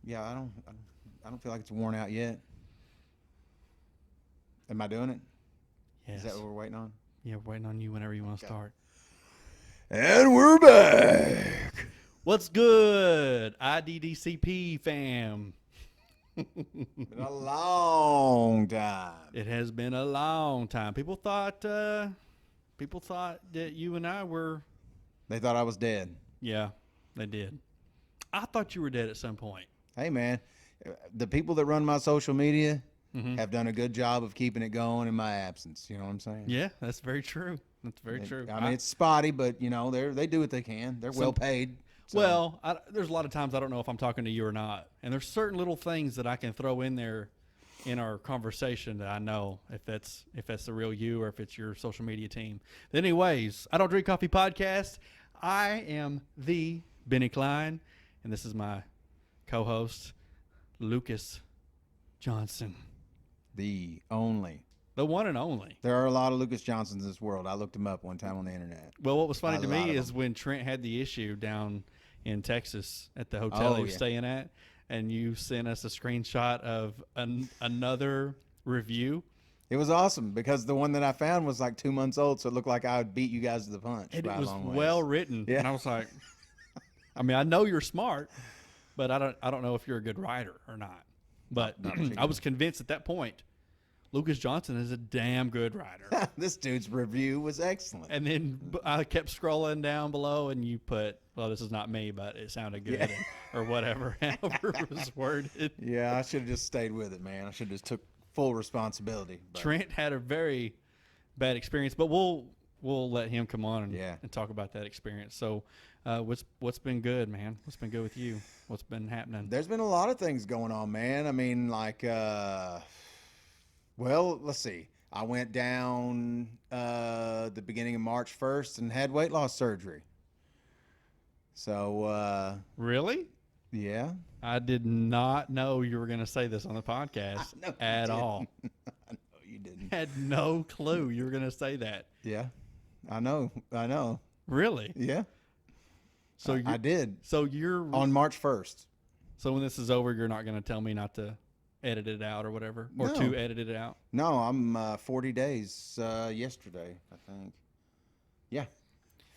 Yeah, I don't feel like it's worn out yet. Am I doing it? Yes. Is that what we're waiting on? Yeah, we're waiting on you whenever you want to Okay. start. And we're back. What's good, IDDCP fam? Been a long time. It has been a long time. People thought that you and I were. They thought I was dead. Yeah, they did. I thought you were dead at some point. Hey, man, the people that run my social media Mm-hmm. have done a good job of keeping it going in my absence. You know what I'm saying? Yeah, that's very true. That's very true. I mean, it's spotty, but they do what they can. They're well paid. So. Well, there's a lot of times I don't know if I'm talking to you or not, and there's certain little things that I can throw in there in our conversation that I know if that's the real you or if it's your social media team. But anyways, I Don't Drink Coffee podcast. I am the Benny Klein, and this is my co-host Lucas Johnson, The one and only. There are a lot of Lucas Johnsons in this world. I looked him up one time on the internet. Well, what was funny to me is when Trent had the issue down in Texas at the hotel he was staying at, and you sent us a screenshot of another review. It was awesome because the one that I found was like 2 months old, so it looked like I would beat you guys to the punch. And it was well written. Yeah. And I was like, I mean, I know you're smart, but I don't know if you're a good writer or not. But I was convinced at that point, Lucas Johnson is a damn good writer. This dude's review was excellent. And then I kept scrolling down below, and you put, well, this is not me, but it sounded good, or whatever, however it was worded. Yeah, I should have just stayed with it, man. I should have just took full responsibility. But. Trent had a very bad experience, but we'll let him come on and talk about that experience. So what's been good, man? What's been good with you? What's been happening? There's been a lot of things going on, man. I mean, like... Well, let's see. I went down the beginning of March 1st and had weight loss surgery. So, really? Yeah. I did not know you were going to say this on the podcast at all. I know you didn't. Had no clue you were going to say that. Yeah. I know. Really? Yeah. So I did. So you're on March 1st. So when this is over, you're not going to tell me not to edit it out or whatever, or to edit it out? No, I'm 40 days yesterday, I think. Yeah,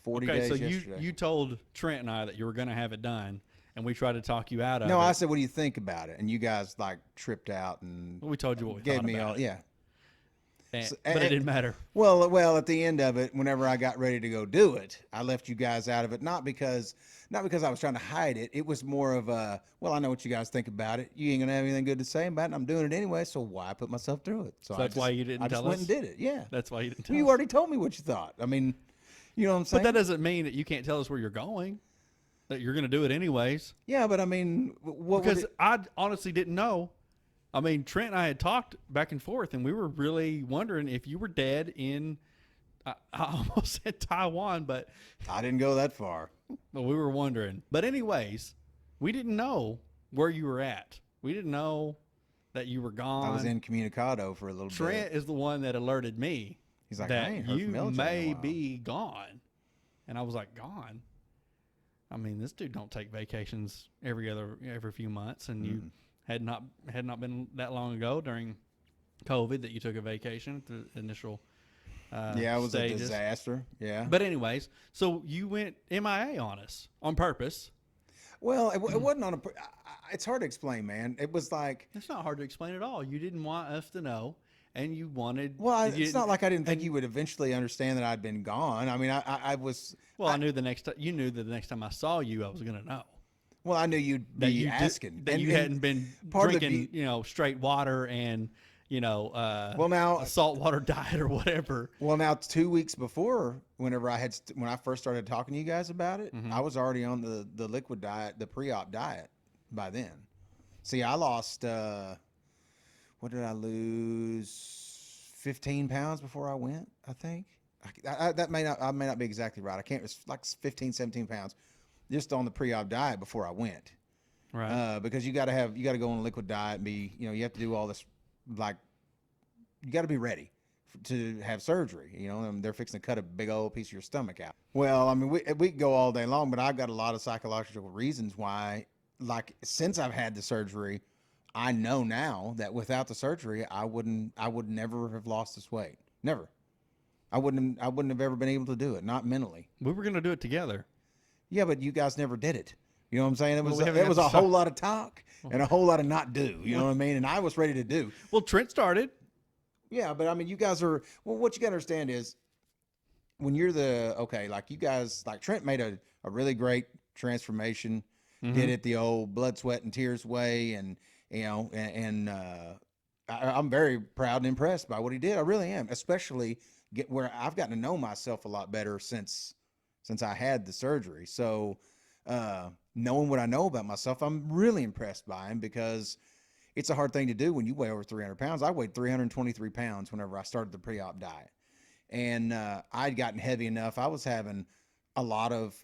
40 days yesterday. Okay, so you told Trent and I that you were going to have it done, and we tried to talk you out of it. No, I said, what do you think about it? And you guys, like, tripped out and... We told you what we gave thought me about all, it. Yeah. But it didn't matter. Well, at the end of it, whenever I got ready to go do it, I left you guys out of it, not because I was trying to hide it. It was more of a, well, I know what you guys think about it. You ain't gonna have anything good to say about it, and I'm doing it anyway, so why put myself through it? So that's why you didn't tell us? I just went and did it, yeah. That's why you didn't tell us? You already told me what you thought. I mean, you know what I'm saying? But that doesn't mean that you can't tell us where you're going, that you're going to do it anyways. Yeah, but I mean, because I honestly didn't know. I mean, Trent and I had talked back and forth, and we were really wondering if you were dead in, I almost said Taiwan, but I didn't go that far. But we were wondering. But anyways, we didn't know where you were at. We didn't know that you were gone. I was incommunicado for a little bit. Trent is the one that alerted me. He's like, that I ain't heard you from LJ may be gone. And I was like, gone? I mean, this dude don't take vacations every few months, and you had not been that long ago during COVID that you took a vacation, the initial it was stages. A disaster. Yeah. But anyways, so you went MIA on us on purpose. Well, it wasn't on a. It's hard to explain, man. It was like it's not hard to explain at all. You didn't want us to know, and you wanted. Well, it's not like I didn't think you would eventually understand that I'd been gone. I mean, I was. Well, I knew you knew that the next time I saw you, I was going to know. Well, I knew you'd be asking that you hadn't been drinking, straight water and a saltwater diet or whatever. Well, now 2 weeks before, when I first started talking to you guys about it, I was already on the liquid diet, the pre-op diet by then. See, I lost, what did I lose? 15 pounds before I went, I think. I may not be exactly right. I can't. It's like 15, 17 pounds, just on the pre-op diet before I went. Right. Because you got to go on a liquid diet and be, you have to do all this, like, you got to be ready to have surgery. They're fixing to cut a big old piece of your stomach out. Well, I mean, we could go all day long, but I've got a lot of psychological reasons why, like since I've had the surgery, I know now that without the surgery, I would never have lost this weight. Never. I wouldn't have ever been able to do it. Not mentally. We were gonna do it together. Yeah, but you guys never did it. You know what I'm saying? It Well, was we haven't it got was to a start. whole lot of talk and a whole lot of not do. You know what I mean? And I was ready to do. Well, Trent started. Yeah, but I mean, you guys are. Well, what you got to understand is when you're like you guys, like Trent made a really great transformation, did it the old blood, sweat, and tears way, and I'm very proud and impressed by what he did. I really am, especially where I've gotten to know myself a lot better since I had the surgery. So knowing what I know about myself, I'm really impressed by him because it's a hard thing to do when you weigh over 300 pounds. I weighed 323 pounds whenever I started the pre-op diet. And I'd gotten heavy enough. I was having a lot of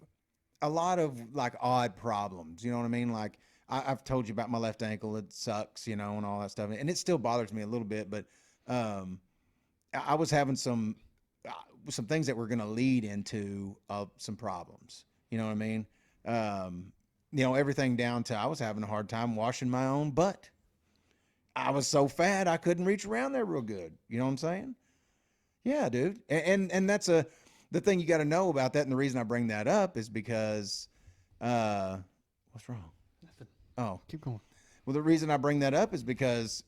like odd problems. You know what I mean? Like I've told you about my left ankle. It sucks, and all that stuff. And it still bothers me a little bit, but I was having some things that were going to lead into some problems. You know what I mean? Everything down to I was having a hard time washing my own butt. I was so fat I couldn't reach around there real good. You know what I'm saying? Yeah, dude. And that's the thing you got to know about that. And the reason I bring that up is because, what's wrong? Nothing. Oh, Keep going. well, the reason I bring that up is because,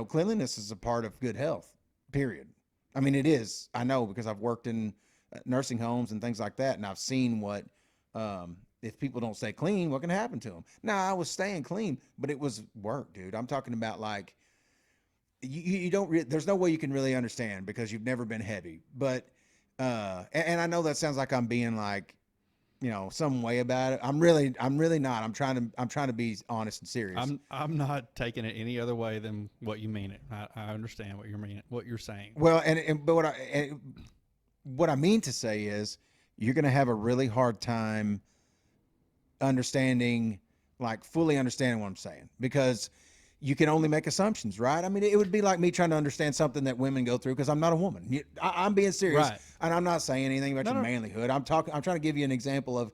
cleanliness is a part of good health, period. I mean, it is. I know because I've worked in nursing homes and things like that. And I've seen what, if people don't stay clean, what can happen to them? Now, I was staying clean, but it was work, dude. I'm talking about like, you don't, there's no way you can really understand because you've never been heavy. But, and I know that sounds like I'm being like, some way about it. I'm really not. I'm trying to be honest and serious. I'm not taking it any other way than what you mean it. I understand what you're saying. Well, but what I mean to say is you're going to have a really hard time fully understanding what I'm saying because you can only make assumptions, right? I mean, it would be like me trying to understand something that women go through because I'm not a woman. I'm being serious, Right. And I'm not saying anything about your manlyhood. I'm trying to give you an example of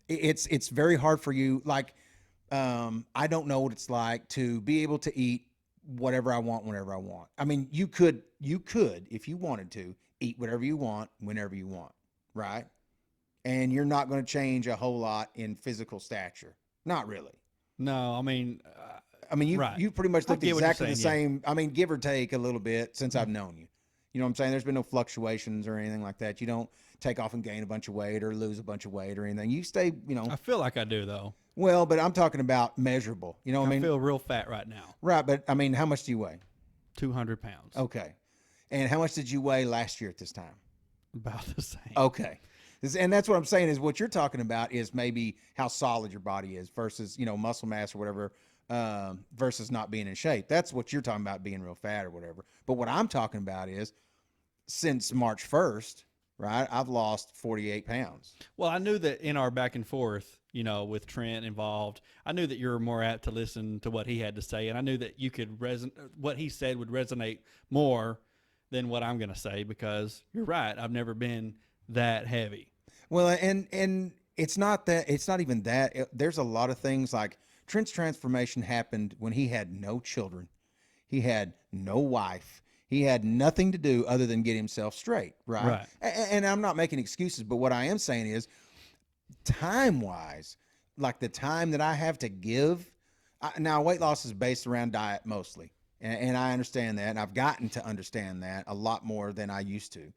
it's very hard for you. Like, I don't know what it's like to be able to eat whatever I want whenever I want. I mean, you could if you wanted to eat whatever you want whenever you want, right? And you're not going to change a whole lot in physical stature. Not really. No, I mean, you pretty much looked exactly the saying, same. I mean, give or take a little bit since I've known you. You know what I'm saying? There's been no fluctuations or anything like that. You don't take off and gain a bunch of weight or lose a bunch of weight or anything. You stay, I feel like I do though. Well, but I'm talking about measurable. You know what I mean? I feel real fat right now. Right, but I mean, how much do you weigh? 200 pounds. Okay. And how much did you weigh last year at this time? About the same. Okay. And that's what I'm saying is what you're talking about is maybe how solid your body is versus, muscle mass or whatever, versus not being in shape. That's what you're talking about, being real fat or whatever. But what I'm talking about is since March 1st, right, I've lost 48 pounds. Well, I knew that in our back and forth, with Trent involved, I knew that you were more apt to listen to what he had to say. And I knew that you could what he said would resonate more than what I'm going to say because you're right. I've never been that heavy. Well, and it's not even that. There's a lot of things like Trent's transformation happened when he had no children. He had no wife. He had nothing to do other than get himself straight, right? Right. And I'm not making excuses, but what I am saying is time-wise, like the time that I have to give, now weight loss is based around diet mostly. And I understand that, and I've gotten to understand that a lot more than I used to.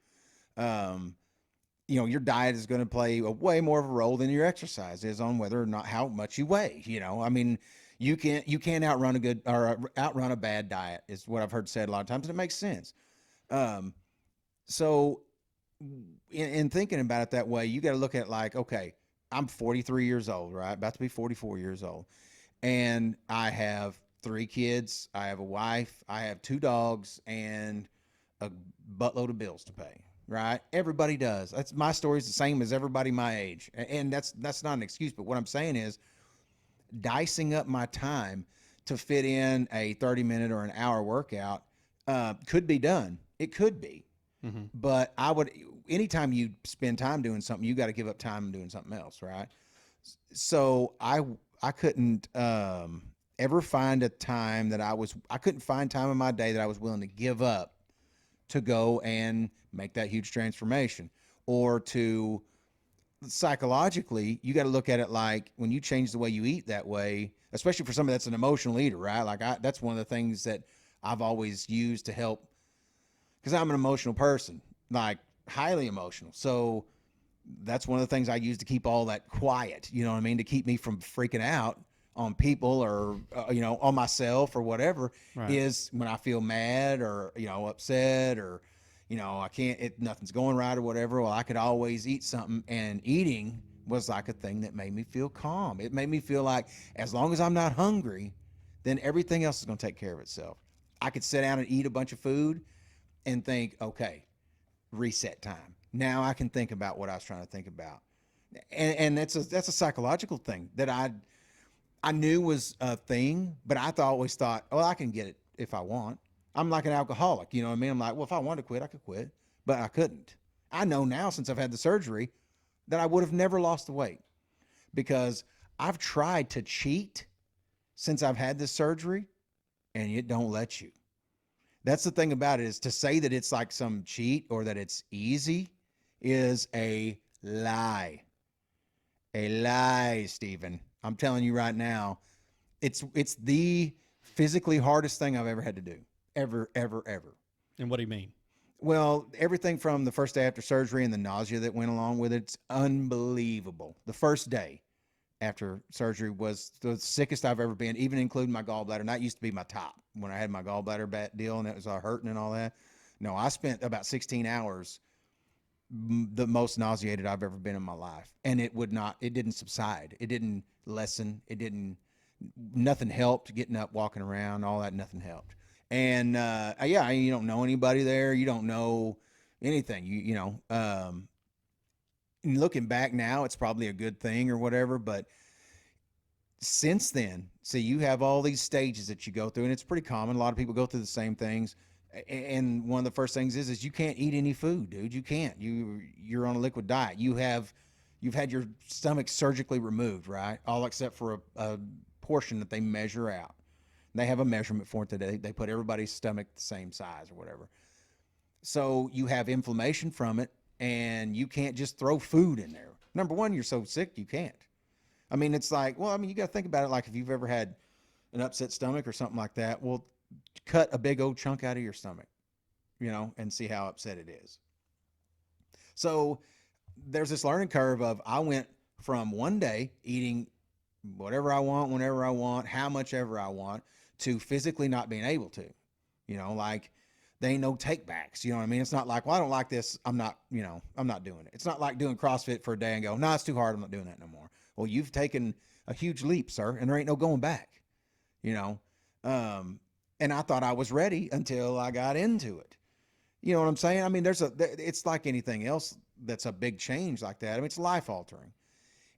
Your diet is going to play a way more of a role than your exercise is on whether or not how much you weigh. I mean, you can't outrun outrun a bad diet is what I've heard said a lot of times, and it makes sense. So in thinking about it that way, you got to look at like, okay, I'm 43 years old, right? About to be 44 years old. And I have 3 kids. I have a wife. I have 2 dogs and a buttload of bills to pay. Right? Everybody does. That's my story's the same as everybody my age. And that's not an excuse, but what I'm saying is dicing up my time to fit in a 30-minute or an hour workout could be done. It could be. Mm-hmm. But anytime you spend time doing something, you got to give up time doing something else, right? So I I couldn't ever find a time that I couldn't find time in my day that I was willing to give up to go and make that huge transformation, or to psychologically, you got to look at it like when you change the way you eat that way, especially for somebody that's an emotional eater, right? That's one of the things that I've always used to help, because I'm an emotional person, like highly emotional. So that's one of the things I use to keep all that quiet, you know what I mean? To keep me from freaking out on people, or, on myself or whatever, Right. is when I feel mad or, upset, or, I can't, nothing's going right or whatever. Well, I could always eat something, and eating was like a thing that made me feel calm. It made me feel like as long as I'm not hungry, then everything else is going to take care of itself. I could sit down and eat a bunch of food and think, okay, reset time. Now I can think about what I was trying to think about. And that's a psychological thing that I knew was a thing, but always thought, oh, I can get it if I want. I'm like an alcoholic, you know what I mean? I'm like, well, if I wanted to quit, I could quit, but I couldn't. I know now, since I've had the surgery, that I would have never lost the weight, because I've tried to cheat since I've had this surgery, and it don't let you. That's the thing about it, is to say that it's like some cheat or that it's easy is a lie. A lie, Stephen. I'm telling you right now, it's the physically hardest thing I've ever had to do. Ever, ever, ever. And what do you mean? Well, everything from the first day after surgery and the nausea that went along with it's unbelievable. The first day after surgery was the sickest I've ever been, even including my gallbladder. And that used to be my top when I had my gallbladder deal, and it was all hurting and all that. No, I spent about 16 hours, the most nauseated I've ever been in my life. And it didn't subside. It didn't lessen. Nothing helped. Getting up, walking around, all that, nothing helped. And yeah, you don't know anybody there. You don't know anything. Looking back now, it's probably a good thing or whatever. But since then, see, you have all these stages that you go through, and it's pretty common. A lot of people go through the same things. And one of the first things is you can't eat any food, dude. You can't. You're on a liquid diet. You've had your stomach surgically removed, right? All except for a portion that they measure out. They have a measurement for it today. They put everybody's stomach the same size or whatever. So you have inflammation from it, and you can't just throw food in there. Number one, you're so sick you can't. I mean, it's like, well, I mean, you got to think about it like if you've ever had an upset stomach or something like that. Well, cut a big old chunk out of your stomach, and see how upset it is. So there's this learning curve of I went from one day eating whatever I want, whenever I want, how much ever I want, to physically not being able to, like they ain't no take backs. You know what I mean? It's not like, well, I don't like this. I'm not doing it. It's not like doing CrossFit for a day and go, no, it's too hard. I'm not doing that no more. Well, you've taken a huge leap, sir, and there ain't no going back, and I thought I was ready until I got into it. You know what I'm saying? I mean, it's like anything else that's a big change like that. I mean, it's life altering.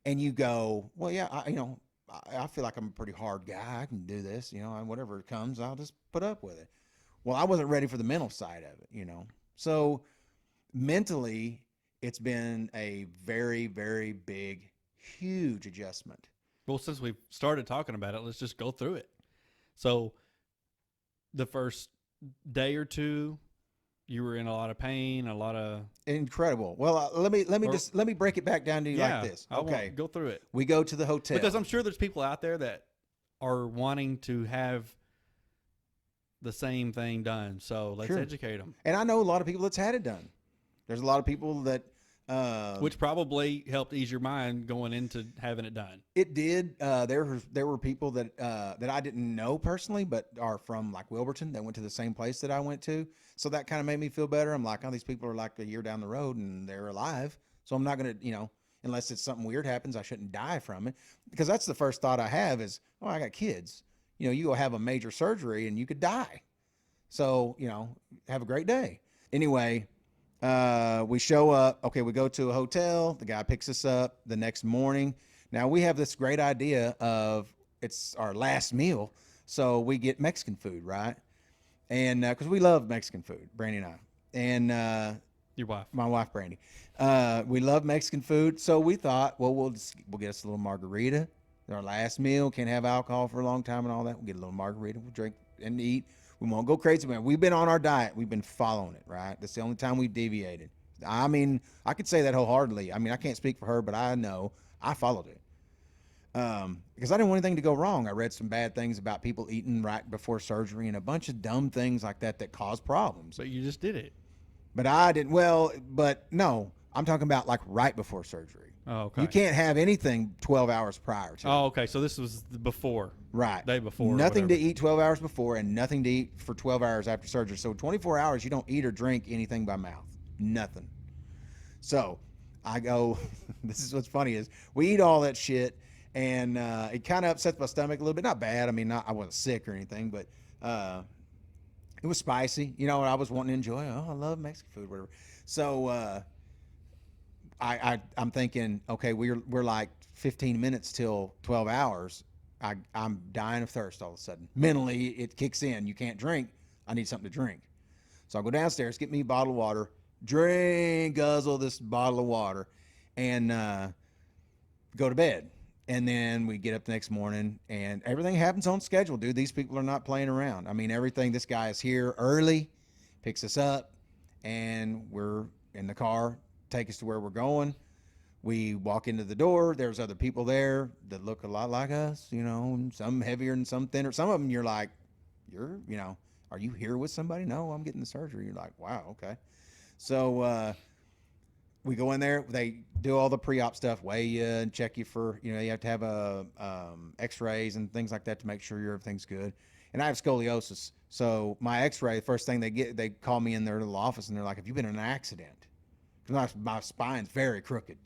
And you go, well, yeah, I feel like I'm a pretty hard guy. I can do this, and whatever comes, I'll just put up with it. Well, I wasn't ready for the mental side of it, So mentally, it's been a very, very big, huge adjustment. Well, since we've started talking about it, let's just go through it. So the first day or two, you were in a lot of pain, a lot of incredible. Well, let me break it back down to you like this. Okay, go through it. We go to the hotel because I'm sure there's people out there that are wanting to have the same thing done. So let's educate them. And I know a lot of people that's had it done. There's a lot of people that which probably helped ease your mind going into having it done. It did. There were people that I didn't know personally, but are from like Wilburton that went to the same place that I went to. So that kind of made me feel better. I'm like, oh, these people are like a year down the road and they're alive. So I'm not going to, unless it's something weird happens, I shouldn't die from it. Because that's the first thought I have is, oh, I got kids. You go have a major surgery and you could die. So, have a great day. Anyway, we show up. Okay, we go to a hotel. The guy picks us up the next morning. Now we have this great idea of it's our last meal, so we get Mexican food, right? And because we love Mexican food, Brandy and I, and your wife, my wife, Brandy, we love Mexican food. So we thought, well, we'll get us a little margarita, Our last meal, can't have alcohol for a long time and all that. We'll get a little margarita, we'll drink and eat. We won't go crazy, man. We've been on our diet. We've been following it, right? That's the only time we've deviated. I mean, I could say that wholeheartedly. I mean, I can't speak for her, but I know I followed it. Because I didn't want anything to go wrong. I read some bad things about people eating right before surgery and a bunch of dumb things like that that cause problems. But you just did it. But I didn't. Well, but no, I'm talking about like right before surgery. Oh, okay. You can't have anything 12 hours prior to. Oh, okay. So this was before. Right. Day before. Nothing to eat 12 hours before and nothing to eat for 12 hours after surgery. So 24 hours, you don't eat or drink anything by mouth. Nothing. So I go, this is what's funny is we eat all that shit and it kind of upsets my stomach a little bit. Not bad. I mean, I wasn't sick or anything, but it was spicy. You know, I was wanting to enjoy. Oh, I love Mexican food, whatever. So I'm thinking, okay, we're like 15 minutes till 12 hours. I'm dying of thirst all of a sudden. Mentally, it kicks in. You can't drink. I need something to drink. So I go downstairs, get me a bottle of water, guzzle this bottle of water, and go to bed. And then we get up the next morning, and everything happens on schedule, dude. These people are not playing around. I mean, everything, this guy is here early, picks us up, and we're in the car, take us to where we're going. We walk into the door. There's other people there that look a lot like us, you know, some heavier and some thinner. Some of them you're like, are you here with somebody? No, I'm getting the surgery. You're like, wow, okay. So we go in there. They do all the pre-op stuff, weigh you and check you for, you have to have x-rays and things like that to make sure everything's good. And I have scoliosis. So my x-ray, the first thing they call me in their little office and they're like, have you been in an accident? My spine's very crooked,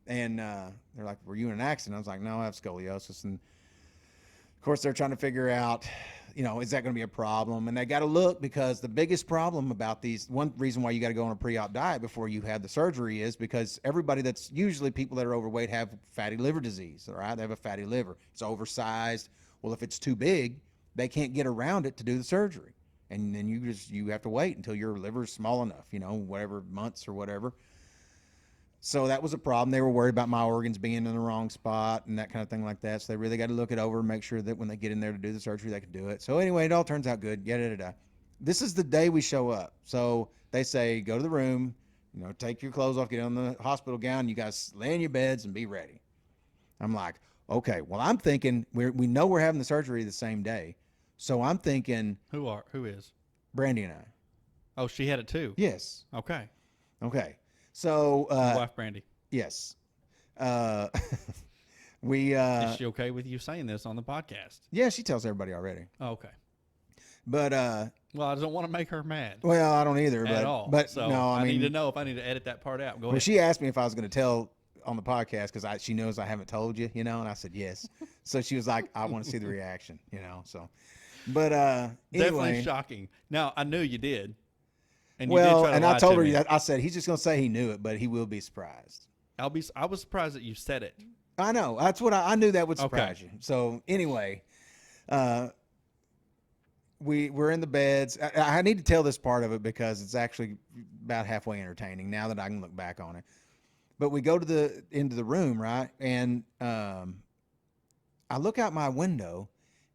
and they're like, were you in an accident? I was like, no, I have scoliosis. And of course they're trying to figure out, is that going to be a problem? And they got to look, because the biggest problem about these, one reason why you got to go on a pre-op diet before you have the surgery is because everybody that's usually people that are overweight have fatty liver disease, right? They have a fatty liver. It's oversized. Well, if it's too big, they can't get around it to do the surgery. And then you have to wait until your liver's small enough, whatever months or whatever. So that was a problem. They were worried about my organs being in the wrong spot and that kind of thing like that. So they really got to look it over and make sure that when they get in there to do the surgery, they can do it. So anyway, it all turns out good. Yada. This is the day we show up. So they say, go to the room, take your clothes off, get on the hospital gown. You guys lay in your beds and be ready. I'm like, okay. Well, I'm thinking we know we're having the surgery the same day. So I'm thinking, who is Brandy and I. Oh, she had it too. Yes. Okay. So your wife Brandy. Yes. Is she okay with you saying this on the podcast? Yeah, she tells everybody already. Oh, okay. But well, I don't want to make her mad. Well, I don't either. At all. But so no, I mean, need to know if I need to edit that part out. Go ahead. Well, she asked me if I was going to tell on the podcast because she knows I haven't told you, and I said yes. So she was like, I want to see the reaction, So, but definitely anyway. shocking. Now I knew you did. And I told her that. I said he's just going to say he knew it, but he will be surprised. I was surprised that you said it. I know. That's what I knew that would surprise you. So anyway, we're in the beds. I need to tell this part of it because it's actually about halfway entertaining now that I can look back on it. But we go into the room, right? And I look out my window,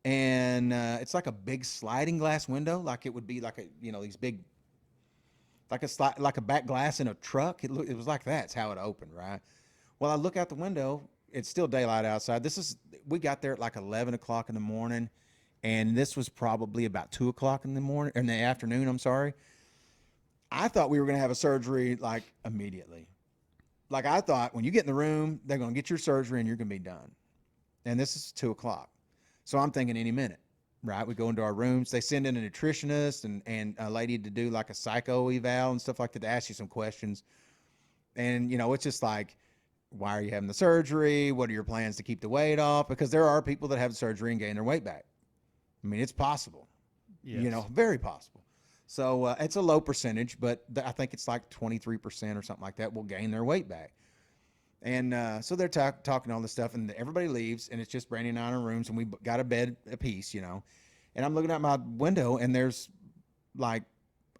and it's like a big sliding glass window, like it would be like these big, like a back glass in a truck. It was like that. It's how it opened, right? Well, I look out the window. It's still daylight outside. We got there at like 11 o'clock in the morning, and this was probably about 2 o'clock in the afternoon. I'm sorry. I thought we were going to have a surgery like immediately. Like I thought when you get in the room, they're going to get your surgery and you're going to be done. And this is 2 o'clock. So I'm thinking any minute, right? We go into our rooms. They send in a nutritionist and a lady to do like a psycho eval and stuff like that to ask you some questions. And, it's just like, why are you having the surgery? What are your plans to keep the weight off? Because there are people that have the surgery and gain their weight back. I mean, it's possible, yes. Very possible. So it's a low percentage, but I think it's like 23% or something like that will gain their weight back. And so they're talking all this stuff, and everybody leaves, and it's just Brandy and I in our rooms, and we got a bed apiece, And I'm looking out my window, and there's like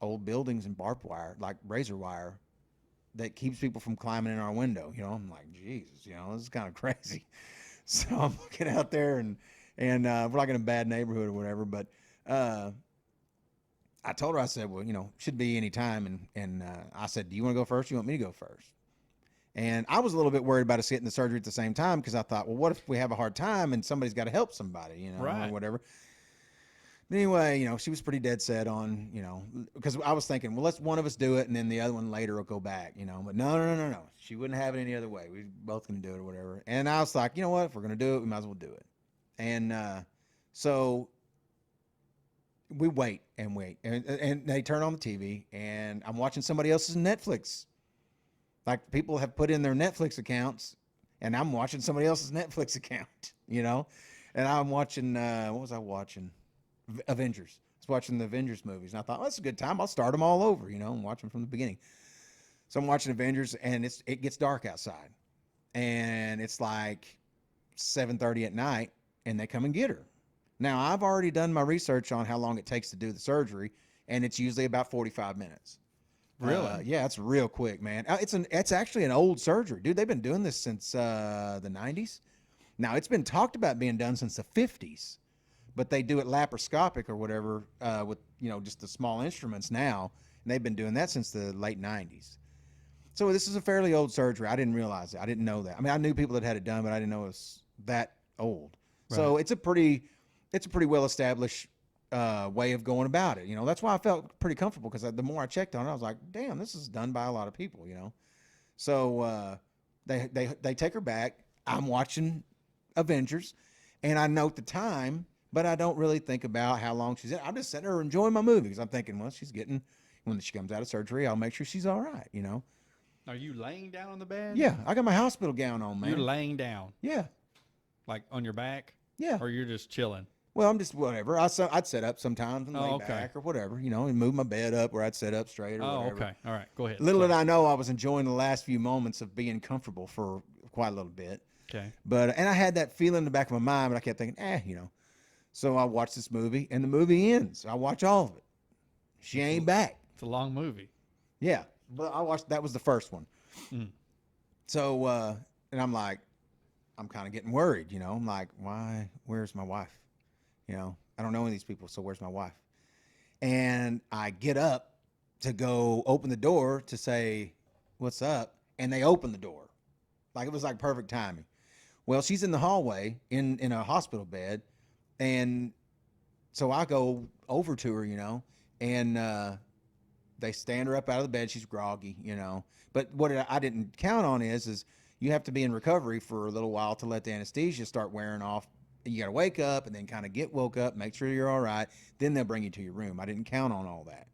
old buildings and barbed wire, like razor wire, that keeps people from climbing in our window. I'm like, Jesus, this is kind of crazy. So I'm looking out there, and we're like in a bad neighborhood or whatever. But I told her, I said, well, should be any time, and I said, do you want to go first? Or you want me to go first? And I was a little bit worried about us getting the surgery at the same time because I thought, well, what if we have a hard time and somebody's got to help somebody, Right. or whatever. But anyway, she was pretty dead set on, because I was thinking, well, let's one of us do it and then the other one later will go back, But no. She wouldn't have it any other way. We both going to do it or whatever. And I was like, you know what? If we're going to do it, we might as well do it. And so we wait and wait. And they turn on the TV and I'm watching somebody else's Netflix. Like people have put in their Netflix accounts and I'm watching somebody else's Netflix account, And I'm watching, what was I watching? Avengers. I was watching the Avengers movies, and I thought, that's a good time. I'll start them all over, and watch them from the beginning. So I'm watching Avengers, and it gets dark outside, and it's like 7:30 at night, and they come and get her. Now I've already done my research on how long it takes to do the surgery, and it's usually about 45 minutes. Really? Yeah, it's real quick, man. It's actually an old surgery, dude. They've been doing this since the 90s. Now it's been talked about being done since the 50s. But they do it laparoscopic or whatever with, just the small instruments now. And they've been doing that since the late 90s. So this is a fairly old surgery. I didn't realize it. I didn't know that. I mean, I knew people that had it done, but I didn't know it was that old. Right. So it's a pretty well-established way of going about it. That's why I felt pretty comfortable because the more I checked on it, I was like, damn, this is done by a lot of people, So they take her back. I'm watching Avengers, and I note the time, but I don't really think about how long she's in. I'm just sitting there enjoying my movie because I'm thinking, well, when she comes out of surgery, I'll make sure she's all right, Are you laying down on the bed? Yeah, I got my hospital gown on, man. You're laying down? Yeah. Like on your back? Yeah. Or you're just chilling? Well, I'm just whatever. I'd set up sometimes and lay back or whatever, and move my bed up where I'd set up straight or whatever. Okay. All right. Go ahead. Little did I know I was enjoying the last few moments of being comfortable for quite a little bit. Okay. And I had that feeling in the back of my mind, but I kept thinking, So I watched this movie, and the movie ends. I watch all of it. She ain't back. It's a long movie. Yeah, but that was the first one. Mm. So, and I'm like, I'm kind of getting worried, I'm like, why? Where's my wife? I don't know any of these people, so where's my wife? And I get up to go open the door to say, what's up? And they open the door. Like, it was like perfect timing. Well, she's in the hallway in a hospital bed. And so I go over to her, and they stand her up out of the bed. She's groggy, But what I didn't count on is you have to be in recovery for a little while to let the anesthesia start wearing off. You got to wake up and then kind of get woke up, make sure you're all right. Then they'll bring you to your room. I didn't count on all that.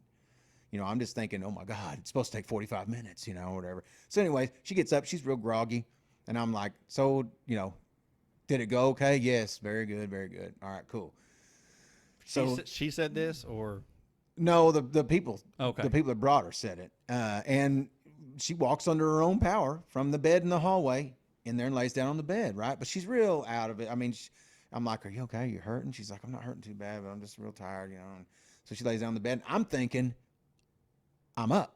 I'm just thinking, oh, my God, it's supposed to take 45 minutes, whatever. So anyway, she gets up. She's real groggy. And I'm like, so, did it go okay? Yes. Very good. Very good. All right, cool. So she said this or? No, the people, okay. The people that brought her said it. And she walks under her own power from the bed in the hallway in there and lays down on the bed. Right. But she's real out of it. I mean, I'm like, are you okay? You hurting? She's like, I'm not hurting too bad, but I'm just real tired, And so she lays down on the bed. I'm thinking I'm up.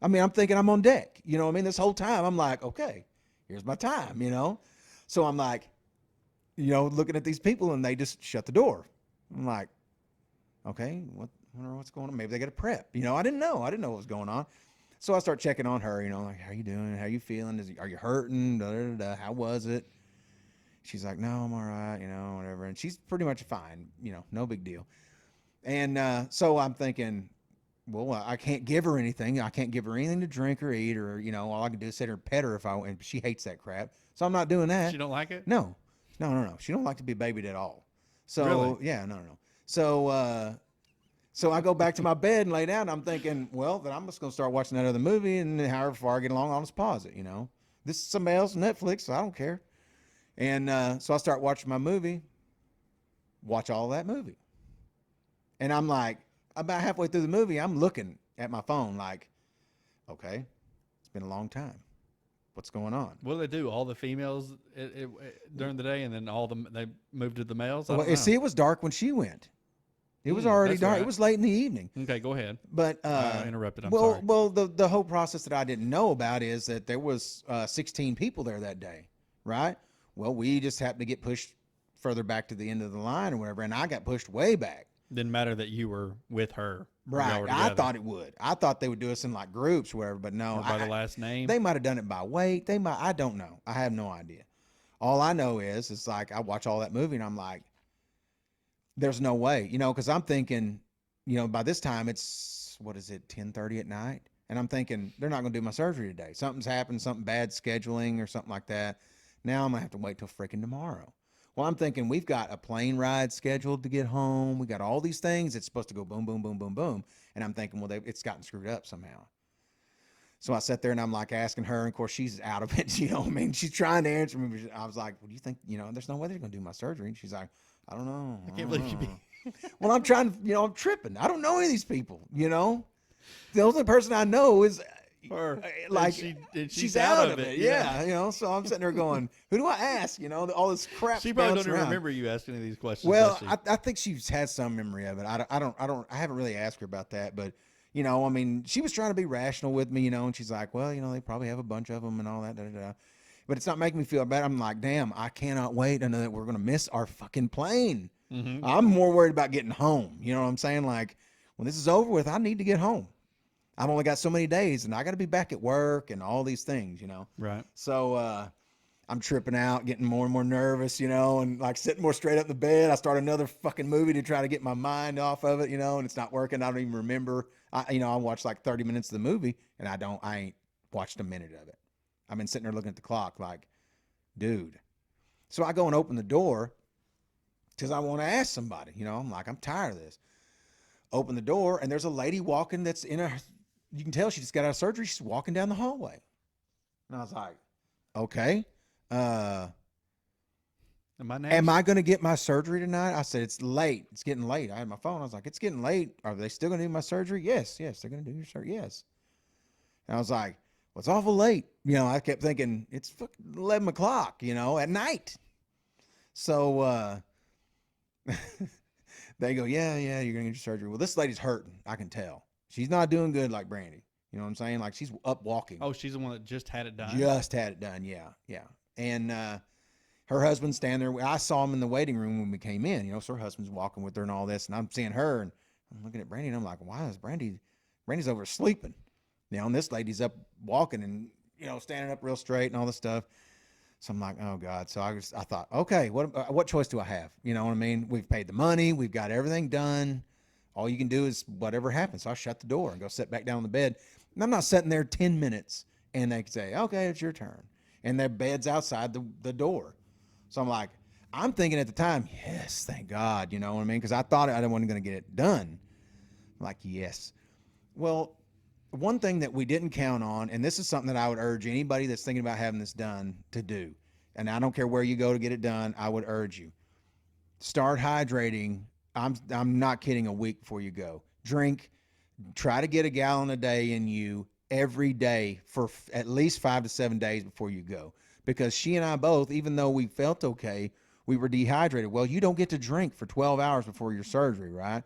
I mean, I'm thinking I'm on deck. This whole time I'm like, okay, here's my time, So I'm like, looking at these people and they just shut the door. I'm like, okay, I wonder what's going on. Maybe they got a prep. I didn't know. I didn't know what was going on. So I start checking on her, like, how you doing? How you feeling? Are you hurting? Da, da, da. How was it? She's like, no, I'm all right, whatever. And she's pretty much fine, no big deal. And so I'm thinking, well, I can't give her anything. I can't give her anything to drink or eat or, all I can do is sit her and pet her if I want. And she hates that crap. So I'm not doing that. She don't like it? No. She don't like to be babied at all. So, really? Yeah, no. So I go back to my bed and lay down. And I'm thinking, well, then I'm just going to start watching that other movie. And however far I get along, I'll just pause it, This is somebody else's Netflix, so I don't care. And so I start watching my movie, watch all that movie. And I'm like, about halfway through the movie, I'm looking at my phone like, okay, it's been a long time. What's going on? What do they do? All the females during the day, and then they moved to the males? Well, see, it was dark when she went. It was already dark. Right. It was late in the evening. Okay, go ahead. But I interrupted. I'm sorry. Well, the whole process that I didn't know about is that there was 16 people there that day, right? Well, we just happened to get pushed further back to the end of the line or whatever, and I got pushed way back. Didn't matter that you were with her. Right. Y'all were I together. thought it would. I thought they would do us in like groups or whatever, but no. Or by the last name. They might have done it by weight. They might. I don't know. I have no idea. All I know is it's like I watch all that movie and I'm like, there's no way, because I'm thinking, by this time it's, what is it, 10:30 at night? And I'm thinking they're not going to do my surgery today. Something's happened, something bad scheduling or something like that. Now I'm going to have to wait till freaking tomorrow. Well, I'm thinking we've got a plane ride scheduled to get home. We got all these things. It's supposed to go boom, boom, boom, boom, boom. And I'm thinking, well, it's gotten screwed up somehow. So I sat there and I'm like asking her, and of course she's out of it. She's trying to answer me. But I was like, well, do you think, there's no way they're going to do my surgery? And she's like, I don't know. I can't believe you be. Well, I'm trying to, I'm tripping. I don't know any of these people, The only person I know is Her. like And she's out of it. Yeah. So I'm sitting there going, who do I ask? All this crap. She probably don't bouncing even around. remember you asking any of these questions. Well, does she? I think she's had some memory of it. I haven't really asked her about that, but she was trying to be rational with me, and she's like, well, they probably have a bunch of them and all that, but it's not making me feel bad. I'm like, damn, I cannot wait. I know that we're going to miss our fucking plane. Mm-hmm. I'm more worried about getting home. You know what I'm saying? Like, when this is over with, I need to get home. I've only got so many days and I got to be back at work and all these things, Right. So, I'm tripping out, getting more and more nervous, and like sitting more straight up in the bed. I start another fucking movie to try to get my mind off of it, and it's not working. I don't even remember. I watched like 30 minutes of the movie and I ain't watched a minute of it. I've been sitting there looking at the clock like, dude. So I go and open the door because I want to ask somebody, I'm like, I'm tired of this. Open the door and there's a lady walking that's you can tell she just got out of surgery. She's walking down the hallway. And I was like, okay. Am I going to get my surgery tonight? I said, it's late. It's getting late. I had my phone. I was like, it's getting late. Are they still going to do my surgery? Yes. They're going to do your surgery. Yes. And I was like, well, it's awful late. I kept thinking it's fucking 11 o'clock, at night. So, they go, yeah, you're going to get your surgery. Well, this lady's hurting. I can tell. She's not doing good like Brandy. You know what I'm saying? Like she's up walking. Oh, she's the one that just had it done? Just had it done, yeah. And her husband's standing there. I saw him in the waiting room when we came in, so her husband's walking with her and all this. And I'm seeing her and I'm looking at Brandy and I'm like, why is Brandy's over sleeping? And this lady's up walking and, standing up real straight and all this stuff. So I'm like, oh God. So I thought, okay, what choice do I have? You know what I mean? We've paid the money. We've got everything done. All you can do is whatever happens. So I shut the door and go sit back down on the bed. And I'm not sitting there 10 minutes and they say, okay, it's your turn. And their bed's outside the door. So I'm thinking at the time, yes, thank God. You know what I mean? Because I thought I wasn't going to get it done. I'm like, yes. Well, one thing that we didn't count on, and this is something that I would urge anybody that's thinking about having this done to do, and I don't care where you go to get it done, I would urge you. Start hydrating. I'm not kidding, a week before you go. Try to get a gallon a day in you every day for at least 5 to 7 days before you go. Because she and I both, even though we felt okay, we were dehydrated. Well, you don't get to drink for 12 hours before your surgery, right?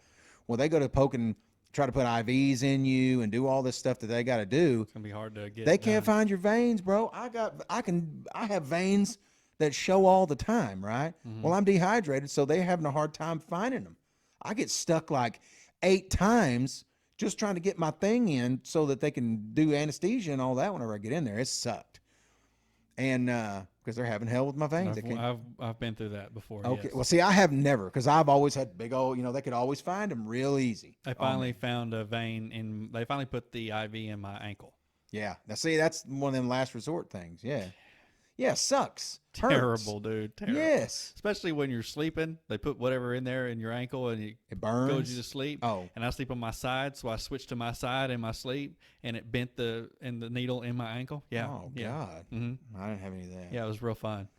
Well, they go to try to put IVs in you and do all this stuff that they got to do. It's gonna be hard to get. They can't find your veins, bro. I have veins that show all the time, right? Mm-hmm. Well, I'm dehydrated, so they're having a hard time finding them. I get stuck like 8 times just trying to get my thing in so that they can do anesthesia and all that whenever I get in there. It sucked. And because they're having hell with my veins. I've been through that before. Okay. Yes. Well, see, I have never, because I've always had big old, they could always find them real easy. They finally found a vein they finally put the IV in my ankle. Yeah. Now, see, that's one of them last resort things. Yeah. Yeah, sucks. Terrible, Hurts. dude. Terrible. Yes. Especially when you're sleeping. They put whatever in there in your ankle and it burns. Goes you to sleep. Oh. And I sleep on my side, so I switched to my side in my sleep, and it bent the needle in my ankle. Yeah. Oh, yeah. God. Mm-hmm. I didn't have any of that. Yeah, it was real fun.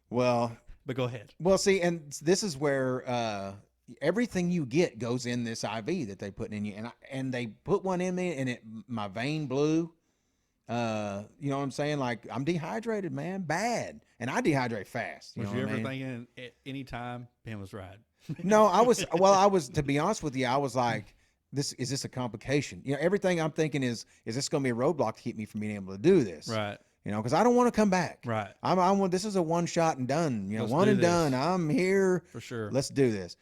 Well. But go ahead. Well, see, and this is where everything you get goes in this IV that they put in you. And they put one in me, and my vein blew. You know what I'm saying? Like, I'm dehydrated, man, bad, and I dehydrate fast. Was you ever thinking at any time Ben was right? No, I was. Well, I was. To be honest with you, I was like, "Is this a complication?" Everything I'm thinking is this going to be a roadblock to keep me from being able to do this? Right. you know, because I don't want to come back. Right. I want, this is a one shot and done, you know, Let's one do and this. done. I'm here. For sure. Let's do this.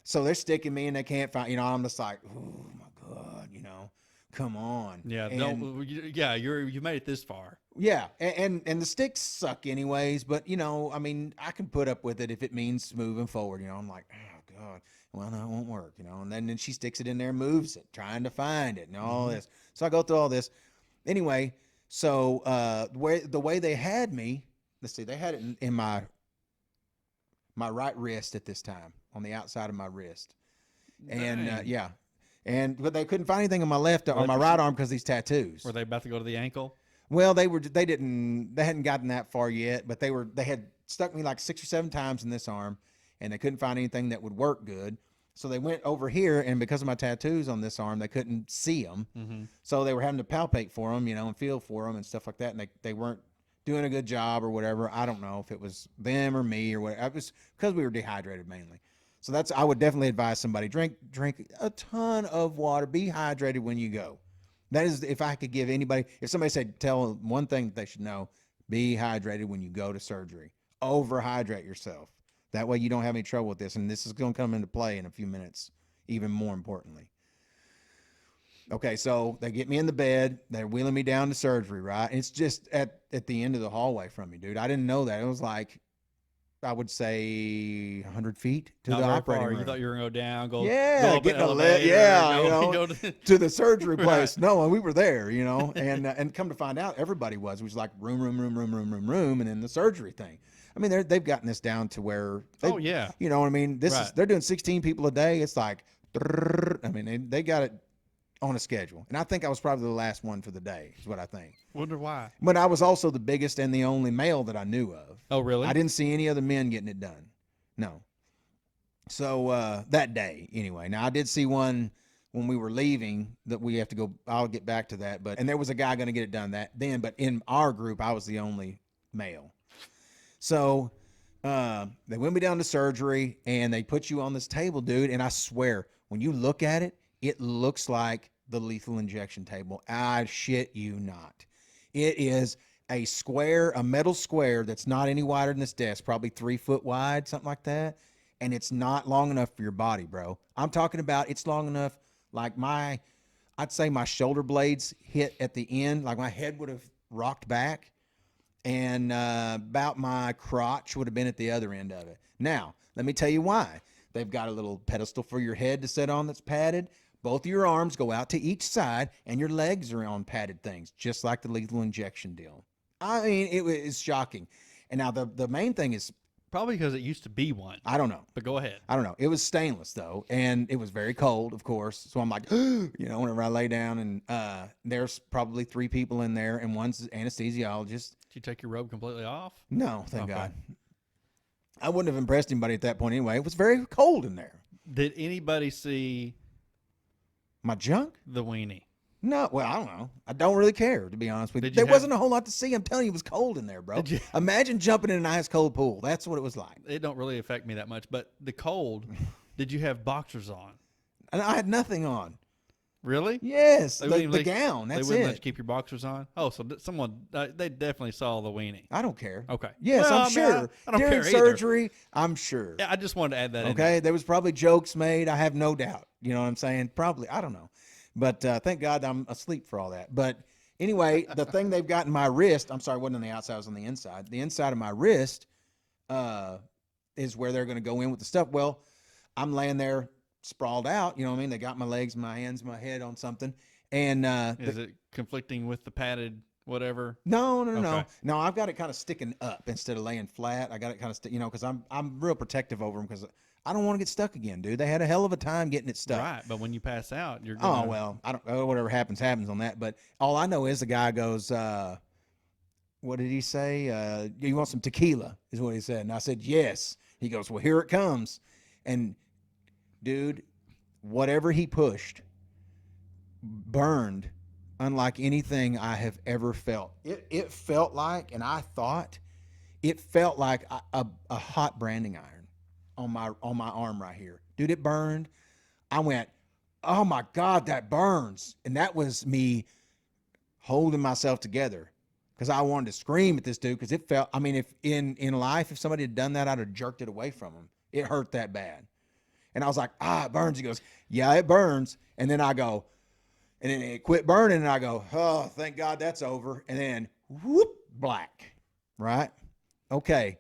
So they're sticking me and they can't find, you know, I'm just like, oh my God, you know, come on. Yeah. And, You made it this far. yeah. And the sticks suck anyways, but you know, I mean, I can put up with it if it means moving forward. You know, I'm like, oh God, well, no, it won't work, you know, and then she sticks it in there, moves it, trying to find it and all this. So I go through all this. Anyway, so the way they had me, let's see, they had it in my right wrist at this time, on the outside of my wrist. And Dang. yeah. But they couldn't find anything on my left or Well, my right arm because these tattoos. Were they about to go to the ankle? Well, they hadn't gotten that far yet, but they had stuck me like 6 or 7 times in this arm, and they couldn't find anything that would work good. So they went over here, and because of my tattoos on this arm, they couldn't see them. Mm-hmm. So they were having to palpate for them, you know, and feel for them and stuff like that. And they weren't doing a good job or whatever. I don't know if it was them or me or whatever. It was because we were dehydrated mainly. So I would definitely advise somebody drink a ton of water. Be hydrated when you go. That is, if I could give anybody, if somebody said, tell them one thing that they should know, be hydrated when you go to surgery. Overhydrate yourself. That way you don't have any trouble with this. And this is going to come into play in a few minutes, even more importantly. Okay, so they get me in the bed. They're wheeling me down to surgery, right? And it's just at the end of the hallway from me, dude. I didn't know that. It was like, I would say 100 feet to Not the very operating far. room. You thought you were going to go down, go Yeah, up getting an a lift, elevator, yeah, go- you know, go to- to the surgery place. Right. No, we were there, you know, and come to find out, everybody was. It was like room, and then the surgery thing. I mean, they've gotten this down to where, Oh, yeah. you know what I mean. Right. They're doing 16 people a day. It's like, I mean, they got it on a schedule, and I think I was probably the last one for the day. Is what I think. Wonder why. But I was also the biggest and the only male that I knew of. Oh, really? I didn't see any other men getting it done. No. So that day, anyway. Now I did see one when we were leaving that we have to go. I'll get back to that, and there was a guy going to get it done then. But in our group, I was the only male. So they went me down to surgery, and they put you on this table, dude. And I swear, when you look at it, it looks like the lethal injection table. I shit you not. It is a square, a metal square that's not any wider than this desk, probably 3 foot wide, something like that. And it's not long enough for your body, bro. I'm talking about it's long enough, like I'd say my shoulder blades hit at the end, like my head would have rocked back, and about my crotch would have been at the other end of it. Now, let me tell you why. They've got a little pedestal for your head to sit on that's padded. Both of your arms go out to each side, and your legs are on padded things, just like the lethal injection deal. I mean, it was shocking. And now the main thing is, Probably because it used to be one. I don't know. But go ahead. I don't know. It was stainless though, and it was very cold, of course. So I'm like, you know, whenever I lay down, and there's probably 3 people in there, and one's anesthesiologist. Did you take your robe completely off? No, thank Okay. God. I wouldn't have impressed anybody at that point anyway. It was very cold in there. Did anybody see My junk? the weenie? No, well, I don't know. I don't really care, to be honest with you. Did you There have- wasn't a whole lot to see. I'm telling you, it was cold in there, bro. Did you- Imagine jumping in an ice cold pool. That's what it was like. It don't really affect me that much, but the cold, did you have boxers on? And I had nothing on. Really? Yes, They the wouldn't let you- gown. They That's wouldn't let you it. keep your boxers on? Oh, so someone, they definitely saw the weenie. I don't care. Okay. Yes, Well, I'm I mean, sure. I don't During care either. surgery, I'm sure. Yeah, I just wanted to add that in. Okay, there was probably jokes made. I have no doubt. You know what I'm saying? Probably. I don't know. But thank God I'm asleep for all that. But anyway, the thing they've got in my wrist, I'm sorry, it wasn't on the outside, it was on the inside. The inside of my wrist is where they're going to go in with the stuff. Well, I'm laying there sprawled out. You know what I mean? They got my legs, my hands, my head on something. And Is it conflicting with the padded whatever? no. Okay. No, I've got it kind of sticking up instead of laying flat. I got it kind of, you know, because I'm real protective over them because I don't want to get stuck again, dude. They had a hell of a time getting it stuck. Right, but when you pass out, you're Oh gonna, well, I don't. Whatever happens on that. But all I know is the guy goes, "What did he say? You want some tequila?" Is what he said, and I said yes. He goes, "Well, here it comes," and dude, whatever he pushed burned unlike anything I have ever felt. It felt like, and I thought it felt like a hot branding iron on my arm right here, dude. It burned. I went, oh my God, that burns. And that was me holding myself together. because I wanted to scream at this dude because it felt. I mean, if in life, if somebody had done that, I'd have jerked it away from him. It hurt that bad, and I was like, it burns. He goes, yeah, it burns, and then I go, and then it quit burning, and I go, oh, thank God that's over, and then whoop, black, right? Okay.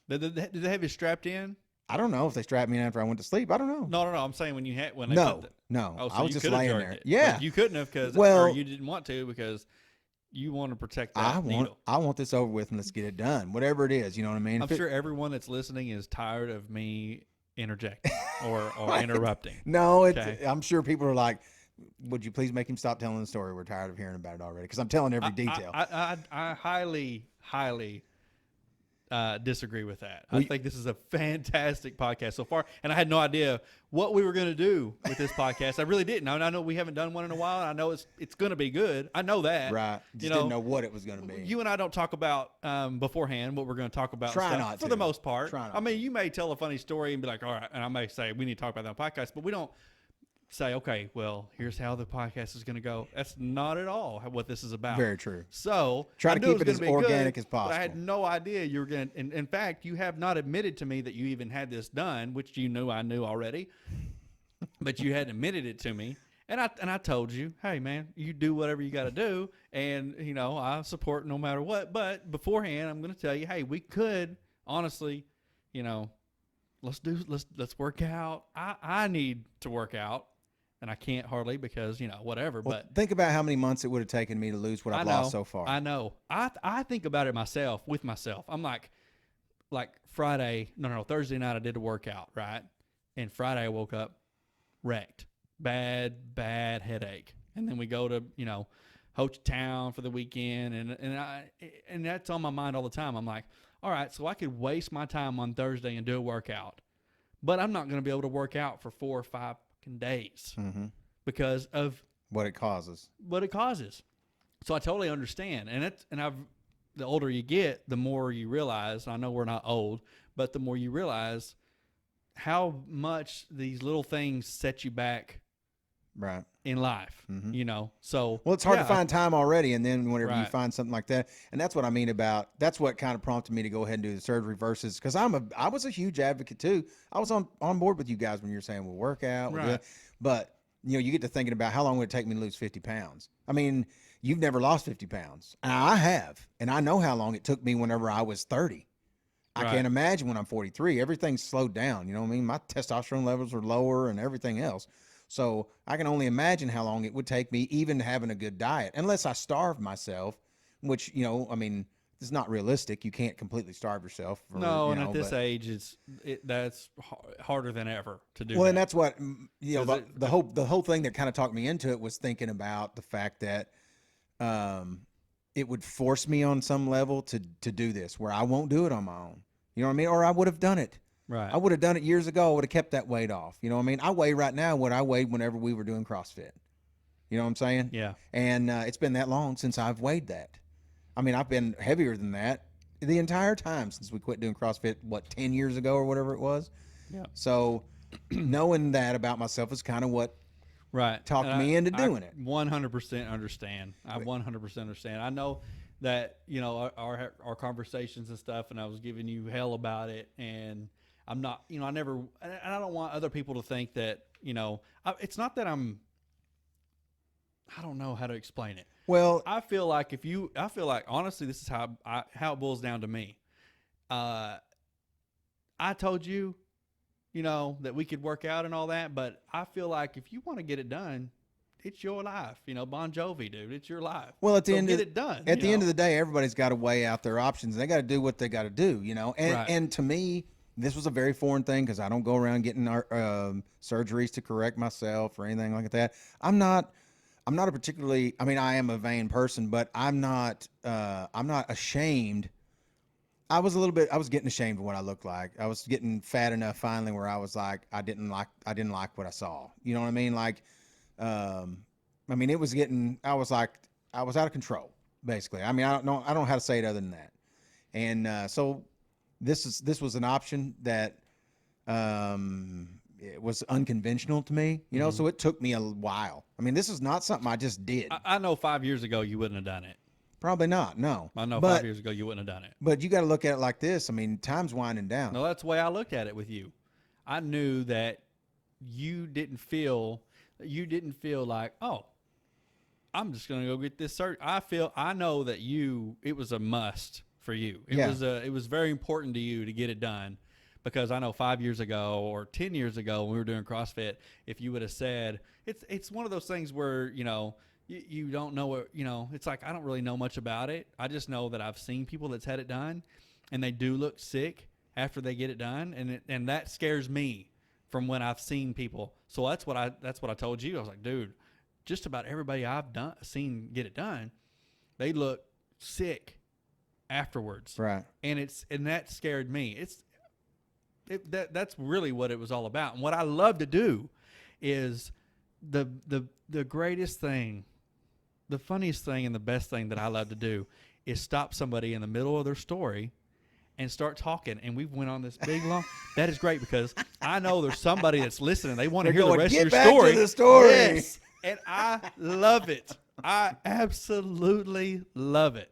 Did they have you strapped in? I don't know if they strapped me in after I went to sleep. I don't know. No. I'm saying when you had when they No. Oh, so I was you just could have laying jerked there. it, Yeah. but you couldn't have because Well, or you didn't want to because you want to protect that needle. I want this over with and let's get it done. Whatever it is, you know what I mean? I'm sure everyone that's listening is tired of me interjecting or interrupting. No, Okay. I'm sure people are like, would you please make him stop telling the story? We're tired of hearing about it already because I'm telling every detail. I highly disagree with that. I think this is a fantastic podcast so far, and I had no idea what we were going to do with this podcast. I really didn't. I know we haven't done one in a while. And I know it's going to be good. I know that. Right. Just didn't know what it was going to be. You and I don't talk about beforehand what we're going to talk about. Try not for to. the most part. Try not I mean, you may tell a funny story and be like, all right, and I may say we need to talk about that on podcast, but we don't say, okay, well, here's how the podcast is going to go. That's not at all what this is about. Very true. So Try I to knew keep was it as gonna be organic good, as possible. But I had no idea you were going to. In fact, you have not admitted to me that you even had this done, which you knew I knew already, but you hadn't admitted it to me. And I told you, hey man, you do whatever you got to do, and I support no matter what. But beforehand, I'm going to tell you, hey, we could honestly, let's work out. I need to work out. And I can't hardly because, whatever. Well, but think about how many months it would have taken me to lose what I've lost so far. I know. I think about it with myself. I'm like Thursday night I did a workout, right? And Friday I woke up wrecked. Bad headache. And then we go to, Ho Chi Town for the weekend. And that's on my mind all the time. I'm like, all right, so I could waste my time on Thursday and do a workout. But I'm not going to be able to work out for 4 or 5 days because of what it causes. So I totally understand, the older you get, the more you realize. I know we're not old, but the more you realize how much these little things set you back, right, in life. So it's hard to find time already, and then whenever you Right. find something like that, and that's what I mean about. That's what kind of prompted me to go ahead and do the surgery versus because I was a huge advocate too. I was on board with you guys when you were saying we'll work out, Right. but you get to thinking about how long would it take me to lose 50 pounds. I mean, you've never lost 50 pounds. I have, and I know how long it took me whenever I was 30. I Right. can't imagine when I'm 43. Everything's slowed down. You know what I mean? My testosterone levels are lower and everything else. So I can only imagine how long it would take me even having a good diet, unless I starve myself, which, I mean, it's not realistic. You can't completely starve yourself. No, and at this age, that's harder than ever to do. Well, that. and that's what, the whole thing that kind of talked me into it was thinking about the fact that it would force me on some level to do this where I won't do it on my own. You know what I mean? Or I would have done it. Right. I would have done it years ago. I would have kept that weight off. You know what I mean? I weigh right now what I weighed whenever we were doing CrossFit. You know what I'm saying? Yeah. And it's been that long since I've weighed that. I mean, I've been heavier than that the entire time since we quit doing CrossFit, 10 years ago or whatever it was? Yeah. So knowing that about myself is kind of what talked me into doing it. 100% understand. I 100% understand. I know that, our conversations and stuff, and I was giving you hell about it, and I'm not, I don't want other people to think that, it's not that I don't know how to explain it. Well, I feel like honestly, this is how it boils down to me. I told you, that we could work out and all that, but I feel like if you want to get it done, it's your life. Bon Jovi, dude, it's your life. Well, at the end get it done. At the end of the day, everybody's got to weigh out their options. They got to do what they got to do, And Right. and to me, this was a very foreign thing because I don't go around getting surgeries to correct myself or anything like that. I'm not a particularly. I mean, I am a vain person, but I'm not ashamed. I was getting ashamed of what I looked like. I was getting fat enough finally where I was like, I didn't like what I saw. You know what I mean? Like, I mean, it was getting. I was out of control, basically. I mean, I don't know how to say it other than that. And so this was an option that it was unconventional to me, so it took me a while. I mean, this is not something I just did. I know 5 years ago you wouldn't have done it. Probably not. No. I know But 5 years ago you wouldn't have done it. but you got to look at it like this. I mean, time's winding down. No, that's the way I looked at it with you. I knew that you didn't feel like, oh, I'm just gonna go get this cert. I know that it was a must for you. It was very important to you to get it done, because I know 5 years ago or 10 years ago when we were doing CrossFit, if you would have said, it's one of those things where, you don't know what, it's like, I don't really know much about it. I just know that I've seen people that's had it done and they do look sick after they get it done. And that scares me from when I've seen people. So that's what I told you. I was like, dude, just about everybody I've seen get it done, they look sick afterwards. Right. And that scared me. That's really what it was all about. And what I love to do is the greatest thing, the funniest thing, and the best thing that I love to do is stop somebody in the middle of their story and start talking. And we went on this big long. That is great, because I know there's somebody that's listening. They want to hear the rest of your back story. To the story. Yes. And I love it. I absolutely love it.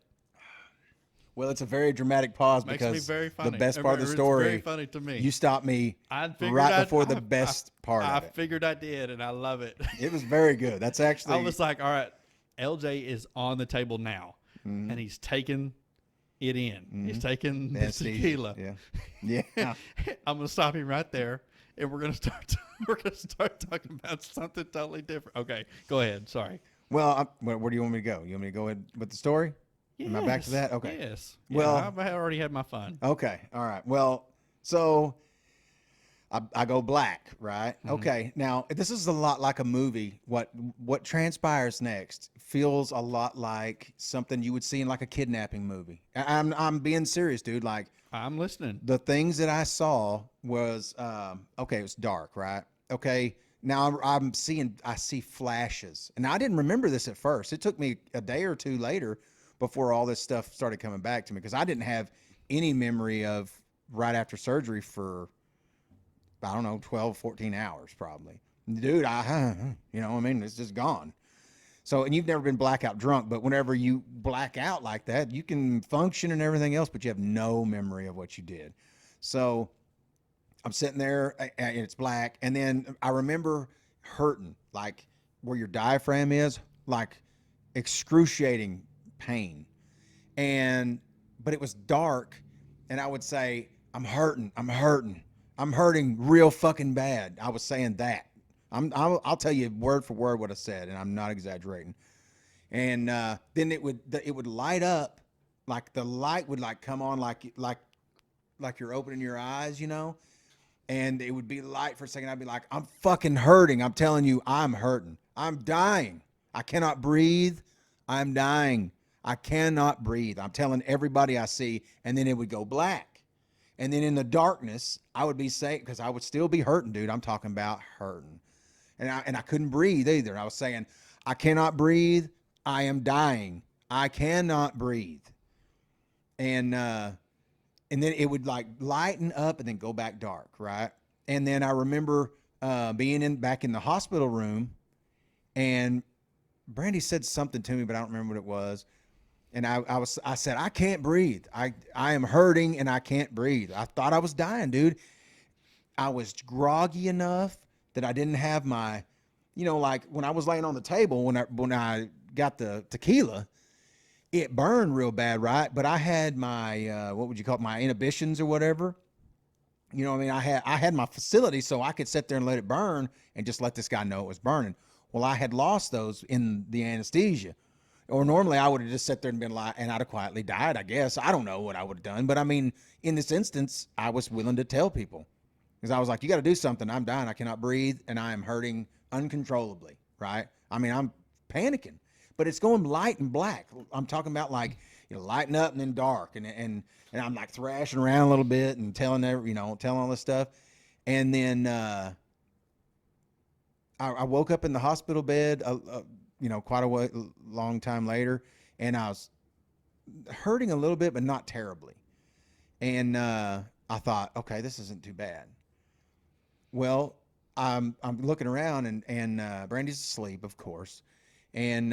Well, it's a very dramatic pause Makes because me very funny. the best part of the story. It's very funny to me. You stopped me before the best part of it. I figured I did, and I love it. It was very good. That's actually. I was like, all right, LJ is on the table now, and he's taking it in. He's taking the tequila. Yeah. Yeah. I'm gonna stop him right there, and we're gonna start talking about something totally different. Okay, go ahead. Sorry. Well, where do you want me to go? You want me to go ahead with the story? Yes. Am I back to that? Okay. Yes. Well, I've already had my fun. Okay. All right. Well, so I go black, right? Mm-hmm. Okay. Now, this is a lot like a movie. What transpires next feels a lot like something you would see in like a kidnapping movie. I'm being serious, dude. Like, I'm listening. The things that I saw was okay. It was dark, right? Okay. Now I see flashes, and I didn't remember this at first. It took me a day or two later before all this stuff started coming back to me, because I didn't have any memory of right after surgery for, I don't know, 12, 14 hours probably. Dude, it's just gone. So, and you've never been blackout drunk, but whenever you black out like that, you can function and everything else, but you have no memory of what you did. So I'm sitting there and it's black. And then I remember hurting, like where your diaphragm is, like excruciating pain. But it was dark, and I would say, I'm hurting real fucking bad. I was saying that. I'll tell you word for word what I said, and I'm not exaggerating. And then it would light up, like the light would like come on like you're opening your eyes, and it would be light for a second. I'd be like, I'm fucking hurting. I'm telling you, I'm hurting. I'm dying. I cannot breathe. I'm dying. I cannot breathe. I'm telling everybody I see, and then it would go black. And then in the darkness, I would be saying, because I would still be hurting, dude. I'm talking about hurting. And I couldn't breathe either. I was saying, I cannot breathe. I am dying. I cannot breathe. And then it would like lighten up and then go back dark, right? And then I remember being back in the hospital room, and Brandy said something to me, but I don't remember what it was. And I said, I can't breathe. I am hurting and I can't breathe. I thought I was dying, dude. I was groggy enough that I didn't have my, like when I was laying on the table, when I got the tequila, it burned real bad, right? But I had my, what would you call it? My inhibitions or whatever. You know what I mean? I had my facility so I could sit there and let it burn and just let this guy know it was burning. Well, I had lost those in the anesthesia. Or normally I would have just sat there and been like, and I'd have quietly died, I guess. I don't know what I would have done. But I mean, in this instance, I was willing to tell people. Because I was like, you got to do something. I'm dying. I cannot breathe. And I am hurting uncontrollably, right? I mean, I'm panicking. But it's going light and black. I'm talking about like, lighting up and then dark. And I'm like thrashing around a little bit and telling all this stuff. And then I woke up in the hospital bed, quite a long time later, and I was hurting a little bit, but not terribly. And I thought, okay, this isn't too bad. Well, I'm looking around, and Brandy's asleep, of course, and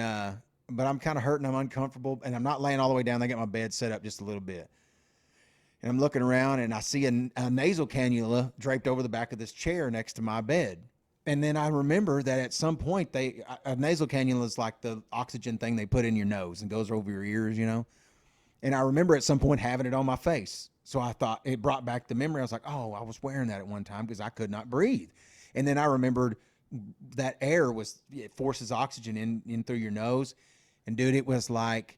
but I'm kind of hurting. I'm uncomfortable, and I'm not laying all the way down. They got my bed set up just a little bit. And I'm looking around, and I see a nasal cannula draped over the back of this chair next to my bed. And then I remember that at some point, a nasal cannula is like the oxygen thing they put in your nose and goes over your ears, And I remember at some point having it on my face. So I thought it brought back the memory. I was like, oh, I was wearing that at one time because I could not breathe. And then I remembered that it forces oxygen in through your nose. And dude, it was like,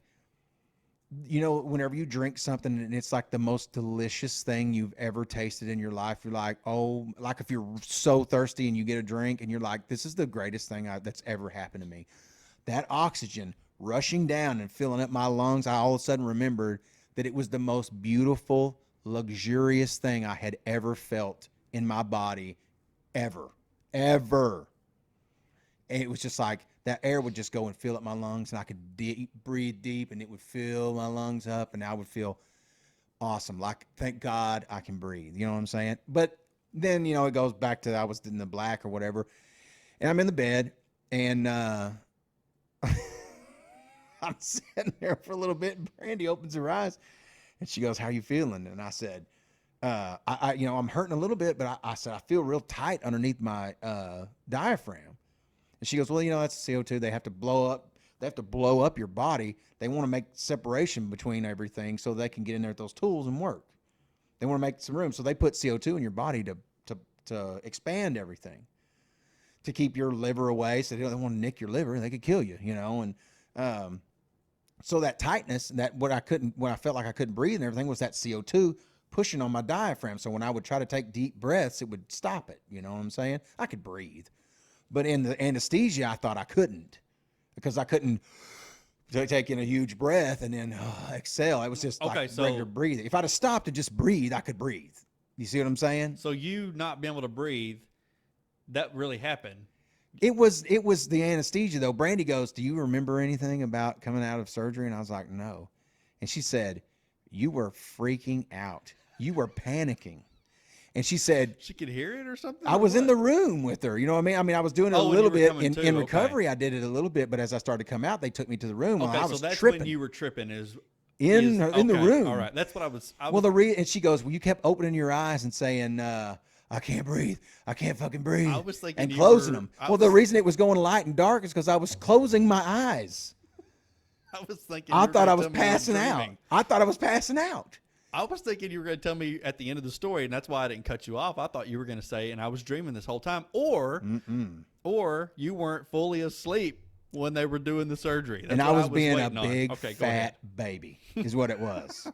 whenever you drink something and it's like the most delicious thing you've ever tasted in your life, you're like, oh, like if you're so thirsty and you get a drink and you're like, this is the greatest thing that's ever happened to me. That oxygen rushing down and filling up my lungs, I all of a sudden remembered that it was the most beautiful, luxurious thing I had ever felt in my body ever. And it was just like that air would just go and fill up my lungs, and I could breathe deep, and it would fill my lungs up, and I would feel awesome. Like, thank God I can breathe. You know what I'm saying? But then, it goes back to I was in the black or whatever, and I'm in the bed, and I'm sitting there for a little bit, and Brandy opens her eyes, and she goes, "How you feeling?" And I said, I'm hurting a little bit, but I said, I feel real tight underneath my diaphragm. And she goes, well, that's CO2. They have to blow up your body. They want to make separation between everything so they can get in there with those tools and work. They want to make some room. So they put CO2 in your body to expand everything, to keep your liver away. So they don't want to nick your liver. They could kill you, And so that tightness, when I felt like I couldn't breathe and everything, was that CO2 pushing on my diaphragm. So when I would try to take deep breaths, it would stop it. You know what I'm saying? I could breathe. But in the anesthesia, I thought I couldn't, because I couldn't take in a huge breath and then exhale. It was just regular breathing. If I'd have stopped and just breathe, I could breathe. You see what I'm saying? So you not being able to breathe, that really happened. It was the anesthesia, though. Brandy goes, do you remember anything about coming out of surgery? And I was like, no. And she said, you were freaking out. You were panicking. And she said she could hear it or something. I was in the room with her. You know what I mean? I mean, I was doing it a little bit in recovery. I did it a little bit, but as I started to come out, they took me to the room. Okay, I was so that's tripping. when you were tripping in the room. All right, that's what I was. And she goes, well, you kept opening your eyes and saying, I can't breathe. I can't fucking breathe. I was thinking and closing them. The reason it was going light and dark is because I was closing my eyes. I was thinking. I thought I was passing out. I thought I was passing out. I was thinking you were going to tell me at the end of the story, and that's why I didn't cut you off. I thought you were going to say, and I was dreaming this whole time, or you weren't fully asleep when they were doing the surgery. That's and I was being a big fat baby is what it was.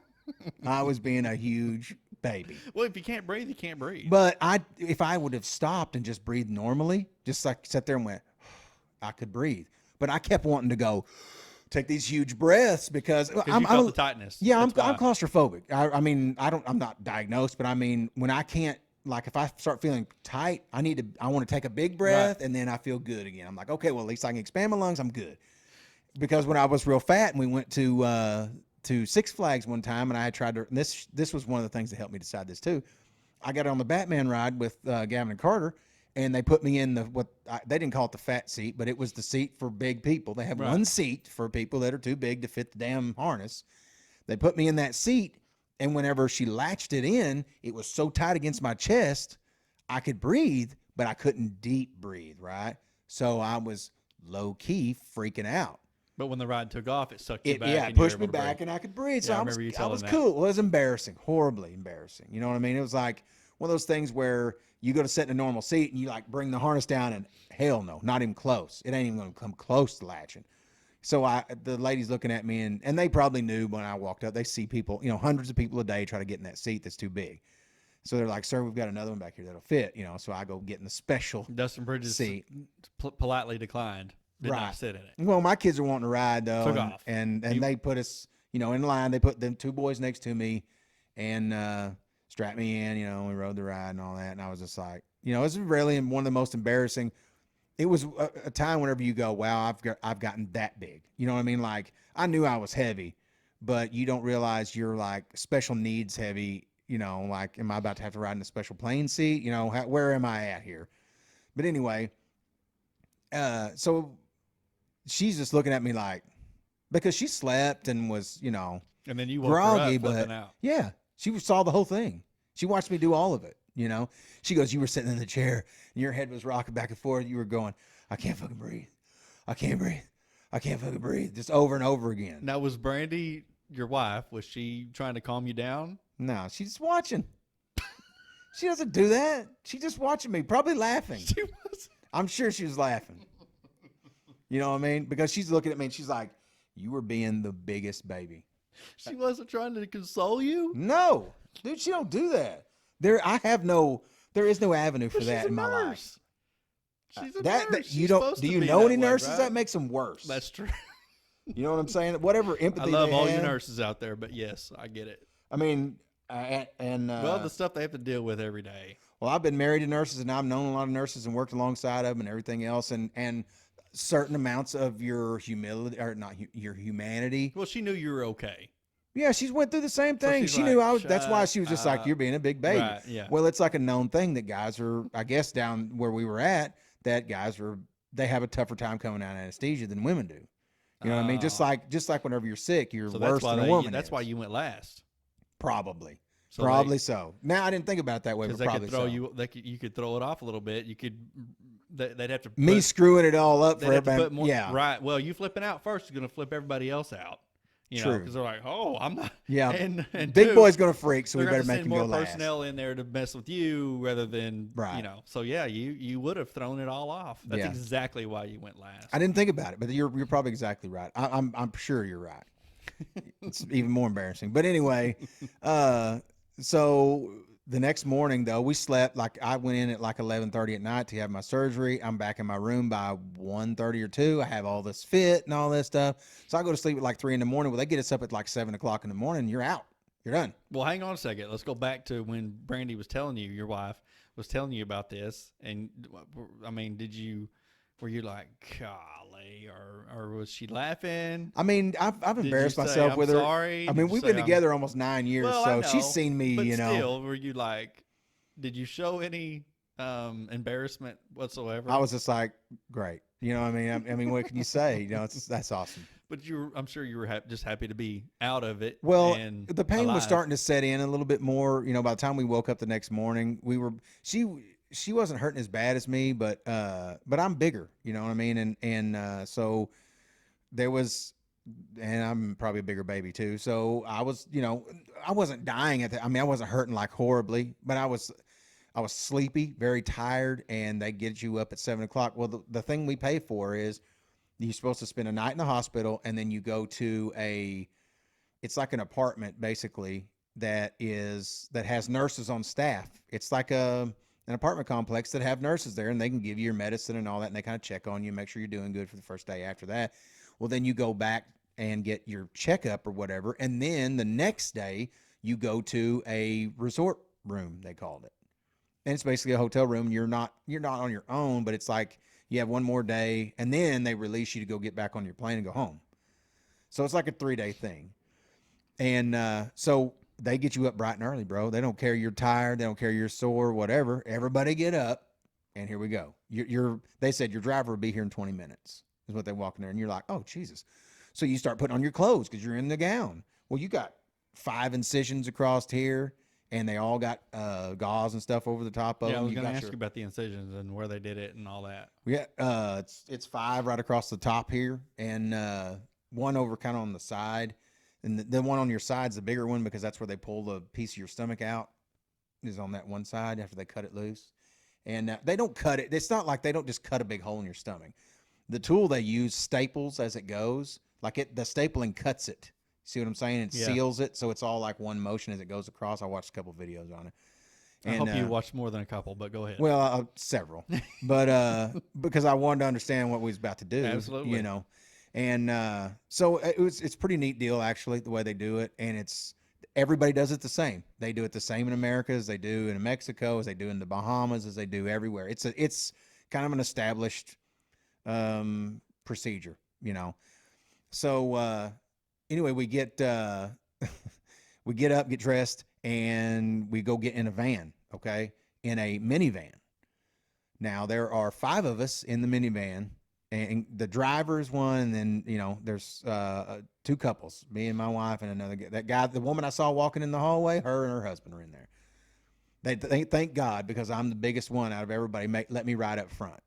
I was being a huge baby. Well, if you can't breathe, you can't breathe. But if I would have stopped and just breathed normally, just like sat there and went, I could breathe. But I kept wanting to go, take these huge breaths because I'm the tightness. Yeah, I'm claustrophobic. I'm not diagnosed, but I mean, when I can't, like if I start feeling tight, I want to take a big breath and then I feel good again. I'm like, okay, well, at least I can expand my lungs. I'm good. Because when I was real fat and we went to Six Flags one time and I had tried to, and this was one of the things that helped me decide this too. I got on the Batman ride with Gavin and Carter. And they put me in they didn't call it the fat seat, but it was the seat for big people. They have one seat for people that are too big to fit the damn harness. They put me in that seat, and whenever she latched it in, it was so tight against my chest, I could breathe, but I couldn't deep breathe, right? So I was low-key freaking out. But when the ride took off, it sucked you back. Yeah, it pushed me back, and I could breathe. So I was cool. It was embarrassing, horribly embarrassing. You know what I mean? It was like one of those things where you go to sit in a normal seat and you like bring the harness down and hell no, not even close. It ain't even going to come close to latching. So the ladies looking at me and they probably knew when I walked up, they see people, hundreds of people a day try to get in that seat that's too big. So they're like, sir, we've got another one back here that'll fit, so I go get in the special Dustin Bridges seat. Politely declined. Did not sit in it. Well, my kids are wanting to ride though. Took off. And they put us, in line. They put them two boys next to me and, strapped me in, we rode the ride and all that. And I was just like, it was really one of the most embarrassing. It was a time whenever you go, wow, I've gotten that big. You know what I mean? Like I knew I was heavy, but you don't realize you're like special needs heavy, like, am I about to have to ride in a special plane seat? Where am I at here? But anyway, so she's just looking at me like, because she slept and was, you know, And then you woke her groggy, up but flipping out. yeah, saw the whole thing. She watched me do all of it. You know, she goes, you were sitting in the chair and your head was rocking back and forth. You were going, I can't fucking breathe. I can't breathe. I can't fucking breathe. Just over and over again. Now, was Brandy, your wife, was she trying to calm you down? No, she's watching. She doesn't do that. She's just watching me, probably laughing. She was. I'm sure she was laughing. You know what I mean? Because she's looking at me and she's like, you were being the biggest baby. She wasn't trying to console you? No, dude, she don't do that. There is no avenue for But that she's a in my life. nurse. She's a That nurse. you She's don't supposed do to you be know that any way, nurses right? that makes them worse? That's true. You know what I'm saying? Whatever I empathy love they all have. you nurses out there, but yes, I get it. I mean, Well, the stuff they have to deal with every day. well, I've been married to nurses and I've known a lot of nurses and worked alongside of them and everything else, and certain amounts of your humility or not your humanity. Well, she knew you were okay. Yeah, she's went through the same So thing. she's She like, knew I was. That's why "Shut she was just like, up." "You're being a big baby." Right, yeah. Well, it's like a known thing that guys are. I guess down where we were at, that guys are. They have a tougher time coming out of anesthesia than women do. You know what I mean? Just Oh. like whenever you're sick, you're So worse than a woman. That's is. why you went last. Probably. So Probably so. Now I didn't think about it that way, but because they probably could throw so. you. You could throw it off a little bit. You could. They'd have to. Me screwing it all up They'd for have to everybody. put more. Yeah. Right. Well, you flipping out first is going to flip everybody else out. You know, True. because they're like, oh, I'm not. Yeah. And Big two, boy's gonna freak, so we they're better gonna make send him more go last. personnel in there to mess with you rather than Right. you know. So yeah, you would have thrown it all off. That's Yeah. exactly why you went last. I didn't think about it, but you're probably exactly right. I'm sure you're right. It's even more embarrassing. But anyway, so the next morning though, we slept. Like I went in at like 11:30 at night to have my surgery. I'm back in my room by 1:30 or 2. I have all this fit and all this stuff. So I go to sleep at like 3 in the morning. Well, they get us up at like 7 o'clock in the morning. You're out. You're done. Well, hang on a second. Let's go back to when Brandy was telling you, your wife was telling you about this. And I mean, were you like, golly, or was she laughing? I mean, I've Did embarrassed you say, myself "I'm with her. sorry"? I mean, Did you we've say, been "I'm-" together almost 9 years, Well, so I she's know, seen me. But You know, still, were you like, did you show any embarrassment whatsoever? I was just like, great. You know what I mean? I mean, what can you say? You know, that's awesome. But I'm sure you were just happy to be out of it. Well, and the pain was alive. starting to set in a little bit more. You know, by the time we woke up the next morning, she wasn't hurting as bad as me, but I'm bigger. You know what I mean? And so there was, and I'm probably a bigger baby too. So I was, you know, I wasn't dying at that. I mean, I wasn't hurting like horribly, but I was sleepy, very tired, and they get you up at 7 o'clock. Well, the thing we pay for is you're supposed to spend a night in the hospital, and then you go to it's like an apartment basically that has nurses on staff. It's like an apartment complex that have nurses there, and they can give you your medicine and all that, and they kind of check on you, make sure you're doing good for the first day after that. Well, then you go back and get your checkup or whatever, and then the next day you go to a resort room, they called it. And it's basically a hotel room. You're not on your own, but it's like you have one more day, and then they release you to go get back on your plane and go home. So it's like a 3-day thing. And so they get you up bright and early, bro. They don't care you're tired. They don't care you're sore, whatever. Everybody get up, and here we go. They said your driver will be here in 20 minutes is what they walk in there. And you're like, oh, Jesus. So you start putting on your clothes because you're in the gown. Well, you got 5 incisions across here, and they all got gauze and stuff over the top of Yeah, I them. was You going to got ask your- you about the incisions and where they did it and all that. Yeah, it's 5 right across the top here, and 1 over kind of on the side, and the one on your side's the bigger one because that's where they pull the piece of your stomach out. Is on that one side after they cut it loose, and they don't cut it. It's not like they don't just cut a big hole in your stomach. The tool they use staples as it goes, like the stapling cuts it. See what I'm saying? It Yeah. seals it, so it's all like one motion as it goes across. I watched a couple videos on it. I hope you watched more than a couple, but go ahead. Well, several, but because I wanted to understand what we was about to do. Absolutely. You know, and so it's a pretty neat deal actually the way they do it, and everybody does it the same. They do it the same in America as they do in Mexico, as they do in the Bahamas, as they do everywhere. It's kind of an established procedure, you know. So anyway, we get we get up, get dressed, and we go get in a van, okay, in a minivan. Now there are 5 of us in the minivan, and the driver is one, and then there's two couples, me and my wife and another guy. That guy, the woman I saw walking in the hallway, her and her husband are in there. They thank God, because I'm the biggest one out of everybody. Let me ride up front,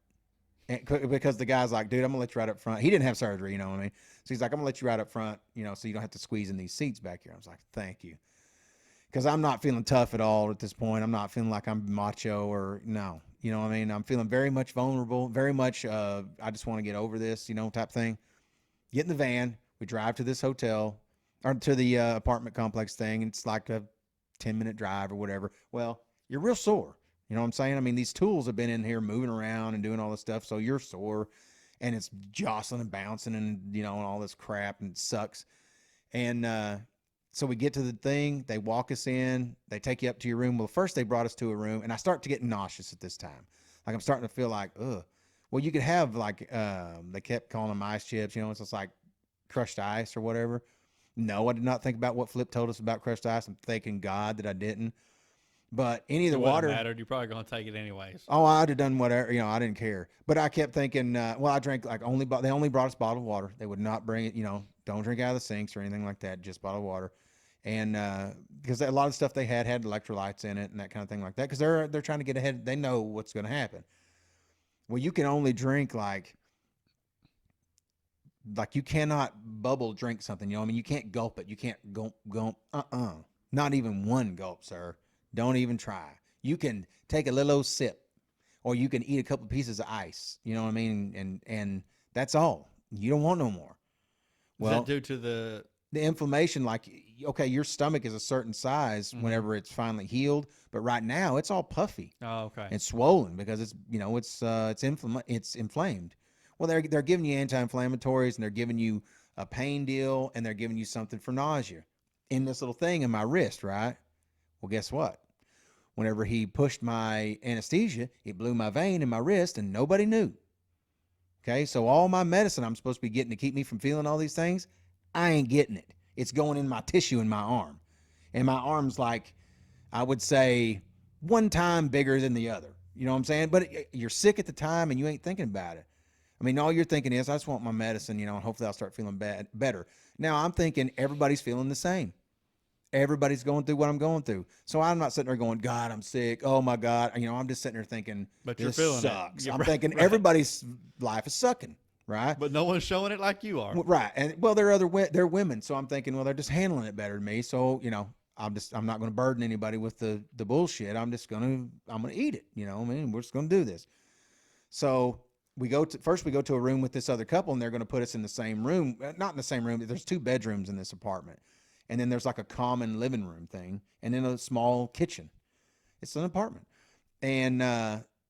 and because the guy's like, dude, I'm gonna let you ride up front. He didn't have surgery, you know what I mean? So he's like, I'm gonna let you ride up front, so you don't have to squeeze in these seats back here. I was like, thank you, because I'm not feeling tough at all at this point. I'm not feeling like I'm macho or no. You know what I mean? I'm feeling very much vulnerable, very much I just want to get over this, type thing. Get in the van. We drive to this hotel or to the apartment complex thing. And it's like a 10-minute drive or whatever. Well, you're real sore. You know what I'm saying? I mean, these tools have been in here moving around and doing all this stuff. So you're sore and it's jostling and bouncing and all this crap, and it sucks. And so we get to the thing. They walk us in. They take you up to your room. Well, first they brought us to a room, and I start to get nauseous at this time. Like I'm starting to feel like, ugh. Well, you could have like they kept calling them ice chips. It's just like crushed ice or whatever. No, I did not think about what Flip told us about crushed ice. I'm thanking God that I didn't. But any of the water mattered. You're probably going to take it anyways. Oh, I'd have done whatever. I didn't care. But I kept thinking, well, I drank like they only brought us bottled water. They would not bring it. Don't drink out of the sinks or anything like that. Just bottled water. And because a lot of stuff they had electrolytes in it and that kind of thing like that. Because they're trying to get ahead. They know what's going to happen. Well, you can only drink like you cannot bubble drink something. I mean, you can't gulp it. You can't gulp. Not even one gulp, sir. Don't even try. You can take a little sip, or you can eat a couple pieces of ice. You know what I mean? And that's all. You don't want no more. Well, is that due to the inflammation? Like, okay, your stomach is a certain size whenever it's finally healed, but right now it's all puffy. Oh, okay. It's swollen because it's it's inflamed. Well, they're giving you anti-inflammatories, and they're giving you a pain deal, and they're giving you something for nausea in this little thing in my wrist, right? Well, guess what? Whenever he pushed my anesthesia, he blew my vein in my wrist, and nobody knew. Okay, so all my medicine I'm supposed to be getting to keep me from feeling all these things, I ain't getting it. It's going in my tissue in my arm. And my arm's like, I would say, one time bigger than the other. You know what I'm saying? But you're sick at the time, and you ain't thinking about it. I mean, all you're thinking is, I just want my medicine, and hopefully I'll start feeling better. Now, I'm thinking everybody's feeling the same. Everybody's going through what I'm going through. So I'm not sitting there going, God, I'm sick. Oh, my God. I'm just sitting there thinking, but you're this feeling sucks. it. I'm thinking everybody's life is sucking, right? But no one's showing it like you are. Right. And, well, they're women. So I'm thinking, well, they're just handling it better than me. So, I'm not going to burden anybody with the bullshit. I'm going to eat it. We're just going to do this. So we go to a room with this other couple, and they're going to put us in the same room. Not in the same room. There's 2 bedrooms in this apartment. And then there's like a common living room thing, and then a small kitchen. It's an apartment. And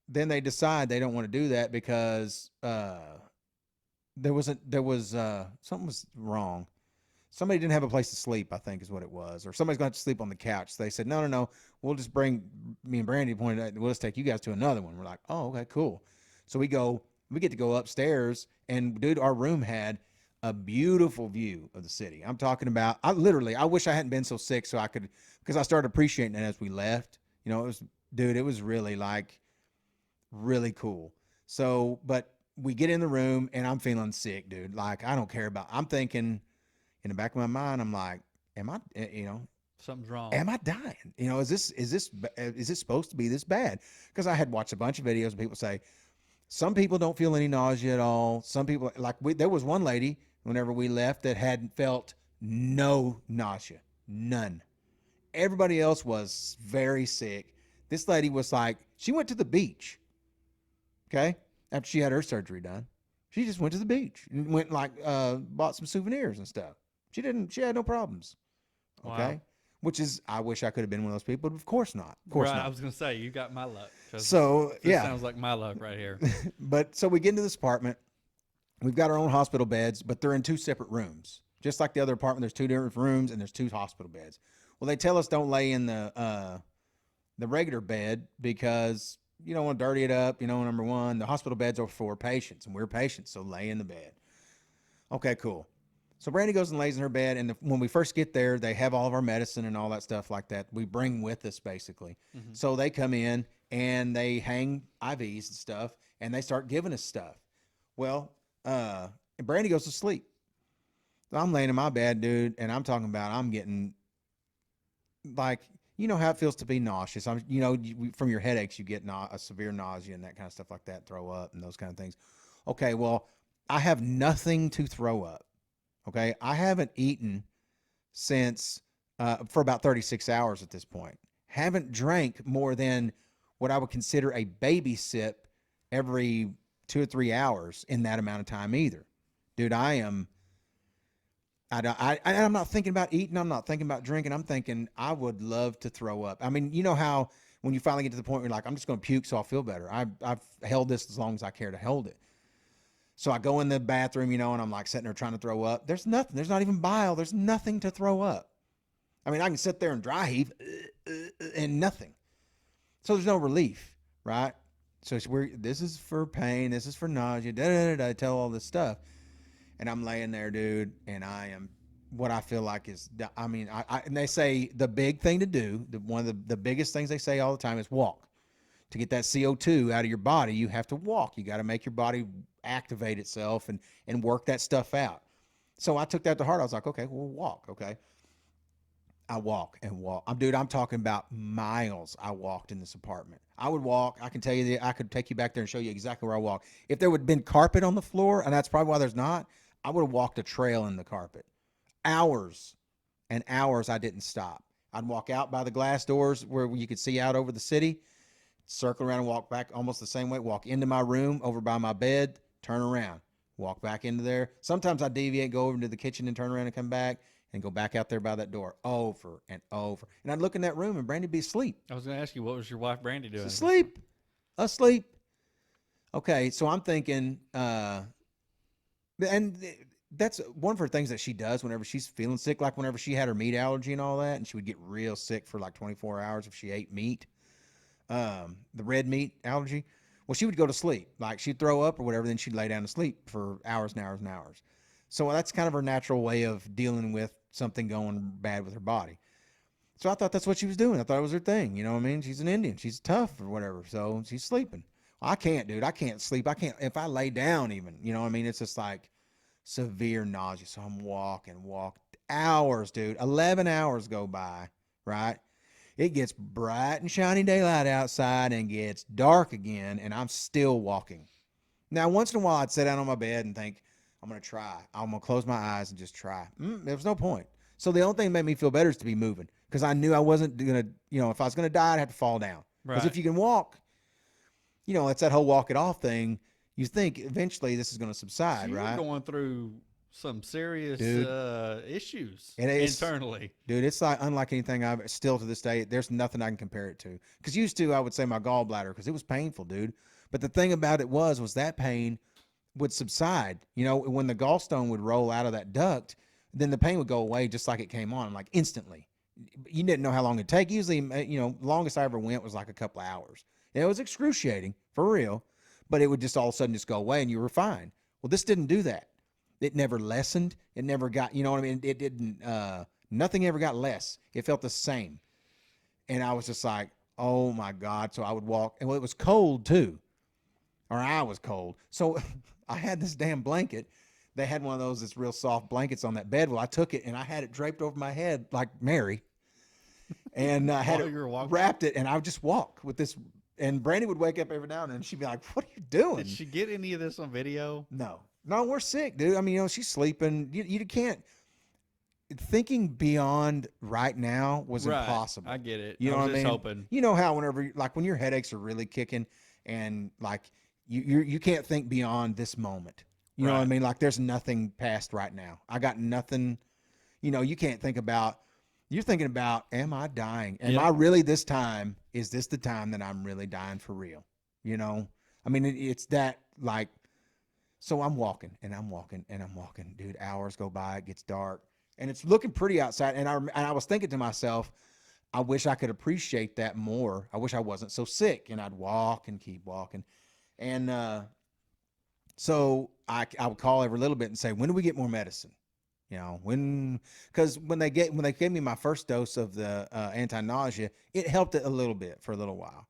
then they decide they don't want to do that because something was wrong. Somebody didn't have a place to sleep, I think is what it was. Or somebody's going to have to sleep on the couch. So they said, no. We'll just bring, me and Brandy pointed out, we'll just take you guys to another one. We're like, oh, okay, cool. So we get to go upstairs, and dude, our room had a beautiful view of the city. I'm talking about, I wish I hadn't been so sick so I could, because I started appreciating it as we left. It was really really cool. So, but we get in the room, and I'm feeling sick, dude. Like, I'm thinking in the back of my mind, I'm like, something's wrong. Am I dying? Is this supposed to be this bad? Because I had watched a bunch of videos of people say, some people don't feel any nausea at all. Some people, there was one lady whenever we left that hadn't felt no nausea, none. Everybody else was very sick. This lady was like, she went to the beach. Okay. After she had her surgery done, she just went to the beach and went bought some souvenirs and stuff. She had no problems. Okay. Wow. Which is, I wish I could have been one of those people, but of course not. Of course not. I was going to say, you got my luck. So, yeah. Sounds like my luck right here. But so we get into this apartment. We've got our own hospital beds, but they're in 2 separate rooms. Just like the other apartment, there's 2 different rooms, and there's 2 hospital beds. Well, they tell us don't lay in the regular bed because you don't want to dirty it up. Number one, the hospital beds are for patients, and we're patients, so lay in the bed. Okay, cool. So Brandy goes and lays in her bed, and when we first get there, they have all of our medicine and all that stuff like that we bring with us, basically. Mm-hmm. So they come in, and they hang IVs and stuff, and they start giving us stuff. Well, And Brandy goes to sleep. So I'm laying in my bed, dude, and I'm talking about I'm getting like, you know how it feels to be nauseous. From your headaches, you get a severe nausea and that kind of stuff like that, throw up and those kind of things. Okay, well, I have nothing to throw up. Okay, I haven't eaten since for about 36 hours at this point. Haven't drank more than what I would consider a baby sip every 2 or 3 hours in that amount of time either. Dude, I am. I'm not thinking about eating. I'm not thinking about drinking. I'm thinking I would love to throw up. I mean, you know how when you finally get to the point where you're like, I'm just going to puke so I'll feel better. I've held this as long as I care to hold it. So I go in the bathroom, and I'm like sitting there trying to throw up. There's nothing. There's not even bile. There's nothing to throw up. I mean, I can sit there and dry heave and nothing. So there's no relief, right? So this is for pain. This is for nausea. Tell all this stuff. And I'm laying there, dude, and I am what I feel like is, and they say the big thing to do, one of the biggest things they say all the time is walk. To get that CO2 out of your body, you have to walk. You got to make your body activate itself and work that stuff out. So I took that to heart. I was like, okay, we'll walk. Okay. I walk and walk. I'm talking about miles. I walked in this apartment. I would walk. I can tell you that I could take you back there and show you exactly where I walk. If there would have been carpet on the floor, and that's probably why there's not, I would have walked a trail in the carpet. Hours and hours I didn't stop. I'd walk out by the glass doors where you could see out over the city, circle around and walk back almost the same way, walk into my room over by my bed, turn around, walk back into there. Sometimes I deviate, go over into the kitchen and turn around and come back and go back out there by that door over and over. And I'd look in that room and Brandy'd be asleep. I was going to ask you, what was your wife Brandy doing? Asleep. Okay, so I'm thinking, and that's one of her things that she does whenever she's feeling sick, like whenever she had her meat allergy and all that, and she would get real sick for like 24 hours if she ate meat, the red meat allergy. Well, she would go to sleep. Like she'd throw up or whatever, then she'd lay down to sleep for hours and hours and hours. So that's kind of her natural way of dealing with something going bad with her body. So I thought that's what she was doing. I thought it was her thing. You know what I mean? She's an Indian. She's tough or whatever. So she's sleeping. I can't, dude. I can't sleep. I can't. If I lay down even, you know what I mean? It's just like severe nausea. So I'm walking hours, dude. 11 hours go by, right? It gets bright and shiny daylight outside and gets dark again, and I'm still walking. Now, once in a while, I'd sit down on my bed and think, I'm going to try. I'm going to close my eyes and just try. There was no point. So the only thing that made me feel better is to be moving because I knew I wasn't going to, if I was going to die, I'd have to fall down. Because if you can walk, it's that whole walk it off thing. You think eventually this is going to subside, so right? You're going through some serious issues internally. Dude, it's like unlike anything I've still to this day, there's nothing I can compare it to. Because used to, I would say my gallbladder because it was painful, dude. But the thing about it was that pain would subside. When the gallstone would roll out of that duct, then the pain would go away just like it came on, like instantly. You didn't know how long it'd take. Usually, longest I ever went was like a couple of hours. And it was excruciating, for real, but it would just all of a sudden just go away and you were fine. Well, this didn't do that. It never lessened. It never got, you know what I mean? It didn't, nothing ever got less. It felt the same. And I was just like, oh my God. So I would walk, and it was cold too, or I was cold. So I had this damn blanket. They had one of those that's real soft blankets on that bed. Well, I took it and I had it draped over my head like Mary, and I had it wrapped it, and I would just walk with this. And Brandy would wake up every now and then, and she'd be like, "What are you doing?" Did she get any of this on video? No, we're sick, dude. I mean, she's sleeping. You can't. Thinking beyond right now was impossible. I get it. You know what I mean? Hoping. You know how whenever, like, when your headaches are really kicking, and like you can't think beyond this moment. You know what I mean? Like, there's nothing past right now. I got nothing. You can't think about. You're thinking about, am I dying? Am I really this time? Is this the time that I'm really dying for real? I mean, it's that, like, so I'm walking and I'm walking and I'm walking, dude. Hours go by, it gets dark, and it's looking pretty outside. And I was thinking to myself, I wish I could appreciate that more. I wish I wasn't so sick. And I'd walk and keep walking. And so I would call every little bit and say, when do we get more medicine? Because when they gave me my first dose of the anti-nausea, it helped it a little bit for a little while.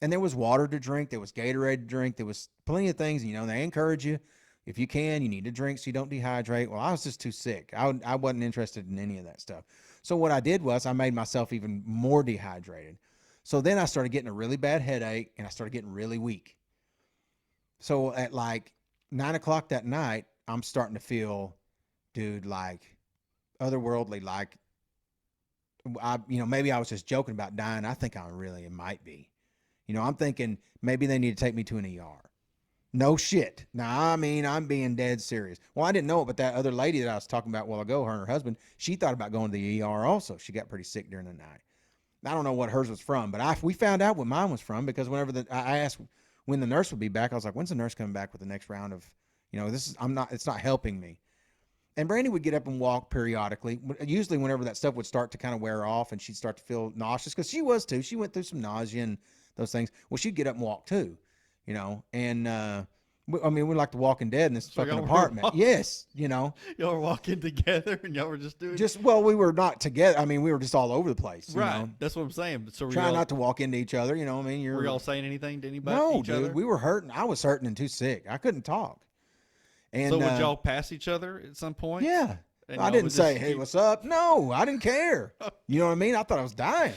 And there was water to drink. There was Gatorade to drink. There was plenty of things, they encourage you. If you can, you need to drink so you don't dehydrate. Well, I was just too sick. I wasn't interested in any of that stuff. So what I did was I made myself even more dehydrated. So then I started getting a really bad headache and I started getting really weak. So at like 9 o'clock that night, I'm starting to feel, dude, like otherworldly, like maybe I was just joking about dying. I think I really it might be. I'm thinking maybe they need to take me to an ER. No shit. Now, I mean, I'm being dead serious. Well, I didn't know it, but that other lady that I was talking about a while ago, her and her husband, she thought about going to the ER also. She got pretty sick during the night. I don't know what hers was from, but we found out what mine was from because whenever I asked when the nurse would be back, I was like, when's the nurse coming back with the next round of, it's not helping me. And Brandy would get up and walk periodically. Usually whenever that stuff would start to kind of wear off and she'd start to feel nauseous, because she was too. She went through some nausea and those things. Well, she'd get up and walk too. And we're like the Walking Dead in this fucking apartment. Yes, Y'all were walking together and y'all were just doing we were not together. I mean, we were just all over the place. Right. That's what I'm saying. So trying not to walk into each other. Were y'all saying anything to anybody? No, each dude. other? We were hurting. I was hurting and too sick. I couldn't talk. And so would y'all pass each other at some point? Yeah. I didn't say, hey, what's up? No, I didn't care. You know what I mean? I thought I was dying.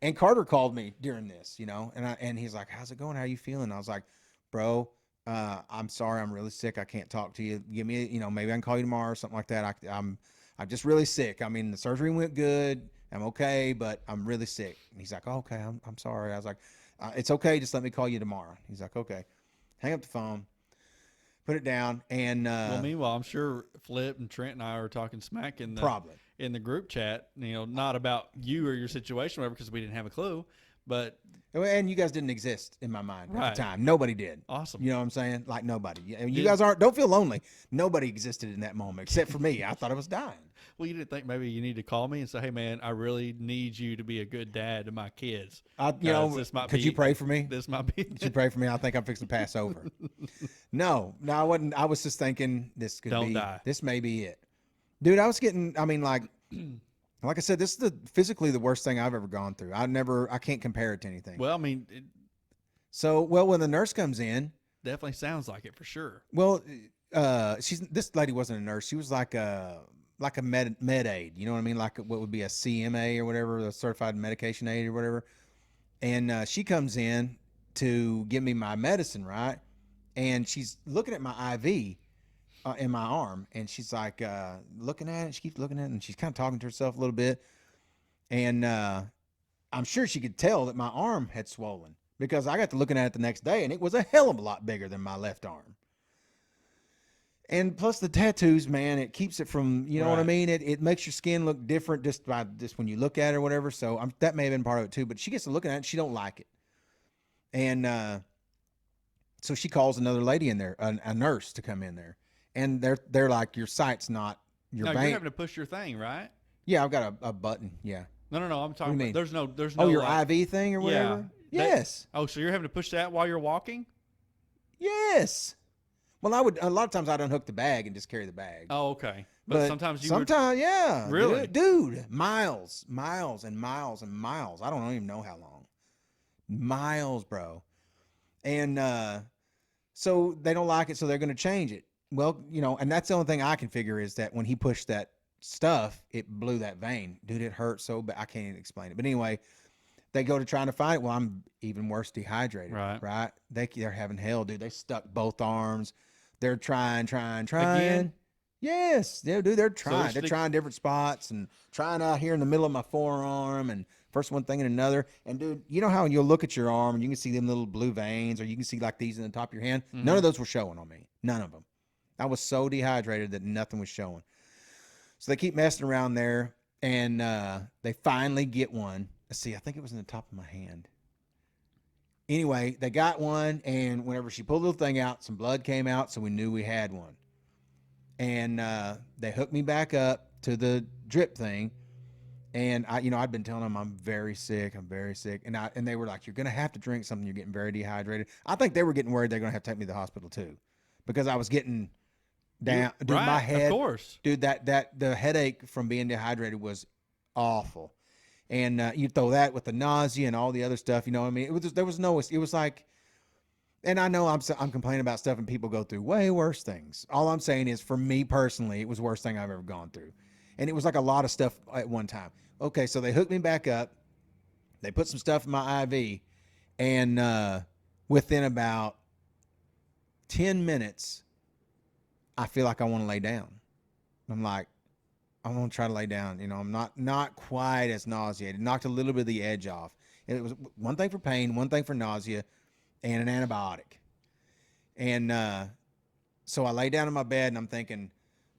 And Carter called me during this, and he's like, how's it going? How are you feeling? I was like, bro, I'm sorry. I'm really sick. I can't talk to you. Give me, maybe I can call you tomorrow or something like that. I'm just really sick. I mean, the surgery went good. I'm okay, but I'm really sick. And he's like, oh, okay, I'm sorry. I was like, it's okay. Just let me call you tomorrow. He's like, okay. Hang up the phone. Put it down. And well, meanwhile, I'm sure Flip and Trent and I are talking smack in the group chat, not about you or your situation, whatever, because we didn't have a clue, but. And you guys didn't exist in my mind at the time. Nobody did. Awesome. You know what I'm saying? Like nobody. You guys don't feel lonely. Nobody existed in that moment except for me. I thought I was dying. Well, you didn't think maybe you need to call me and say, hey, man, I really need you to be a good dad to my kids. Could you pray for me? This might be. Could you pray for me? I think I'm fixing to pass over. No, I wasn't. I was just thinking this may be it. Dude, I was getting, like I said, this is physically the worst thing I've ever gone through. I can't compare it to anything. Well, I mean. When the nurse comes in. Definitely sounds like it for sure. Well, this lady wasn't a nurse. She was like a med aid. You know what I mean? Like what would be a CMA or whatever, a certified medication aid or whatever. And she comes in to give me my medicine, right? And she's looking at my IV. In my arm, and she's like looking at it. She keeps looking at it, and she's kind of talking to herself a little bit. And I'm sure she could tell that my arm had swollen because I got to looking at it the next day, and it was a hell of a lot bigger than my left arm. And plus the tattoos, man, it keeps it from, you know what I mean? It makes your skin look different just when you look at it or whatever. So that may have been part of it too. But she gets to looking at it, and she don't like it. And so she calls another lady in there, a nurse, to come in there. And they're like, your sight's not your vein. You're having to push your thing, right? Yeah, I've got a button. Yeah. No. I'm talking about. There's no. Oh, your IV thing or whatever. Yeah. Yes. So you're having to push that while you're walking? Yes. Well, a lot of times I'd unhook the bag and just carry the bag. Oh, okay. But sometimes yeah. Really, dude, miles and miles and miles. I don't even know how long. Miles, bro. And so they don't like it, so they're going to change it. Well, and that's the only thing I can figure is that when he pushed that stuff, it blew that vein. Dude, it hurt so bad. I can't even explain it. But anyway, they go to trying to find it. Well, I'm even worse dehydrated. Right? They're having hell, dude. They stuck both arms. They're trying. Again? Yes. Dude, they're trying. They're trying different spots and trying out here in the middle of my forearm and first one thing and another. And, dude, you know how when you'll look at your arm and you can see them little blue veins or you can see like these in the top of your hand? Mm-hmm. None of those were showing on me. None of them. I was so dehydrated that nothing was showing. So they keep messing around there, and they finally get one. Let's see, I think it was in the top of my hand. Anyway, they got one, and whenever she pulled the little thing out, some blood came out, so we knew we had one. And they hooked me back up to the drip thing, and I'd been telling them I'm very sick, and they were like, you're going to have to drink something, you're getting very dehydrated. I think they were getting worried they're going to have to take me to the hospital, too, because I was getting down. Dude, my head, of course. Dude, the headache from being dehydrated was awful. And you throw that with the nausea and all the other stuff, you know what I mean? It was like, And I know I'm complaining about stuff and people go through way worse things. All I'm saying is, for me personally, it was the worst thing I've ever gone through. And it was like a lot of stuff at one time. Okay, so they hooked me back up. They put some stuff in my IV. And within about 10 minutes, I feel like I want to lay down. I'm like, I want to try to lay down. You know, I'm not quite as nauseated. Knocked a little bit of the edge off. And it was one thing for pain, one thing for nausea, and an antibiotic. And so I lay down in my bed and I'm thinking,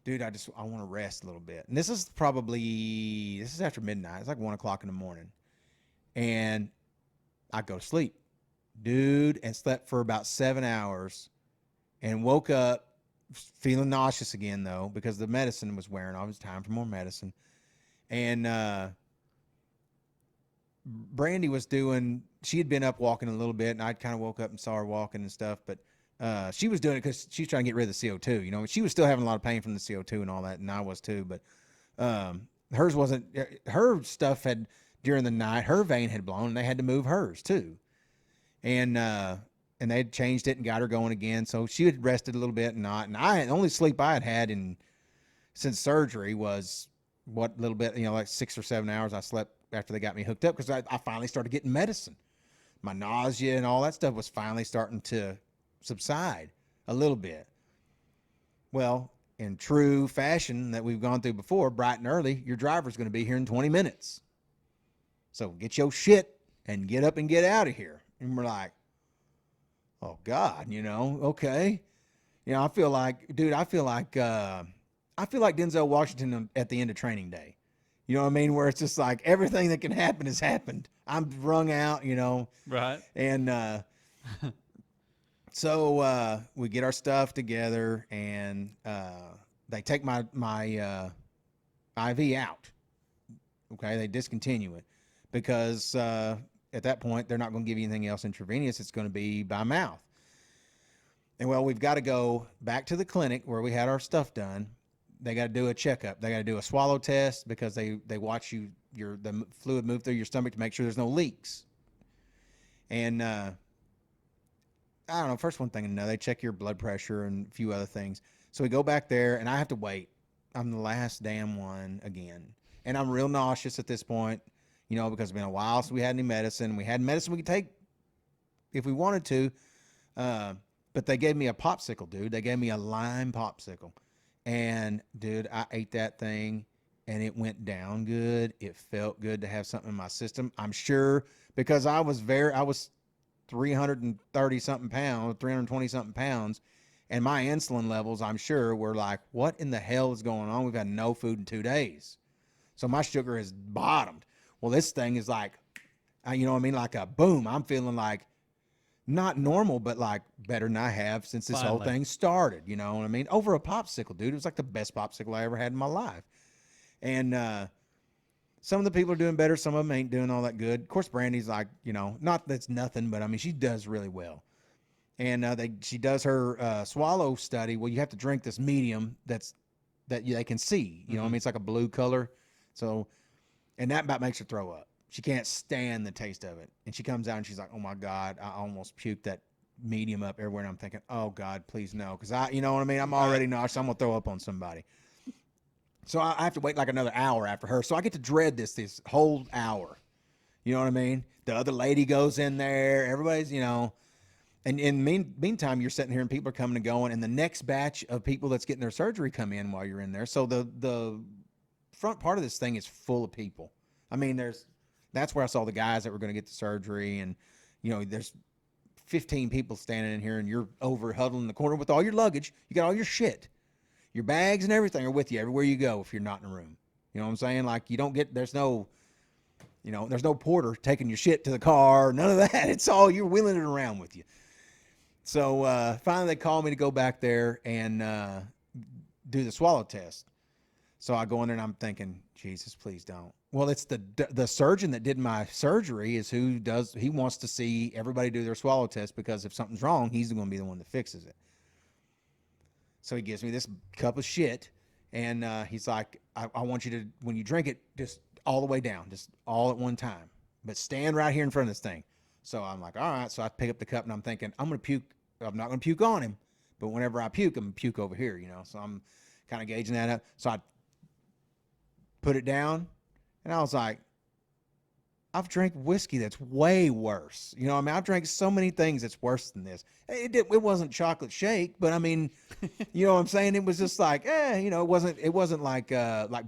dude, I want to rest a little bit. And this is after midnight. It's like 1 o'clock in the morning. And I go to sleep, dude, and slept for about 7 hours and woke up feeling nauseous again, though, because the medicine was wearing off. It was time for more medicine. And Brandy she had been up walking a little bit, and I kind of woke up and saw her walking and stuff, but she was doing it because she's trying to get rid of the CO2. You know, she was still having a lot of pain from the CO2 and all that, and I was too, but hers wasn't. Her stuff had, during the night, her vein had blown, and they had to move hers too. And they had changed it and got her going again, so she had rested a little bit and not. And the only sleep I had since surgery was what little bit, like 6 or 7 hours I slept after they got me hooked up, because I finally started getting medicine. My nausea and all that stuff was finally starting to subside a little bit. Well, in true fashion that we've gone through before, bright and early, your driver's going to be here in 20 minutes. So get your shit and get up and get out of here. And we're like, oh God, okay. I feel like Denzel Washington at the end of Training Day. You know what I mean? Where it's just like everything that can happen has happened. I'm wrung out, Right. And so we get our stuff together, and they take my IV out. Okay, they discontinue it because at that point they're not going to give you anything else intravenous. It's going to be by mouth. And well, we've got to go back to the clinic where we had our stuff done. They got to do a checkup. They got to do a swallow test because they watch the fluid move through your stomach to make sure there's no leaks. And I don't know. First one thing to know, they check your blood pressure and a few other things. So we go back there, and I have to wait. I'm the last damn one again, and I'm real nauseous at this point, because it's been a while since we had any medicine. We had medicine we could take if we wanted to, but they gave me a popsicle, dude. They gave me a lime popsicle. And dude, I ate that thing and it went down good. It felt good to have something in my system. I'm sure because I was 330 something pounds, 320 something pounds. And my insulin levels, I'm sure, were like, what in the hell is going on? We've had no food in 2 days. So my sugar has bottomed. Well, this thing is like, you know what I mean? Like a boom. I'm feeling like, not normal, but like better than I have since this whole thing started. You know what I mean? Over a popsicle, dude. It was like the best popsicle I ever had in my life. And some of the people are doing better. Some of them ain't doing all that good. Of course, Brandy's like, not that's nothing, but I mean, she does really well. And she does her swallow study. Well, you have to drink this medium that they can see. You know what I mean? It's like a blue color. So, and that about makes her throw up. She can't stand the taste of it. And she comes out and she's like, oh my God, I almost puked that medium up everywhere. And I'm thinking, oh God, please no. Cause you know what I mean? I'm already nauseous. I'm going to throw up on somebody. So I have to wait like another hour after her. So I get to dread this whole hour. You know what I mean? The other lady goes in there. Everybody's, and in meantime, you're sitting here and people are coming and going. And the next batch of people that's getting their surgery come in while you're in there. So the front part of this thing is full of people. I mean, that's where I saw the guys that were going to get the surgery. And, there's 15 people standing in here and you're over huddled in the corner with all your luggage. You got all your shit. Your bags and everything are with you everywhere you go if you're not in a room. You know what I'm saying? Like there's no porter taking your shit to the car. None of that. It's all, you're wheeling it around with you. So finally they called me to go back there and do the swallow test. So I go in there and I'm thinking, Jesus, please don't. Well, it's the surgeon that did my surgery is he wants to see everybody do their swallow test because if something's wrong, he's going to be the one that fixes it. So he gives me this cup of shit and he's like, I want you to, when you drink it, just all the way down, just all at one time, but stand right here in front of this thing. So I'm like, all right. So I pick up the cup and I'm thinking, I'm going to puke I'm not going to puke on him, but whenever I puke, I'm going to puke over here, you know. So I'm kind of gauging that up. So I put it down, and I was like, I've drank whiskey that's way worse. You know, I mean, I've drank so many things that's worse than this. It wasn't chocolate shake, but I mean, you know what I'm saying? It was just like, you know, it wasn't like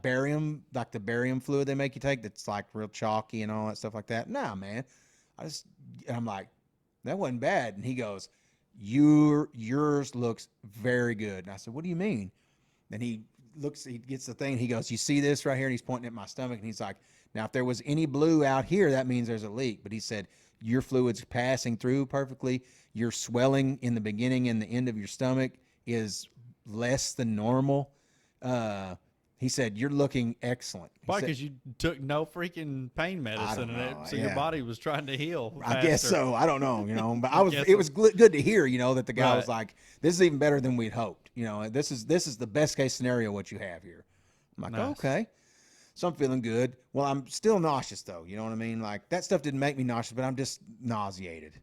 barium, like the barium fluid they make you take that's like real chalky and all that stuff like that. Nah, man. And I'm like, that wasn't bad. And he goes, yours looks very good. And I said, what do you mean? And he gets the thing. He goes, you see this right here? And he's pointing at my stomach. And he's like, now, if there was any blue out here, that means there's a leak. But he said, your fluid's passing through perfectly. Your swelling in the beginning and the end of your stomach is less than normal. He said, you're looking excellent. Why? Because you took no freaking pain medicine, so your body was trying to heal faster. I guess so. I don't know, you know. But it was good to hear, you know, that the guy was like, this is even better than we'd hoped. You know, this is the best case scenario what you have here. I'm like, nice. Okay. So I'm feeling good. Well, I'm still nauseous, though. You know what I mean? Like, that stuff didn't make me nauseous, but I'm just nauseated.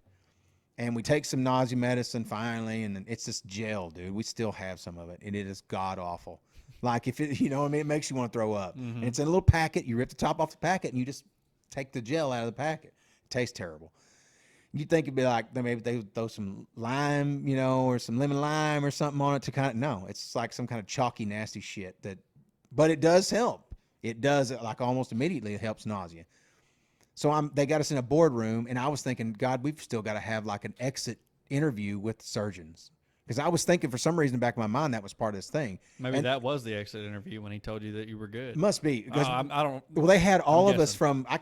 And we take some nausea medicine finally, and it's this gel, dude. We still have some of it, and it is god-awful. Like, if it, you know what I mean? It makes you want to throw up. Mm-hmm. And it's in a little packet. You rip the top off the packet, and you just take the gel out of the packet. It tastes terrible. You'd think it'd be like, maybe they would throw some lime, you know, or some lemon lime or something on it to kind of, no. It's like some kind of chalky, nasty shit. But it does help. It does, like almost immediately, it helps nausea. So they got us in a boardroom, and I was thinking, God, we've still got to have like an exit interview with the surgeons. Because I was thinking for some reason in the back of my mind that was part of this thing. Maybe that was the exit interview when he told you that you were good. Must be. Because, I don't. Well, they had all of us from, I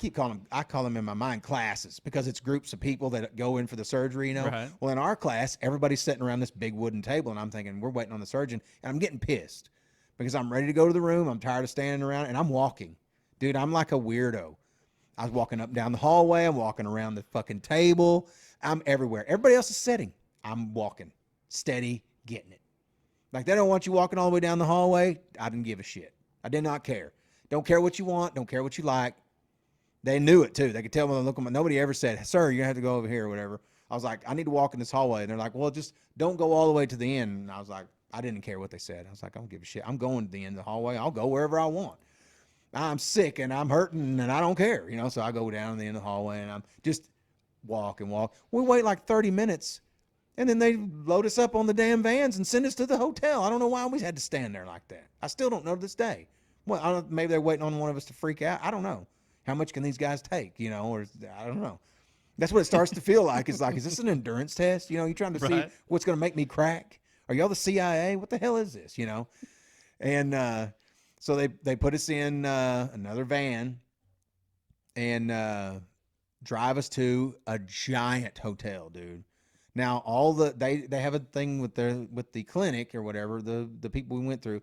call them in my mind classes, because it's groups of people that go in for the surgery, you know. Right. Well, in our class, everybody's sitting around this big wooden table, and I'm thinking, we're waiting on the surgeon, and I'm getting pissed. Because I'm ready to go to the room. I'm tired of standing around, and I'm walking. Dude, I'm like a weirdo. I was walking up and down the hallway. I'm walking around the fucking table. I'm everywhere. Everybody else is sitting. I'm walking. Steady, getting it. Like, they don't want you walking all the way down the hallway. I didn't give a shit. I did not care. Don't care what you want. Don't care what you like. They knew it, too. They could tell when they look at me. Nobody ever said, sir, you're going to have to go over here or whatever. I was like, I need to walk in this hallway. And they're like, well, just don't go all the way to the end. And I was like, I didn't care what they said. I was like, I don't give a shit. I'm going to the end of the hallway. I'll go wherever I want. I'm sick and I'm hurting and I don't care, you know. So I go down to the end of the hallway and I'm just walk and walk. We wait like 30 minutes, and then they load us up on the damn vans and send us to the hotel. I don't know why we had to stand there like that. I still don't know to this day. Well, maybe they're waiting on one of us to freak out. I don't know. How much can these guys take, you know, or I don't know. That's what it starts to feel like. It's like, is this an endurance test? You know, you're trying to see what's going to make me crack. Are y'all the CIA? What the hell is this, you know? And so they put us in another van and drive us to a giant hotel, dude. Now they have a thing with the clinic or whatever, the people we went through,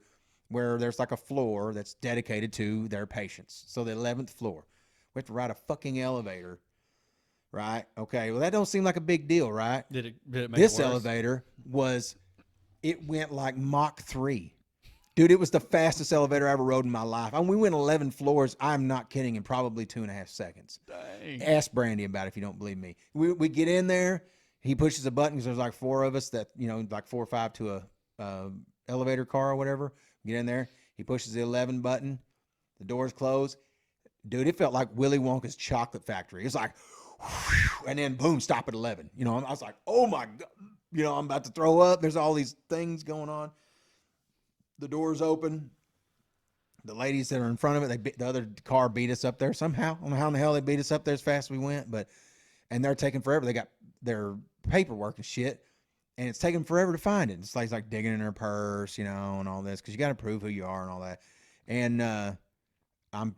where there's like a floor that's dedicated to their patients. So the 11th floor, we have to ride a fucking elevator, right? Okay, well, that don't seem like a big deal, right? Did it make this it worse? Elevator it went like Mach 3. Dude, it was the fastest elevator I ever rode in my life. I mean, we went 11 floors. I'm not kidding, in probably 2.5 seconds. Dang. Ask Brandy about it if you don't believe me. We get in there. He pushes a button because there's like 4 of us that, you know, like 4 or 5 to a elevator car or whatever. Get in there. He pushes the 11 button. The doors close. Dude, it felt like Willy Wonka's chocolate factory. It's like, whew, and then boom, stop at 11. You know, I was like, oh my God. You know, I'm about to throw up. There's all these things going on. The doors open. The ladies that are in front of it, the other car beat us up there somehow. I don't know how in the hell they beat us up there as fast as we went, and they're taking forever. They got their paperwork and shit, and it's taking forever to find it. It's like digging in her purse, you know, and all this, because you got to prove who you are and all that. And I'm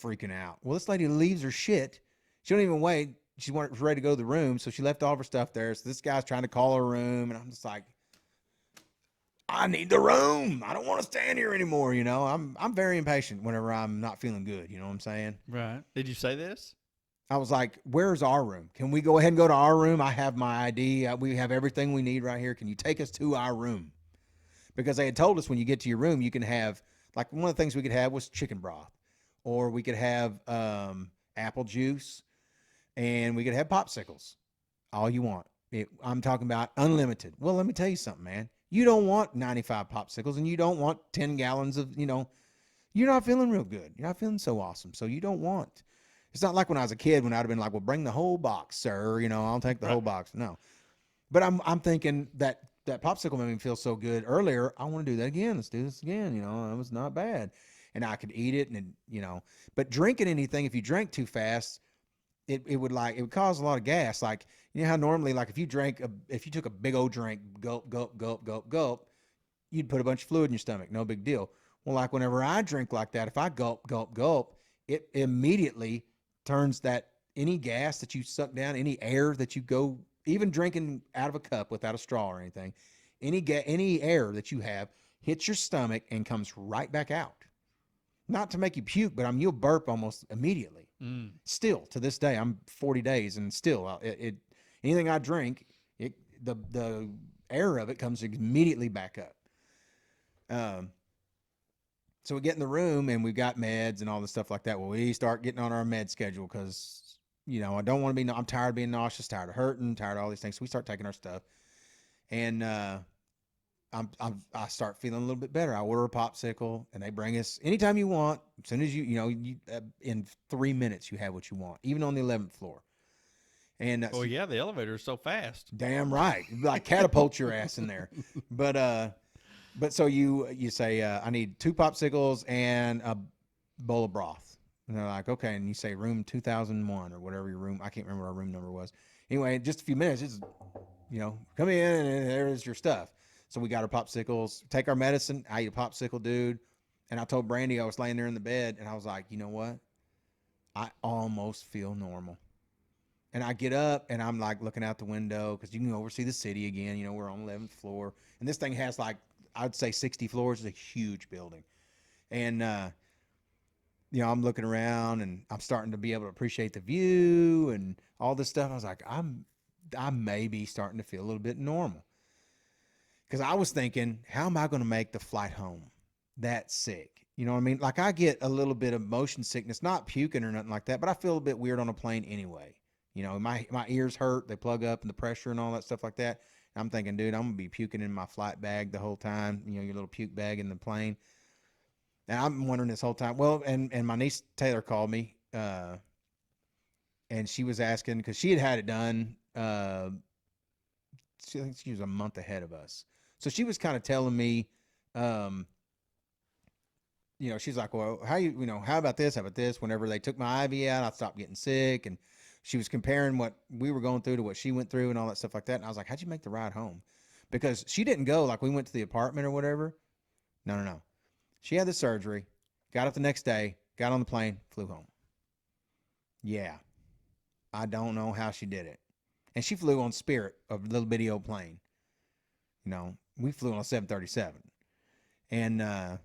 freaking out. Well, this lady leaves her shit. She don't even wait. She was ready to go to the room, so she left all of her stuff there. So this guy's trying to call her room, and I'm just like, I need the room. I don't want to stand here anymore. You know, I'm very impatient whenever I'm not feeling good. You know what I'm saying? Right. Did you say this? I was like, where's our room? Can we go ahead and go to our room? I have my ID. We have everything we need right here. Can you take us to our room? Because they had told us when you get to your room, you can have, like, one of the things we could have was chicken broth, or we could have apple juice, and we could have popsicles. All you want. I'm talking about unlimited. Well, let me tell you something, man. You don't want 95 popsicles, and you don't want 10 gallons of, you're not feeling real good. You're not feeling so awesome. So you don't want. It's not like when I was a kid when I'd have been like, well, bring the whole box, sir. I'll take the whole box. No. But I'm thinking that popsicle made me feel so good earlier. I want to do that again. Let's do this again. It was not bad. And I could eat it but drinking anything, if you drank too fast, it would cause a lot of gas. Like, how normally, like if you took a big old drink, gulp, gulp, gulp, gulp, gulp, you'd put a bunch of fluid in your stomach. No big deal. Well, like whenever I drink like that, if I gulp, gulp, gulp, it immediately turns that any gas that you suck down, any air that you go, even drinking out of a cup without a straw or anything, any air that you have hits your stomach and comes right back out. Not to make you puke, but you'll burp almost immediately. Still to this day, I'm 40 days, and still, anything I drink, the air of it comes immediately back up. So we get in the room and we've got meds and all the stuff like that. Well, we start getting on our med schedule because, I don't want to be, I'm tired of being nauseous, tired of hurting, tired of all these things. So we start taking our stuff, and I start feeling a little bit better. I order a popsicle and they bring us anytime you want. As soon as in 3 minutes, you have what you want, even on the 11th floor. And yeah, the elevator is so fast. Damn right. Like catapult your ass in there. But so you say, I need 2 popsicles and a bowl of broth. And they're like, okay. And you say room 2001 or whatever your room, I can't remember what our room number was. Anyway, in just a few minutes, it's, come in and there's your stuff. So we got our popsicles, take our medicine. I eat a popsicle, dude. And I told Brandy, I was laying there in the bed and I was like, you know what? I almost feel normal. And I get up and I'm like looking out the window because you can oversee the city again. We're on the 11th floor. And this thing has I'd say 60 floors. It's a huge building. And, I'm looking around and I'm starting to be able to appreciate the view and all this stuff. I was like, I may be starting to feel a little bit normal. Because I was thinking, how am I going to make the flight home that sick? You know what I mean? Like I get a little bit of motion sickness, not puking or nothing like that, but I feel a bit weird on a plane anyway. My ears hurt, they plug up and the pressure and all that stuff like that. I'm thinking, dude, I'm going to be puking in my flight bag the whole time, your little puke bag in the plane. And I'm wondering this whole time. Well, and my niece Taylor called me, and she was asking, because she had it done, I think she was a month ahead of us. So she was kind of telling me, she's like, well, how about this? How about this? Whenever they took my IV out, I stopped getting sick. And she was comparing what we were going through to what she went through and all that stuff like that. And I was like, how'd you make the ride home? Because she didn't go like we went to the apartment or whatever. No. She had the surgery, got up the next day, got on the plane, flew home. Yeah. I don't know how she did it. And she flew on Spirit, a little bitty old plane. We flew on a 737. And,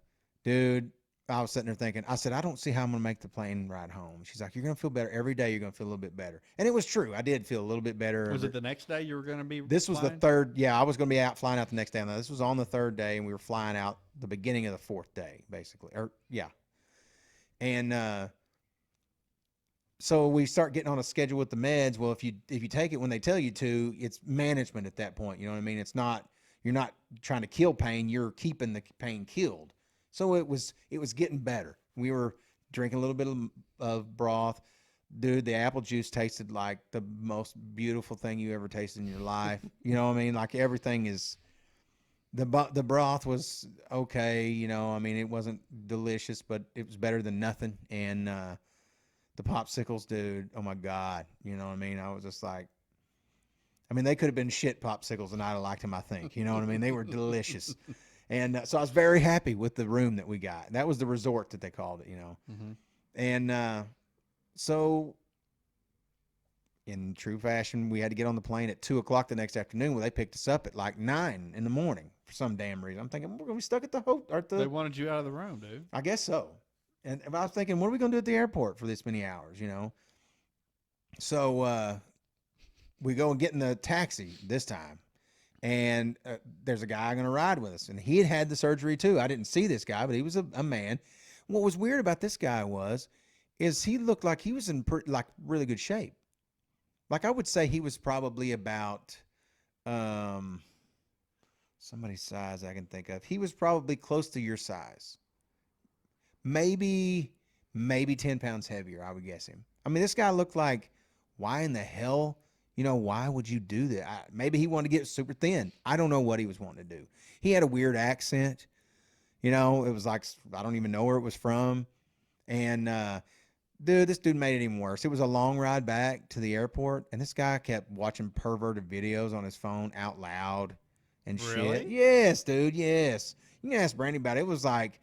dude, I was sitting there thinking, I said, I don't see how I'm going to make the plane ride home. She's like, you're going to feel better. Every day you're going to feel a little bit better. And it was true. I did feel a little bit better. Was it the next day you were going to be This was flying? the third. Yeah, I was going to be flying out the next day. Now, this was on the third day, and we were flying out the beginning of the 4th day, basically. Yeah. And so we start getting on a schedule with the meds. Well, if you take it when they tell you to, it's management at that point. You know what I mean? It's not, you're not trying to kill pain. You're keeping the pain killed. So it was getting better. We were drinking a little bit of broth. Dude, the apple juice tasted like the most beautiful thing you ever tasted in your life. You know what I mean? Like everything is, the broth was okay. It wasn't delicious, but it was better than nothing. And the popsicles, dude, oh my God. You know what I mean? I was just like, they could have been shit popsicles and I'd have liked them, I think. You know what I mean? They were delicious. And so I was very happy with the room that we got. That was the resort that they called it, Mm-hmm. And so in true fashion, we had to get on the plane at 2:00 the next afternoon. Well, they picked us up at like 9 in the morning for some damn reason. I'm thinking, we're going to be stuck at the hotel. They wanted you out of the room, dude. I guess so. And I was thinking, what are we going to do at the airport for this many hours, So we go and get in the taxi this time. And there's a guy going to ride with us. And he had the surgery too. I didn't see this guy, but he was a man. What was weird about this guy is he looked like he was in really good shape. Like I would say he was probably about Um, somebody's size I can think of. He was probably close to your size. Maybe, maybe 10 pounds heavier, I would guess him. I mean, this guy looked like, why in the hell? Why would you do that? Maybe he wanted to get super thin. I don't know what he was wanting to do. He had a weird accent. It was like, I don't even know where it was from. And, dude, this dude made it even worse. It was a long ride back to the airport, and this guy kept watching perverted videos on his phone out loud and shit. Really? Yes, dude, yes. You can ask Brandy about it. It was like,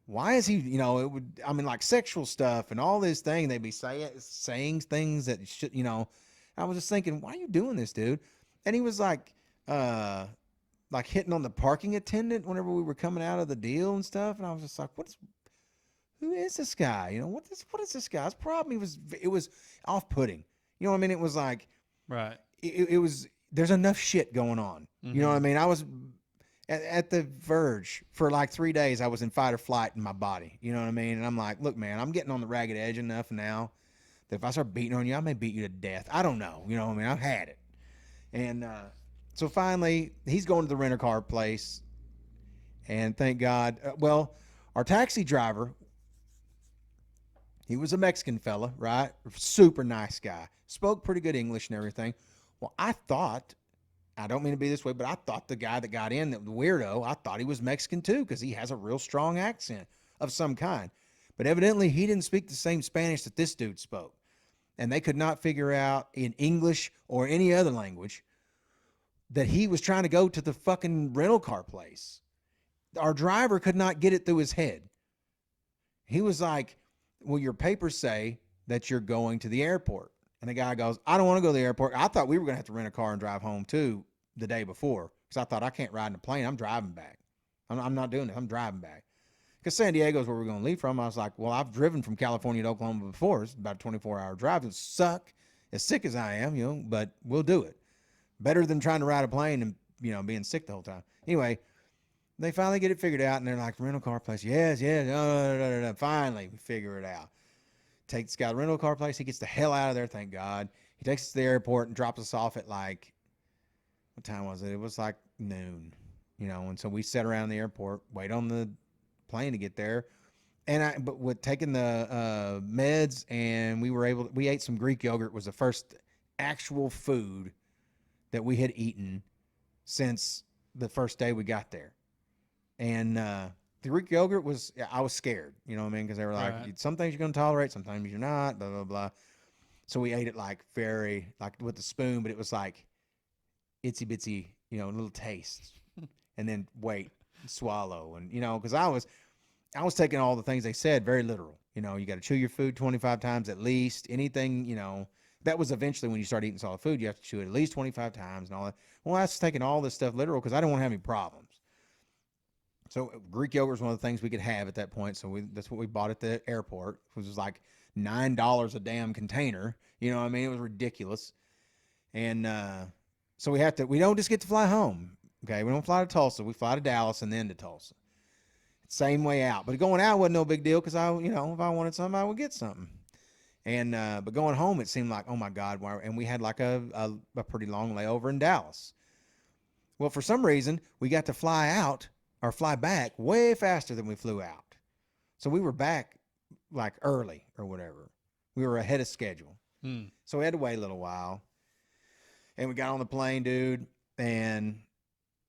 why is he, it would, I mean, like sexual stuff and all this thing. They'd be saying things that should, I was just thinking, why are you doing this, dude? And he was uh, like hitting on the parking attendant whenever we were coming out of the deal and stuff. And I was just like, who is this guy? What is this guy's problem? It was off putting. You know what I mean? It was like, Right. it was, there's enough shit going on. You know what I mean? I was at the verge for like 3 days. I was in fight or flight in my body. You know what I mean? And I'm like, look, man, I'm getting on the ragged edge enough now that if I start beating on you, I may beat you to death. I don't know. You know what I mean? I've had it. And so finally, he's going to the renter car place. And thank God, our taxi driver, he was a Mexican fella, right? Super nice guy. Spoke pretty good English and everything. Well, I don't mean to be this way, but I thought the guy that got in, the weirdo, I thought he was Mexican too, because he has a real strong accent of some kind. But evidently, he didn't speak the same Spanish that this dude spoke. And they could not figure out in English or any other language that he was trying to go to the fucking rental car place. Our driver could not get it through his head. He was like, well, your papers say that you're going to the airport. And the guy goes, I don't want to go to the airport. I thought we were going to have to rent a car and drive home too the day before, because I thought, I can't ride in a plane. I'm driving back. I'm not doing it. I'm driving back. Because San Diego is where we're going to leave from. I was like, well, I've driven from California to Oklahoma before. It's about a 24-hour drive. It suck, as sick as I am, but we'll do it. Better than trying to ride a plane and, being sick the whole time. Anyway, they finally get it figured out, and they're like, rental car place. Yes. Finally, we figure it out. Take this guy to the rental car place. He gets the hell out of there, thank God. He takes us to the airport and drops us off at like, what time was it? It was like noon, and so we sat around the airport, wait on the plane to get there. But with taking the meds, and we ate some Greek yogurt. Was the first actual food that we had eaten since the first day we got there. And the Greek yogurt I was scared, you know what I mean? Because they were like, right, some things you're going to tolerate, sometimes you're not, blah, blah, blah. So we ate it like with the spoon, but it was like itsy bitsy, a little taste. And then wait, swallow. And, because I was taking all the things they said very literal. You got to chew your food 25 times at least. Anything, that was eventually when you start eating solid food, you have to chew it at least 25 times and all that. Well, I was taking all this stuff literal because I didn't want to have any problems. So Greek yogurt was one of the things we could have at that point. So that's what we bought at the airport. It was like $9 a damn container. You know what I mean? It was ridiculous. And so we don't just get to fly home. Okay, we don't fly to Tulsa. We fly to Dallas and then to Tulsa. Same way out. But going out wasn't no big deal because if I wanted something, I would get something. And but going home, it seemed like, oh my God, why? And we had like a pretty long layover in Dallas. Well, for some reason, we got to fly out or fly back way faster than we flew out. So we were back like early or whatever. We were ahead of schedule. So we had to wait a little while. And we got on the plane, dude, and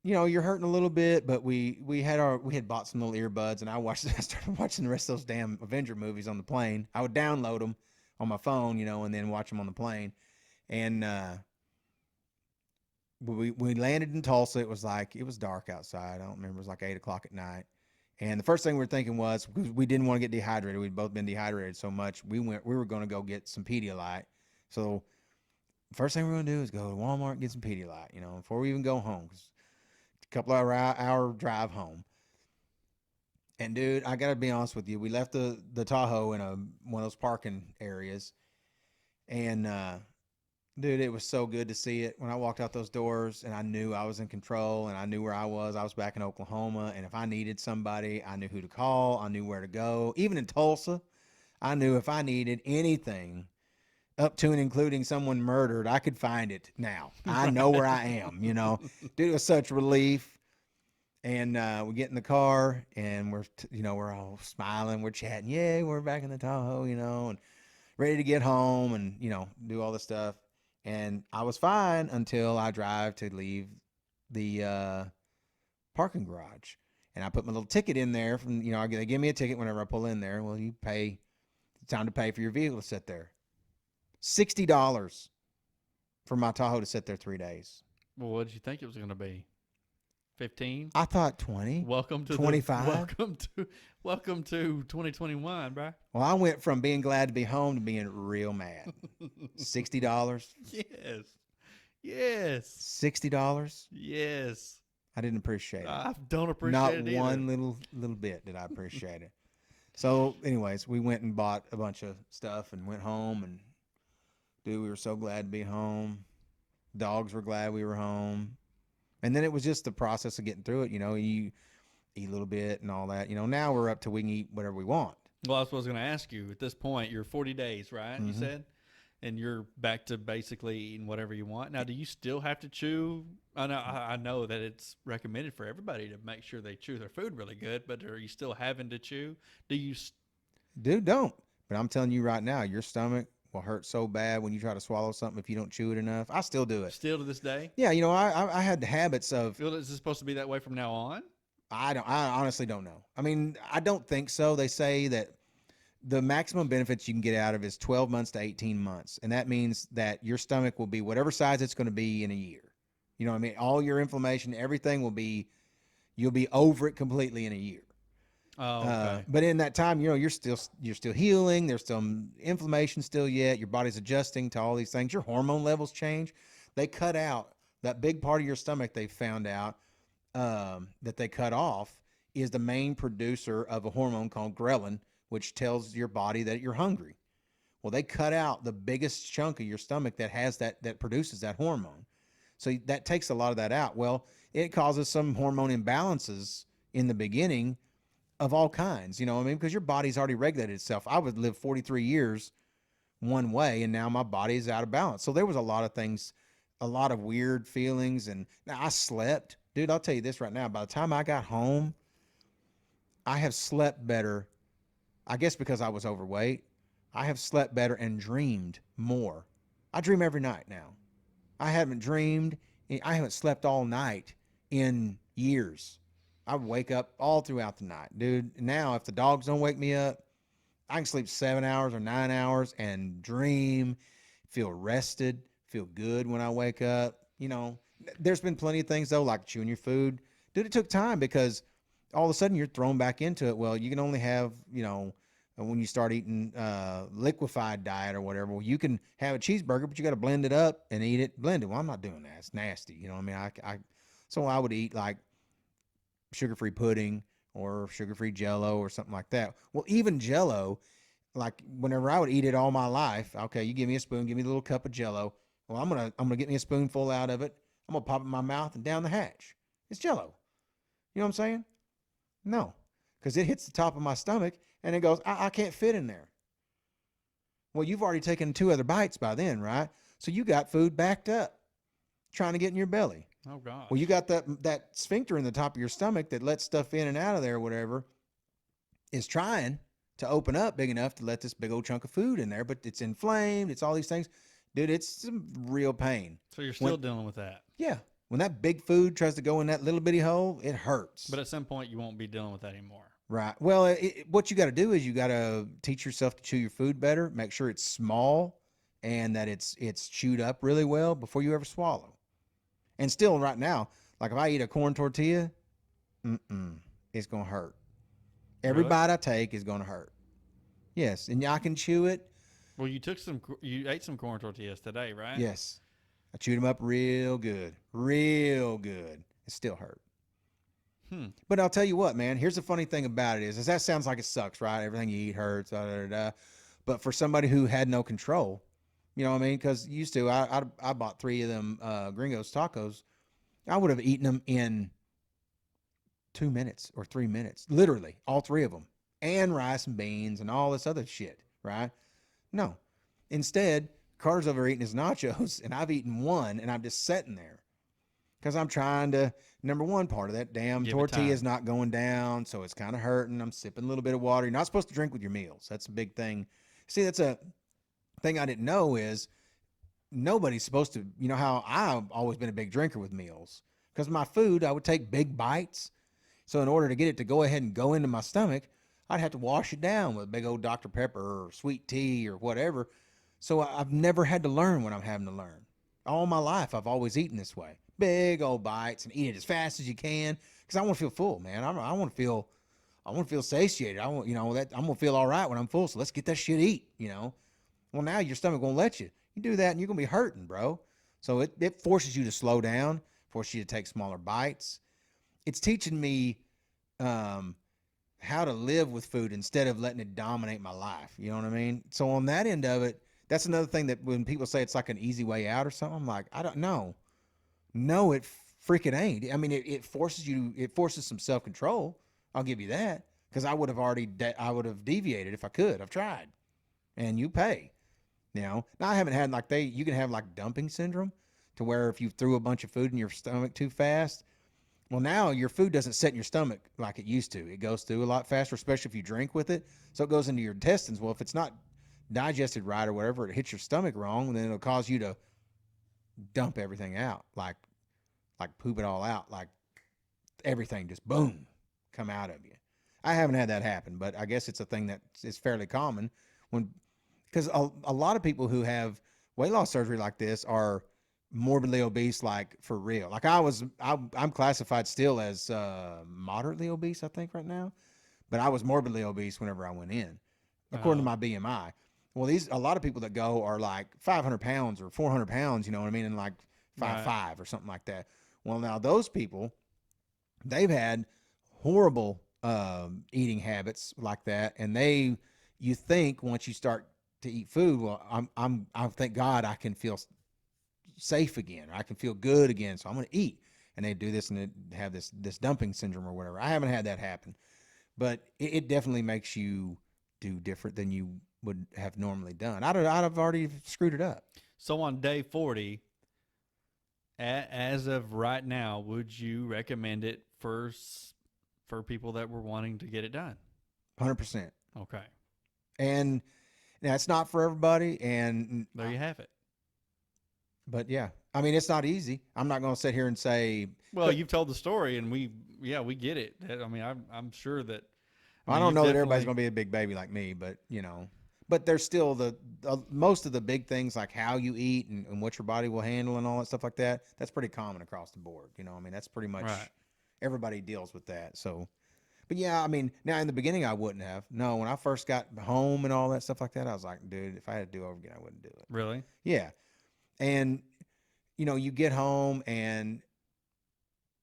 you're hurting a little bit, but we had bought some little earbuds, and I started watching the rest of those damn Avenger movies on the plane. I would download them on my phone, and then watch them on the plane. And we landed in Tulsa. It was dark outside. I don't remember. It was like 8:00 at night. And the first thing we were thinking was, because we didn't want to get dehydrated. We'd both been dehydrated so much. We were going to go get some Pedialyte. So the first thing we're going to do is go to Walmart and get some Pedialyte, before we even go home. 'Cause it's a couple hour drive home. And dude, I got to be honest with you. We left the Tahoe in one of those parking areas. And, dude, it was so good to see it when I walked out those doors, and I knew I was in control, and I knew where I was. I was back in Oklahoma, and if I needed somebody, I knew who to call. I knew where to go. Even in Tulsa, I knew if I needed anything, up to and including someone murdered, I could find it now. I know where I am, you know. Dude, it was such relief. And we get in the car and we're all smiling, we're chatting. Yay, we're back in the Tahoe, you know, and ready to get home and, you know, do all this stuff. And I was fine until I drive to leave the parking garage. And I put my little ticket in there from, you know, they give me a ticket whenever I pull in there. Well, you pay, it's time to pay for your vehicle to sit there. $60 for my Tahoe to sit there 3 days. Well, what did you think it was going to be? 15? I thought 20. Welcome to 25. Welcome to 2021, bro. Well, I went from being glad to be home to being real mad. $60. Yes. Yes. $60. Yes. I didn't appreciate it. I don't appreciate Not it either. one little bit did I appreciate it. So, anyways, we went and bought a bunch of stuff and went home, and dude, we were so glad to be home. Dogs were glad we were home. And then it was just the process of getting through it. You know, you eat a little bit and all that. You know, now we're up to we can eat whatever we want. Well, that's what I was going to ask you. At this point, you're 40 days, right? You said? And you're back to basically eating whatever you want. Now, do you still have to chew? I know that it's recommended for everybody to make sure they chew their food really good, but are you still having to chew? Do you? Dude, don't. But I'm telling you right now, your stomach will hurt so bad when you try to swallow something if you don't chew it enough. I still do it. Still to this day? Yeah, you know, I had the habits of. Well, is it supposed to be that way from now on? I honestly don't know. I mean, I don't think so. They say that the maximum benefits you can get out of is 12 months to 18 months. And that means that your stomach will be whatever size it's going to be in a year. You know what I mean? All your inflammation, everything will be, you'll be over it completely in a year. Oh, okay. But in that time, you know, you're still healing. There's some inflammation still yet. Your body's adjusting to all these things. Your hormone levels change. They cut out that big part of your stomach. They found out that they cut off is the main producer of a hormone called ghrelin, which tells your body that you're hungry. Well, they cut out the biggest chunk of your stomach that has that produces that hormone. So that takes a lot of that out. Well, it causes some hormone imbalances in the beginning of all kinds, you know what I mean? Because your body's already regulated itself. I would live 43 years one way, and now my body's out of balance. So there was a lot of things, a lot of weird feelings. And now I slept. Dude, I'll tell you this right now. By the time I got home, I have slept better. I guess because I was overweight, I have slept better and dreamed more. I dream every night now. I haven't slept all night in years. I wake up all throughout the night, dude. Now, if the dogs don't wake me up, I can sleep 7 hours or 9 hours and dream, feel rested, feel good when I wake up. You know, there's been plenty of things, though, like chewing your food. Dude, it took time because all of a sudden you're thrown back into it. Well, you can only have, you know, when you start eating liquefied diet or whatever, well, you can have a cheeseburger, but you got to blend it up and eat it blended. Well, I'm not doing that. It's nasty. You know what I mean? So I would eat like sugar-free pudding or sugar-free Jell-O or something like that. Well, even Jell-O, like whenever I would eat it all my life, okay, you give me a spoon, give me a little cup of Jell-O. Well, I'm gonna get me a spoonful out of it. I'm gonna pop it in my mouth and down the hatch. It's Jell-O. You know what I'm saying? No, because it hits the top of my stomach and it goes, I can't fit in there. Well, you've already taken 2 other bites by then, right? So you got food backed up, trying to get in your belly. Oh, gosh. Well, you got that sphincter in the top of your stomach that lets stuff in and out of there or whatever, is trying to open up big enough to let this big old chunk of food in there, but it's inflamed. It's all these things. Dude, it's some real pain. So you're still dealing with that? Yeah. When that big food tries to go in that little bitty hole, it hurts. But at some point, you won't be dealing with that anymore. Right. Well, what you got to do is you got to teach yourself to chew your food better. Make sure it's small and that it's chewed up really well before you ever swallow. And still right now, like if I eat a corn tortilla, it's going to hurt. Every Really? bite I take is going to hurt. Yes. And I can chew it. Well, you ate some corn tortillas today, right? Yes. I chewed them up real good. Real good. It still hurt. But I'll tell you what, man, here's the funny thing about it is that sounds like it sucks, right? Everything you eat hurts, But for somebody who had no control, you know what I mean? Because used to, I bought 3 of them Gringos tacos. I would have eaten them in 2 minutes or 3 minutes, literally, all 3 of them, and rice and beans and all this other shit, right? No. Instead, Carter's over eating his nachos, and I've eaten one, and I'm just sitting there because I'm trying to. Number one, part of that damn Give it tortilla is time. not going down, so it's kind of hurting. I'm sipping a little bit of water. You're not supposed to drink with your meals. That's a big thing. See, that's a thing I didn't know is nobody's supposed to. You know how I've always been a big drinker with meals because my food I would take big bites. So in order to get it to go ahead and go into my stomach, I'd have to wash it down with big old Dr. Pepper or sweet tea or whatever. So I've never had to learn what I'm having to learn. All my life, I've always eaten this way. Big old bites and eat it as fast as you can because I want to feel full, man. I want to feel, I want to feel satiated. I want, that I'm gonna feel all right when I'm full. So let's get that shit eat. Well, now your stomach won't let you. You do that and you're gonna be hurting, bro. So it forces you to slow down, forces you to take smaller bites. It's teaching me um, how to live with food instead of letting it dominate my life. You know what I mean? So on that end of it, that's another thing that when people say it's like an easy way out or something, I'm like, I don't know. No, it freaking ain't. I mean, it forces you. It forces some self control. I'll give you that because I would have I would have deviated if I could. I've tried, and you pay. Now I haven't had like you can have like dumping syndrome, to where if you threw a bunch of food in your stomach too fast, well, now your food doesn't sit in your stomach like it used to. It goes through a lot faster, especially if you drink with it. So it goes into your intestines. Well, if it's not digested right or whatever, it hits your stomach wrong, then it'll cause you to dump everything out, like poop it all out, like everything just boom come out of you. I haven't had that happen, but I guess it's a thing that is fairly common when because a lot of people who have weight loss surgery like this are morbidly obese, like for real. Like I'm classified still as moderately obese, I think right now, but I was morbidly obese whenever I went in, according to Oh, my BMI. Well, a lot of people that go are like 500 pounds or 400 pounds, you know what I mean, and like five right. five or something like that. Well, now those people, they've had horrible eating habits like that, and you think once you start to eat food, well, I thank God I can feel safe again, or I can feel good again, so I'm going to eat. And they do this and they have this dumping syndrome or whatever. I haven't had that happen, but it definitely makes you do different than you would have normally done. I'd have already screwed it up. So on day 40, as of right now, would you recommend it for people that were wanting to get it done? 100%. Okay. And that's not for everybody. There you have it. But yeah, I mean, it's not easy. I'm not going to sit here and say, Well, you've told the story, and we get it. I mean, I'm sure that. I I mean, don't you've know that everybody's definitely going to be a big baby like me, but but there's still the most of the big things like how you eat and what your body will handle and all that stuff like that. That's pretty common across the board. I mean, that's pretty much right. everybody deals with that. So, but yeah, I mean, now in the beginning, I wouldn't have. No, when I first got home and all that stuff like that, I was like, dude, if I had to do it over again, I wouldn't do it. Really? Yeah. And, you get home and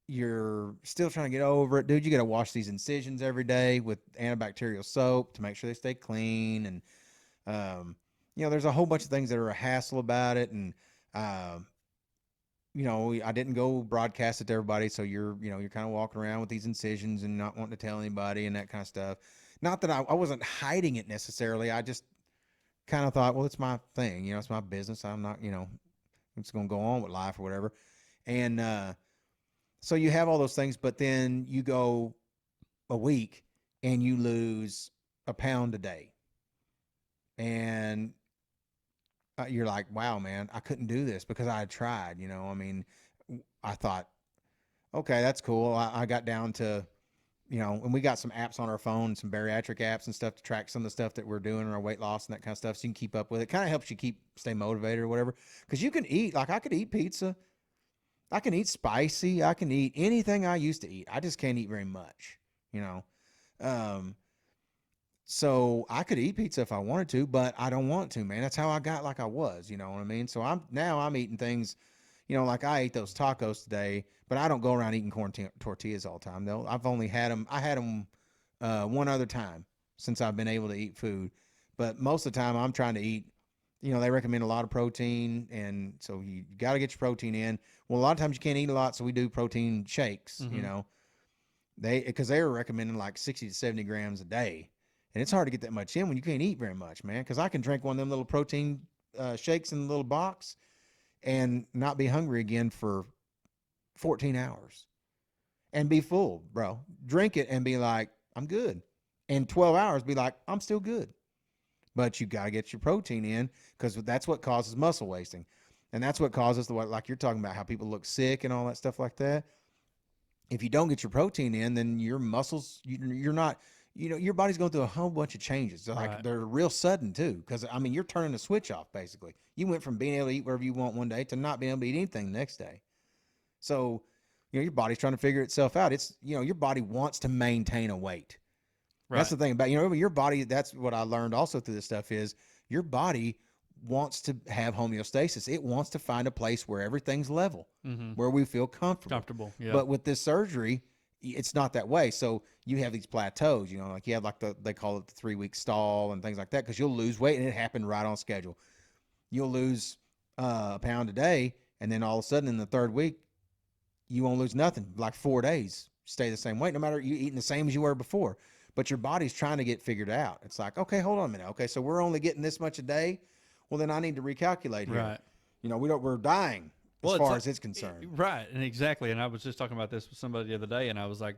you're still trying to get over it, dude. You got to wash these incisions every day with antibacterial soap to make sure they stay clean. And, there's a whole bunch of things that are a hassle about it. And, um, I didn't go broadcast it to everybody. So you're kind of walking around with these incisions and not wanting to tell anybody and that kind of stuff. Not that I wasn't hiding it necessarily. I just kind of thought, well, it's my thing, it's my business. I'm not, it's going to go on with life or whatever. And, so you have all those things, but then you go a week and you lose a pound a day. And you're like, wow, man, I couldn't do this because I had tried, I mean, I thought, okay, that's cool. I got down to, and we got some apps on our phone, some bariatric apps and stuff to track some of the stuff that we're doing in our weight loss and that kind of stuff. So you can keep up with it. Kind of helps you stay motivated or whatever. Cause you can eat, like I could eat pizza. I can eat spicy. I can eat anything I used to eat. I just can't eat very much, you know. Um, so I could eat pizza if I wanted to, but I don't want to, man. That's how I got like I was, you know what I mean? So I'm eating things, like I ate those tacos today, but I don't go around eating tortillas all the time. Though I've only had them. I had them one other time since I've been able to eat food, but most of the time I'm trying to eat. They recommend a lot of protein, and so you got to get your protein in. Well, a lot of times you can't eat a lot, so we do protein shakes. Mm-hmm. Because they were recommending like 60 to 70 grams a day, and it's hard to get that much in when you can't eat very much, man. Because I can drink one of them little protein shakes in the little box and not be hungry again for 14 hours and be full, bro. Drink it and be like, I'm good. In 12 hours, be like, I'm still good. But you got to get your protein in because that's what causes muscle wasting. And that's what causes like you're talking about, how people look sick and all that stuff like that. If you don't get your protein in, then your muscles, you're not, your body's going through a whole bunch of changes. They're Right. they're real sudden too. Because, I mean, you're turning the switch off basically. You went from being able to eat wherever you want one day to not being able to eat anything the next day. So, your body's trying to figure itself out. It's, your body wants to maintain a weight. Right. That's the thing about, your body. That's what I learned also through this stuff is your body wants to have homeostasis. It wants to find a place where everything's level, where we feel comfortable. Yeah. But with this surgery, it's not that way. So you have these plateaus, like you have like they call it the 3-week stall and things like that, because you'll lose weight and it happened right on schedule. You'll lose a pound a day, and then all of a sudden in the 3rd week, you won't lose nothing. Like 4 days, stay the same weight, no matter you eating the same as you were before. But your body's trying to get figured out. It's like, okay, hold on a minute. Okay, so we're only getting this much a day. Well, then I need to recalculate here. Right. We're dying as far as it's concerned. Right. And exactly. And I was just talking about this with somebody the other day, and I was like,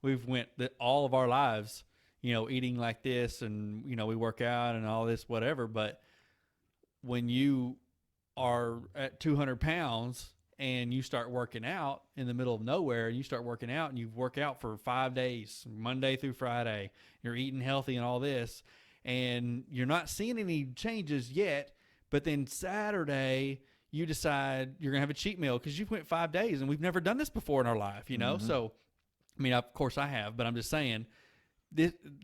we've went all of our lives, eating like this, and, we work out and all this, whatever. But when you are at 200 pounds and you start working out in the middle of nowhere, and you start working out and you work out for 5 days, Monday through Friday, you're eating healthy and all this, and you're not seeing any changes yet, but then Saturday you decide you're going to have a cheat meal because you've went 5 days, and we've never done this before in our life, So, I mean, of course I have, but I'm just saying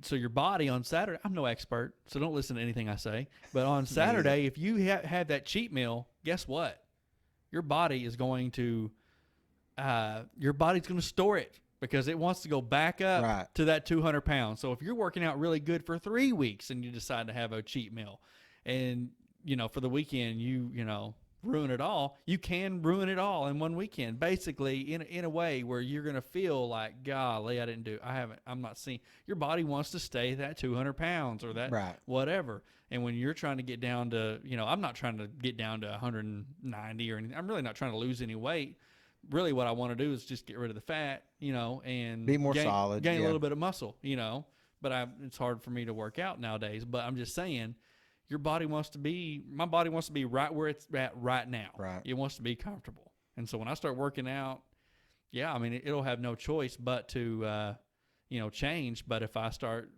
so your body on Saturday, I'm no expert, so don't listen to anything I say, but on Saturday, if you have that cheat meal, guess what? Your body is going to store it because it wants to go back up to that 200 pounds. So if you're working out really good for 3 weeks and you decide to have a cheat meal, and for the weekend you ruin it all, you can ruin it all in one weekend, basically in a way where you're going to feel like, golly, I'm not seeing. Your body wants to stay that 200 pounds or that whatever. And when you're trying to get down to, I'm not trying to get down to 190 or anything. I'm really not trying to lose any weight. Really what I want to do is just get rid of the fat, and be more solid, gain a little bit of muscle, but it's hard for me to work out nowadays. But I'm just saying, my body wants to be right where it's at right now. Right. It wants to be comfortable. And so when I start working out, it'll have no choice but to, change. But if I start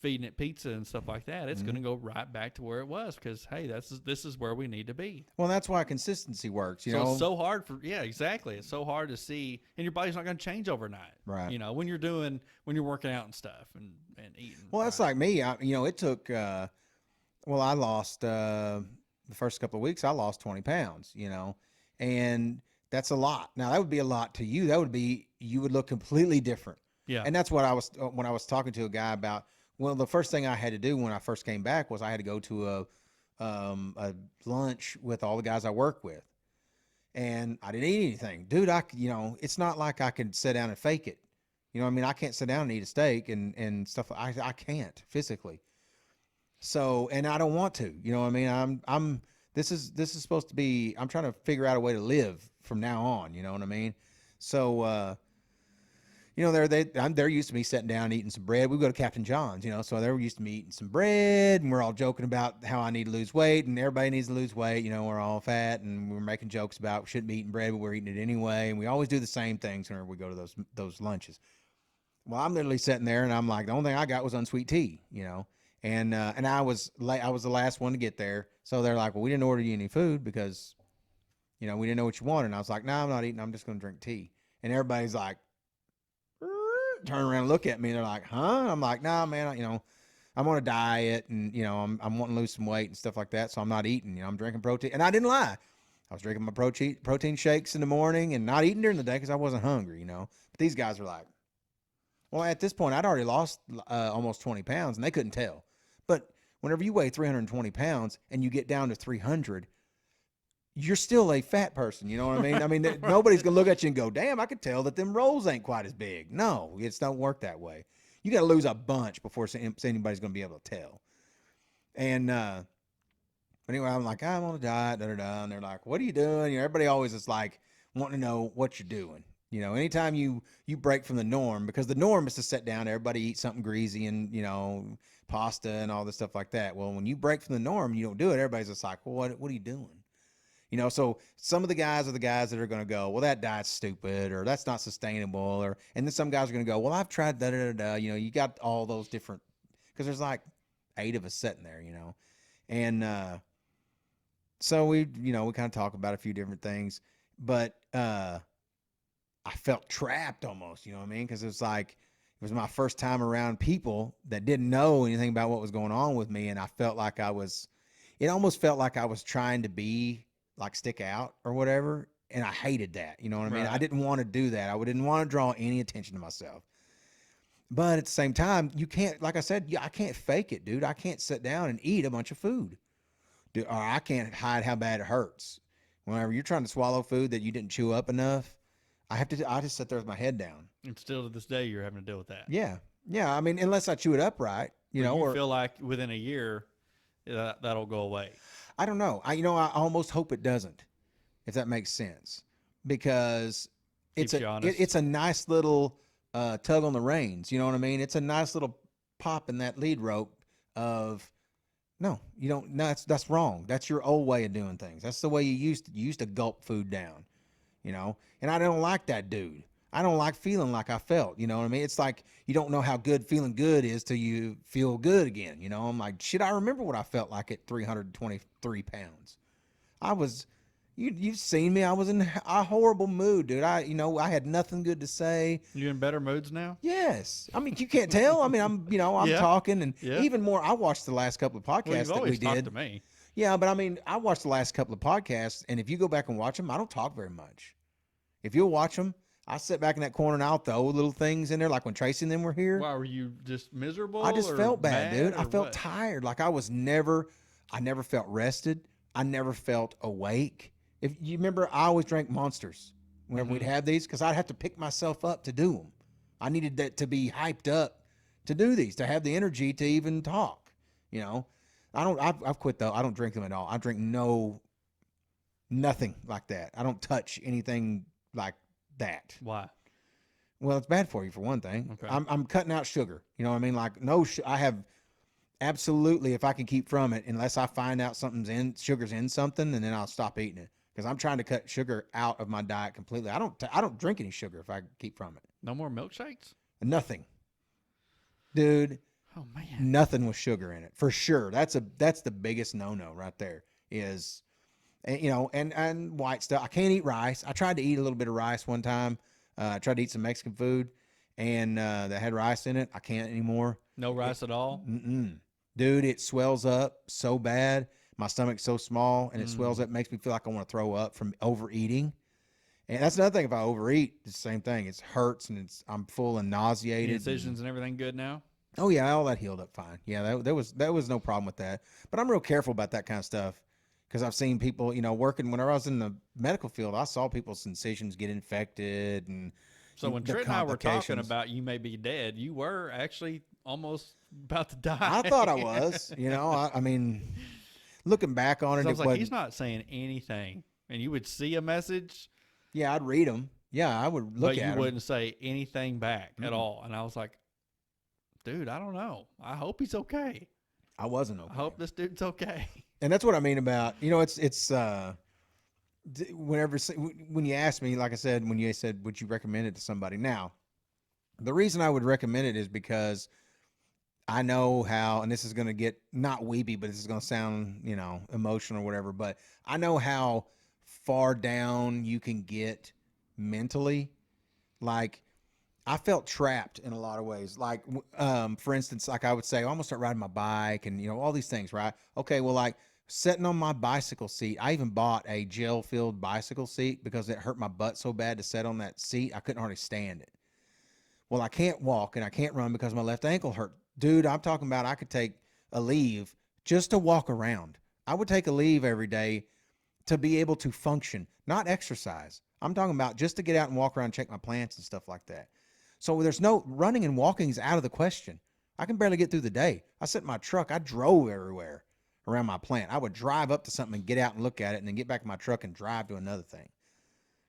feeding it pizza and stuff like that, it's going to go right back to where it was because, hey, this is where we need to be. Well, that's why consistency works. It's so hard exactly. It's so hard to see, and your body's not going to change overnight. Right. When you're working out and stuff and eating. Well, that's like me. It took. I lost the first couple of weeks. I lost 20 pounds. And that's a lot. Now that would be a lot to you. That would be, you would look completely different. Yeah. And that's what when I was talking to a guy about. Well, the first thing I had to do when I first came back was I had to go to a lunch with all the guys I work with, and I didn't eat anything, dude. It's not like I could sit down and fake it. I can't sit down and eat a steak and stuff. I can't physically. So, and I don't want to. This is supposed to be. I'm trying to figure out a way to live from now on. You know what I mean? So. They're used to me sitting down and eating some bread. We go to Captain John's, so they're used to me eating some bread, and we're all joking about how I need to lose weight, and everybody needs to lose weight. We're all fat, and we're making jokes about we shouldn't be eating bread, but we're eating it anyway. And we always do the same things whenever we go to those lunches. Well, I'm literally sitting there, and I'm like, the only thing I got was unsweet tea, and I was late. I was the last one to get there, so they're like, well, we didn't order you any food because, we didn't know what you wanted. And I was like, no, I'm not eating. I'm just going to drink tea. And everybody's like, turn around and look at me. They're like, huh? I'm like, nah, man, I'm on a diet, and, I'm wanting to lose some weight and stuff like that. So I'm not eating, I'm drinking protein. And I didn't lie. I was drinking my protein shakes in the morning and not eating during the day because I wasn't hungry, But these guys are like, well, at this point, I'd already lost almost 20 pounds, and they couldn't tell. But whenever you weigh 320 pounds and you get down to 300, you're still a fat person. You know what I mean? I mean, nobody's going to look at you and go, damn, I could tell that them rolls ain't quite as big. No, it don't work that way. You got to lose a bunch before anybody's going to be able to tell. And, but But anyway, I'm like, I'm on a diet, da da da. And they're like, what are you doing? You know, everybody always is like wanting to know what you're doing. You know, anytime you break from the norm, because the norm is to sit down, everybody eat something greasy and, you know, pasta and all this stuff like that. Well, when you break from the norm, you don't do it. Everybody's just like, well, what are you doing? You know, so some of the guys are the guys that are going to go, well, that diet's stupid, or that's not sustainable, or and then some guys are going to go, well, I've tried da da da da. You know, you got all those different, because there's like 8 of us sitting there, you know, and so we, you know, we kind of talk about a few different things, but I felt trapped almost, you know what I mean? Because it was like it was my first time around people that didn't know anything about what was going on with me, and I felt like it almost felt like I was trying to be like stick out or whatever, and I hated that. You know what I mean? I Right. didn't want to do that. I didn't want to draw any attention to myself. But at the same time, you can't, like I said, I can't fake it, dude. I can't sit down and eat a bunch of food, dude, or I can't hide how bad it hurts. Whenever you're trying to swallow food that you didn't chew up enough, I just sit there with my head down. And still to this day, you're having to deal with that. Yeah. Yeah. I mean, unless I chew it up right, you But know, you or feel like within a year that'll go away. I don't know. I almost hope it doesn't, if that makes sense, because Keeps you honest. it's a nice little tug on the reins. You know what I mean? It's a nice little pop in that lead rope of no, you don't. No, that's wrong. That's your old way of doing things. That's the way you used to gulp food down, you know. And I don't like that, dude. I don't like feeling like I felt. You know what I mean? It's like you don't know how good feeling good is till you feel good again. You know, I'm like, shit. I remember what I felt like at 323 pounds. I was, you've seen me. I was in a horrible mood, dude. I had nothing good to say. You in better moods now? Yes. I mean, you can't tell. I mean, I'm Yeah. talking and Yeah. even more. I watched the last couple of Well, podcasts you've that we always talked did. to me. Yeah, but I mean, I watched the last couple of podcasts, and if you go back and watch them, I don't talk very much. If you'll watch them, I sit back in that corner and I'll throw little things in there, like when Tracy and them were here. Why were you just miserable? I just or felt bad, mad, dude. or I felt what? tired. Like I never felt rested. I never felt awake. If you remember, I always drank Monsters whenever we'd have these because I'd have to pick myself up to do them. I needed that to be hyped up to do these, to have the energy to even talk. You know, I've quit though. I don't drink them at all. I drink nothing like that. I don't touch anything like that. Why? Well, it's bad for you for one thing. Okay. I'm cutting out sugar. You know what I mean? Like no, I have absolutely, if I can keep from it, unless I find out sugar's in something, and then I'll stop eating it because I'm trying to cut sugar out of my diet completely. I don't drink any sugar if I keep from it. No more milkshakes? Nothing, dude. Oh man. Nothing with sugar in it for sure. That's the biggest no right there. Is and white stuff. I can't eat rice. I tried to eat a little bit of rice one time. I tried to eat some Mexican food, and that had rice in it. I can't anymore. No rice at all? Dude, it swells up so bad. My stomach's so small, and it swells up. Makes me feel like I want to throw up from overeating. And that's another thing. If I overeat, it's the same thing. It hurts, and I'm full and nauseated. Incisions and everything good now? Oh yeah, all that healed up fine. Yeah, that was no problem with that. But I'm real careful about that kind of stuff because I've seen people, working. Whenever I was in the medical field, I saw people's incisions get infected, and So when the Tritt and I were talking complications. about you may be dead, you were actually almost about to die. I thought I was. I mean, looking back on it, I was it like, wasn't- he's not saying anything. And you would see a message, yeah, I'd read them. Yeah, I would look but you at them. wouldn't say anything back at all. And I was like, dude, I don't know. I hope he's okay. I wasn't okay. I hope this dude's okay. And that's what I mean about, it's when you ask me, like I said, when you said, would you recommend it to somebody? Now, the reason I would recommend it is because I know how, and this is going to get not weepy, but this is going to sound, emotional or whatever, but I know how far down you can get mentally. Like, I felt trapped in a lot of ways. Like, for instance, like I would say, I'm gonna start riding my bike and, all these things, right? Okay. Well, like sitting on my bicycle seat, I even bought a gel filled bicycle seat because it hurt my butt so bad to sit on that seat. I couldn't hardly stand it. Well, I can't walk and I can't run because my left ankle hurt. Dude, I'm talking about I could take a leave just to walk around. I would take a leave every day to be able to function, not exercise. I'm talking about just to get out and walk around, check my plants and stuff like that. So there's no running and walking is out of the question. I can barely get through the day. I sit in my truck. I drove everywhere around my plant. I would drive up to something and get out and look at it, and then get back in my truck and drive to another thing.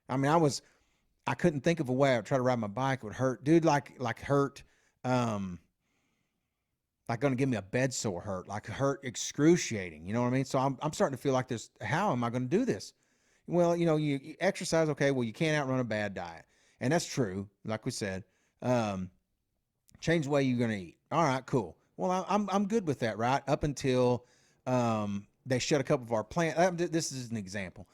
I mean, I couldn't think of a way I would try to ride my bike. It would hurt, dude. Like hurt, like going to give me a bed sore hurt, like hurt excruciating. You know what I mean? So I'm starting to feel like this. How am I going to do this? Well, you exercise. Okay. Well, you can't outrun a bad diet. And that's true. Like we said, change the way you're going to eat. All right, cool. Well, I'm good with that, right? Up until, they shut a couple of our plants. This is an example.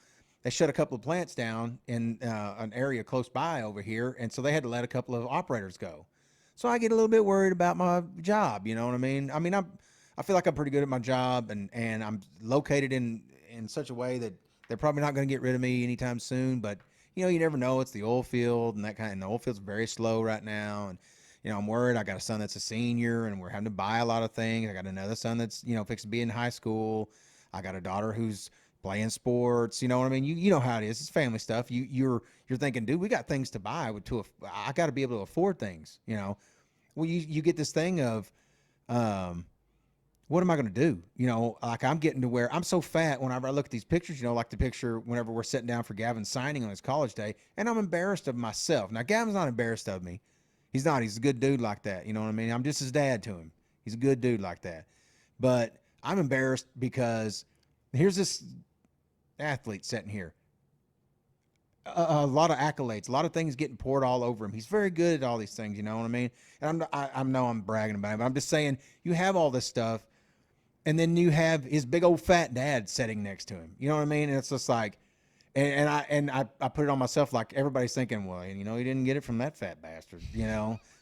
They shut a couple of plants down in, an area close by over here. And so they had to let a couple of operators go. So I get a little bit worried about my job. You know what I mean? I feel like I'm pretty good at my job, and I'm located in such a way that they're probably not going to get rid of me anytime soon. But, you never know. It's the oil field and that kind of, and the oil field's very slow right now. And, I'm worried. I got a son that's a senior, and we're having to buy a lot of things. I got another son that's, fixing to be in high school. I got a daughter who's playing sports. You know what I mean? You know how it is. It's family stuff. You're thinking, dude, we got things to buy. I got to be able to afford things, Well, you get this thing of, what am I going to do? Like I'm getting to where I'm so fat whenever I look at these pictures, like the picture whenever we're sitting down for Gavin's signing on his college day, and I'm embarrassed of myself. Now, Gavin's not embarrassed of me. He's not. He's a good dude like that. You know what I mean? I'm just his dad to him. He's a good dude like that. But I'm embarrassed because here's this athlete sitting here. A lot of accolades, a lot of things getting poured all over him. He's very good at all these things, you know what I mean? And I know I'm bragging about it, but I'm just saying you have all this stuff, and then you have his big old fat dad sitting next to him. You know what I mean? And it's just like, and I put it on myself, like everybody's thinking, well, he didn't get it from that fat bastard,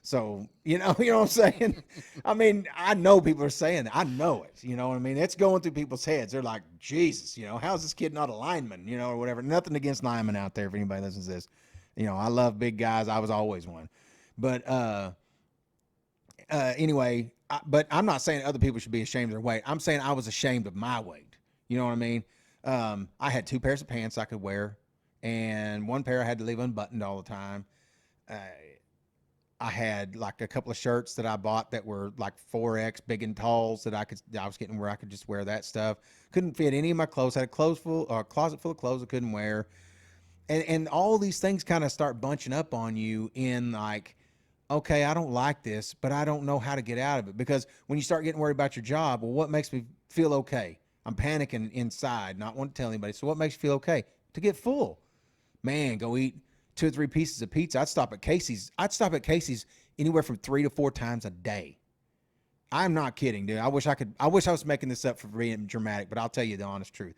So, you know what I'm saying? I mean, I know people are saying that. I know it. You know what I mean? It's going through people's heads. They're like, Jesus, how's this kid not a lineman, or whatever. Nothing against linemen out there if anybody listens to this. I love big guys. I was always one. But anyway, but I'm not saying other people should be ashamed of their weight. I'm saying I was ashamed of my weight. You know what I mean? I had 2 pairs of pants I could wear, and 1 pair I had to leave unbuttoned all the time. I had like a couple of shirts that I bought that were like 4X big and talls that I was getting where I could just wear that stuff. Couldn't fit any of my clothes. Had a closet full of clothes I couldn't wear. And all these things kind of start bunching up on you in like, okay, I don't like this, but I don't know how to get out of it. Because when you start getting worried about your job, well, what makes me feel okay? I'm panicking inside, not wanting to tell anybody. So what makes you feel okay? To get full. Man, go eat 2 or 3 pieces of pizza. I'd stop at Casey's anywhere from 3 to 4 times a day. I'm not kidding, dude. I wish I was making this up for being dramatic, but I'll tell you the honest truth.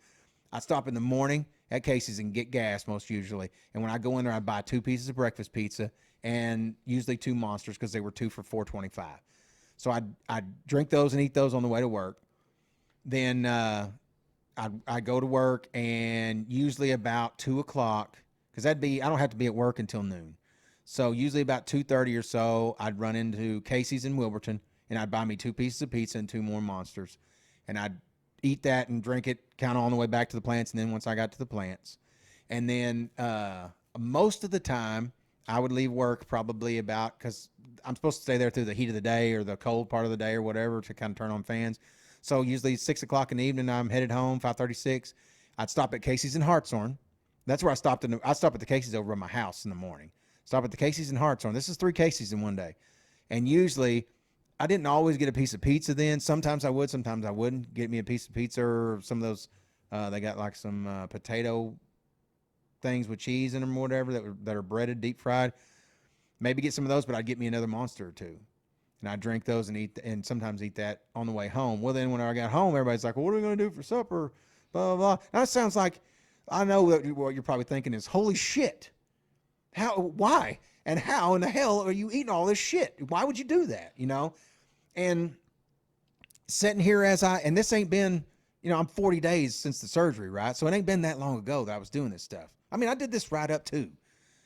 I stop in the morning at Casey's and get gas most usually. And when I go in there, I buy 2 pieces of breakfast pizza and usually 2 monsters because they were 2 for $4.25. So I'd drink those and eat those on the way to work. Then I go to work, and usually about 2 o'clock, because I don't have to be at work until noon. So usually about 2:30 or so, I'd run into Casey's in Wilburton, and I'd buy me 2 pieces of pizza and 2 more monsters. And I'd eat that and drink it kind of on the way back to the plants, and then once I got to the plants. And then most of the time, I would leave work probably about, because I'm supposed to stay there through the heat of the day or the cold part of the day or whatever to kind of turn on fans. So usually 6 o'clock in the evening, I'm headed home, 5:36. I'd stop at Casey's in Hartshorn. That's where I stopped. I stopped at the Casey's over at my house in the morning. Stop at the Casey's in Hartshorn. This is 3 Casey's in one day. And usually, I didn't always get a piece of pizza then. Sometimes I would, sometimes I wouldn't. Get me a piece of pizza or some of those. They got like some potato things with cheese in them or whatever that are breaded, deep fried. Maybe get some of those, but I'd get me another monster or 2. And I drink those and sometimes eat that on the way home. Well, then when I got home, everybody's like, well, what are we going to do for supper? Blah, blah, blah. Now, that sounds like, I know that what you're probably thinking is, holy shit. Why? And how in the hell are you eating all this shit? Why would you do that? And sitting here and this ain't been, I'm 40 days since the surgery, right? So it ain't been that long ago that I was doing this stuff. I mean, I did this right up too.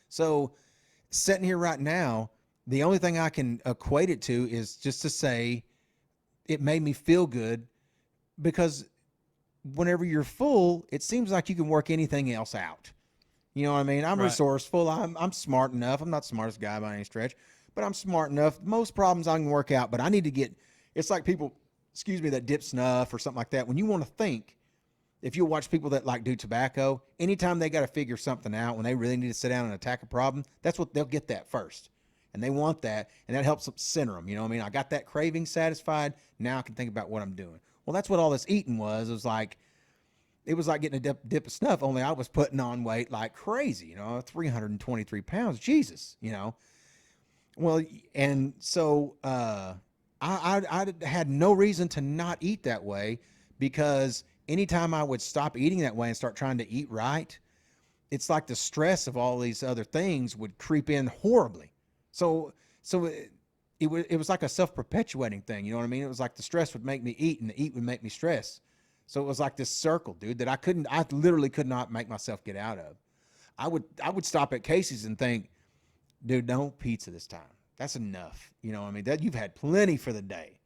So sitting here right now, the only thing I can equate it to is just to say it made me feel good, because whenever you're full, it seems like you can work anything else out. You know what I mean? I'm resourceful. I'm smart enough. I'm not the smartest guy by any stretch, but I'm smart enough. Most problems I can work out, but I need to get, it's like people that dip snuff or something like that. When you want to think, if you watch people that like do tobacco, anytime they got to figure something out, when they really need to sit down and attack a problem, that's what they'll get that first. And they want that, and that helps them center them. You know what I mean? I got that craving satisfied. Now I can think about what I'm doing. Well, that's what all this eating was. It was like getting a dip of snuff, only I was putting on weight like crazy, 323 pounds. Jesus, Well, and so I had no reason to not eat that way, because anytime I would stop eating that way and start trying to eat right, it's like the stress of all these other things would creep in horribly. So it was like a self-perpetuating thing. You know what I mean? It was like the stress would make me eat, and the eat would make me stress. So it was like this circle, dude, that I literally could not make myself get out of. I would stop at Casey's and think, dude, no pizza this time. That's enough. You know what I mean? That you've had plenty for the day.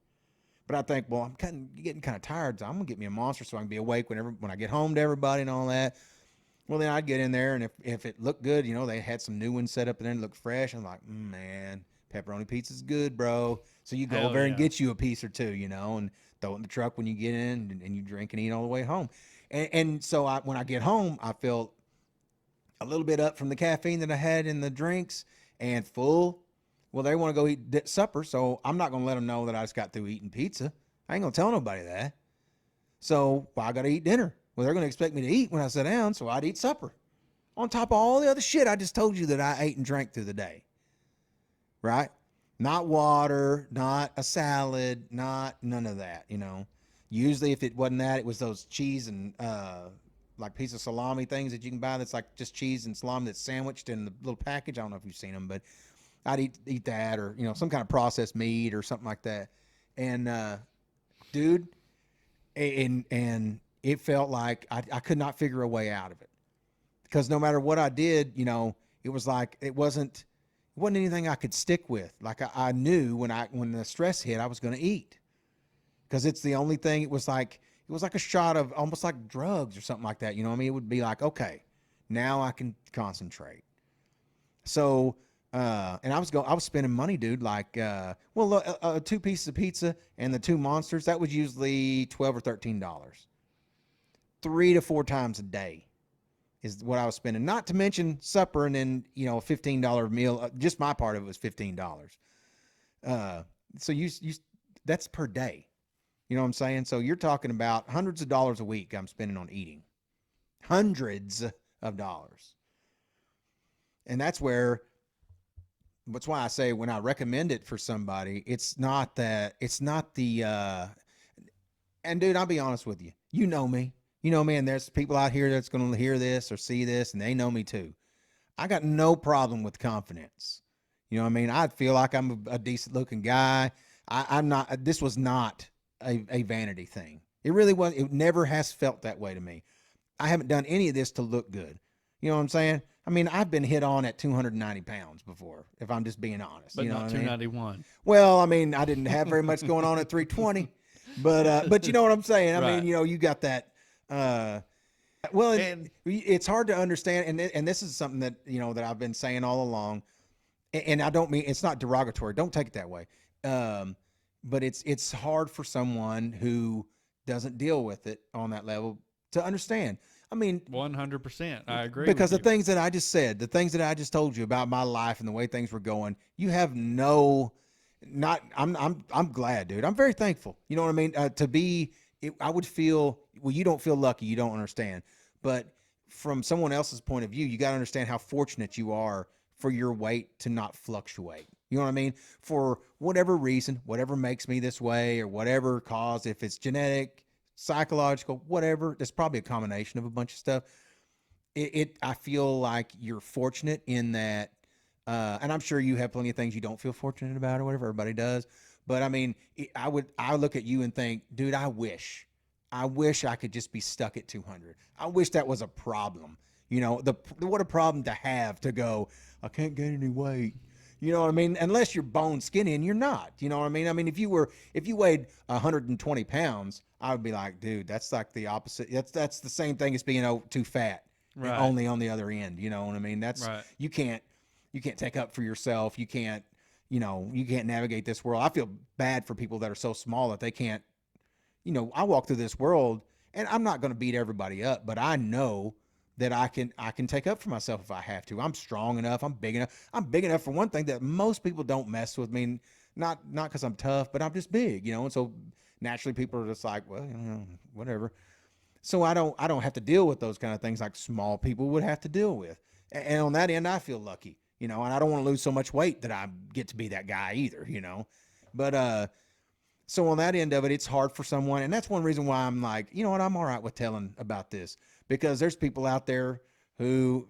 But I think, well, I'm getting kind of tired, so I'm gonna get me a Monster so I can be awake when I get home to everybody and all that. Well, then I'd get in there, and if it looked good, they had some new ones set up in there and looked fresh. I'm like, man, pepperoni pizza's good, bro. So you go over and get you a piece or two, and throw it in the truck when you get in, and you drink and eat all the way home. And so when I get home, I feel a little bit up from the caffeine that I had in the drinks and full. Well, they want to go eat supper, so I'm not going to let them know that I just got through eating pizza. I ain't going to tell nobody that. So I got to eat dinner. Well, they're going to expect me to eat when I sit down, so I'd eat supper. On top of all the other shit I just told you that I ate and drank through the day. Right? Not water, not a salad, not none of that, Usually if it wasn't that, it was those cheese and like piece of salami things that you can buy that's like just cheese and salami that's sandwiched in the little package. I don't know if you've seen them, but I'd eat that, or some kind of processed meat or something like that. And dude, and it felt like I could not figure a way out of it, because no matter what I did, it was like it wasn't anything I could stick with. Like I knew when the stress hit, I was going to eat, because it's the only thing. It was like a shot of almost like drugs or something like that. It would be like, okay, now I can concentrate. So, and I was spending money, dude. Like, 2 pieces of pizza and the 2 Monsters, that was usually $12 or $13, 3 to 4 times a day is what I was spending. Not to mention supper, and then a $15 meal. Just my part of it was $15. So you that's per day. You know what I'm saying? So you're talking about hundreds of dollars a week I'm spending on eating. Hundreds of dollars. And that's why I say when I recommend it for somebody, it's not the, and dude, I'll be honest with you. You know me, and there's people out here that's going to hear this or see this, and they know me too. I got no problem with confidence. You know what I mean? I feel like I'm a decent looking guy. I'm not, this was not a vanity thing. It really was. It never has felt that way to me. I haven't done any of this to look good. You know what I'm saying? I mean, I've been hit on at 290 pounds before, if I'm just being honest. But you know not 291. I mean? Well, I mean, I didn't have very much going on at 320, but you know what I'm saying? I Right. mean, you got that, and it's hard to understand. And this is something that, that I've been saying all along, and I don't mean, it's not derogatory. Don't take it that way. But it's hard for someone who doesn't deal with it on that level to understand. I mean, 100%. I agree. Because the things that I just said, the things that I just told you about my life and the way things were going, you have I'm glad, dude. I'm very thankful. You know what I mean? I would feel, well, you don't feel lucky. You don't understand. But from someone else's point of view, you got to understand how fortunate you are for your weight to not fluctuate. You know what I mean? For whatever reason, whatever makes me this way, or whatever cause, if it's genetic, psychological, whatever, there's probably a combination of a bunch of stuff. I feel like you're fortunate in that, and I'm sure you have plenty of things you don't feel fortunate about or whatever, everybody does. But I mean, I look at you and think, dude, I wish I could just be stuck at 200. I wish that was a problem. What a problem to have, to go, I can't gain any weight. You know what I mean? Unless you're bone skinny, and you're not. You know what I mean? I mean, if you weighed 120 pounds, I would be like, dude, that's like the opposite. That's the same thing as being too fat, right, only on the other end. You know what I mean? That's right. You can't take up for yourself. You can't navigate this world. I feel bad for people that are so small that they can't I walk through this world, and I'm not going to beat everybody up, but I know that I can take up for myself if I have to. I'm strong enough. I'm big enough. I'm big enough for one thing that most people don't mess with me. Not because I'm tough, but I'm just big, and so naturally people are just like, well, whatever. So I don't have to deal with those kind of things like small people would have to deal with. And on that end, I feel lucky, and I don't want to lose so much weight that I get to be that guy either. But so on that end of it, it's hard for someone, and that's one reason why I'm like, you know what, I'm all right with telling about this, because there's people out there who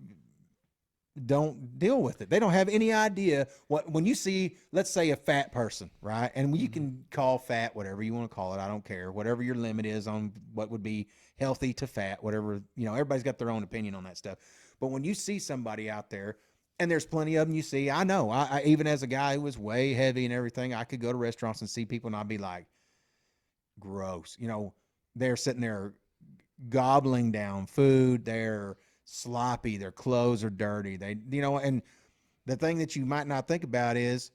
don't deal with it. They don't have any idea when you see, let's say, a fat person, right? And you can call fat whatever you want to call it. I don't care. Whatever your limit is on what would be healthy to fat, whatever, everybody's got their own opinion on that stuff. But when you see somebody out there, and there's plenty of them you see, I know, I even as a guy who was way heavy and everything, I could go to restaurants and see people and I'd be like, gross. They're sitting there gobbling down food. They're sloppy. Their clothes are dirty. And the thing that you might not think about is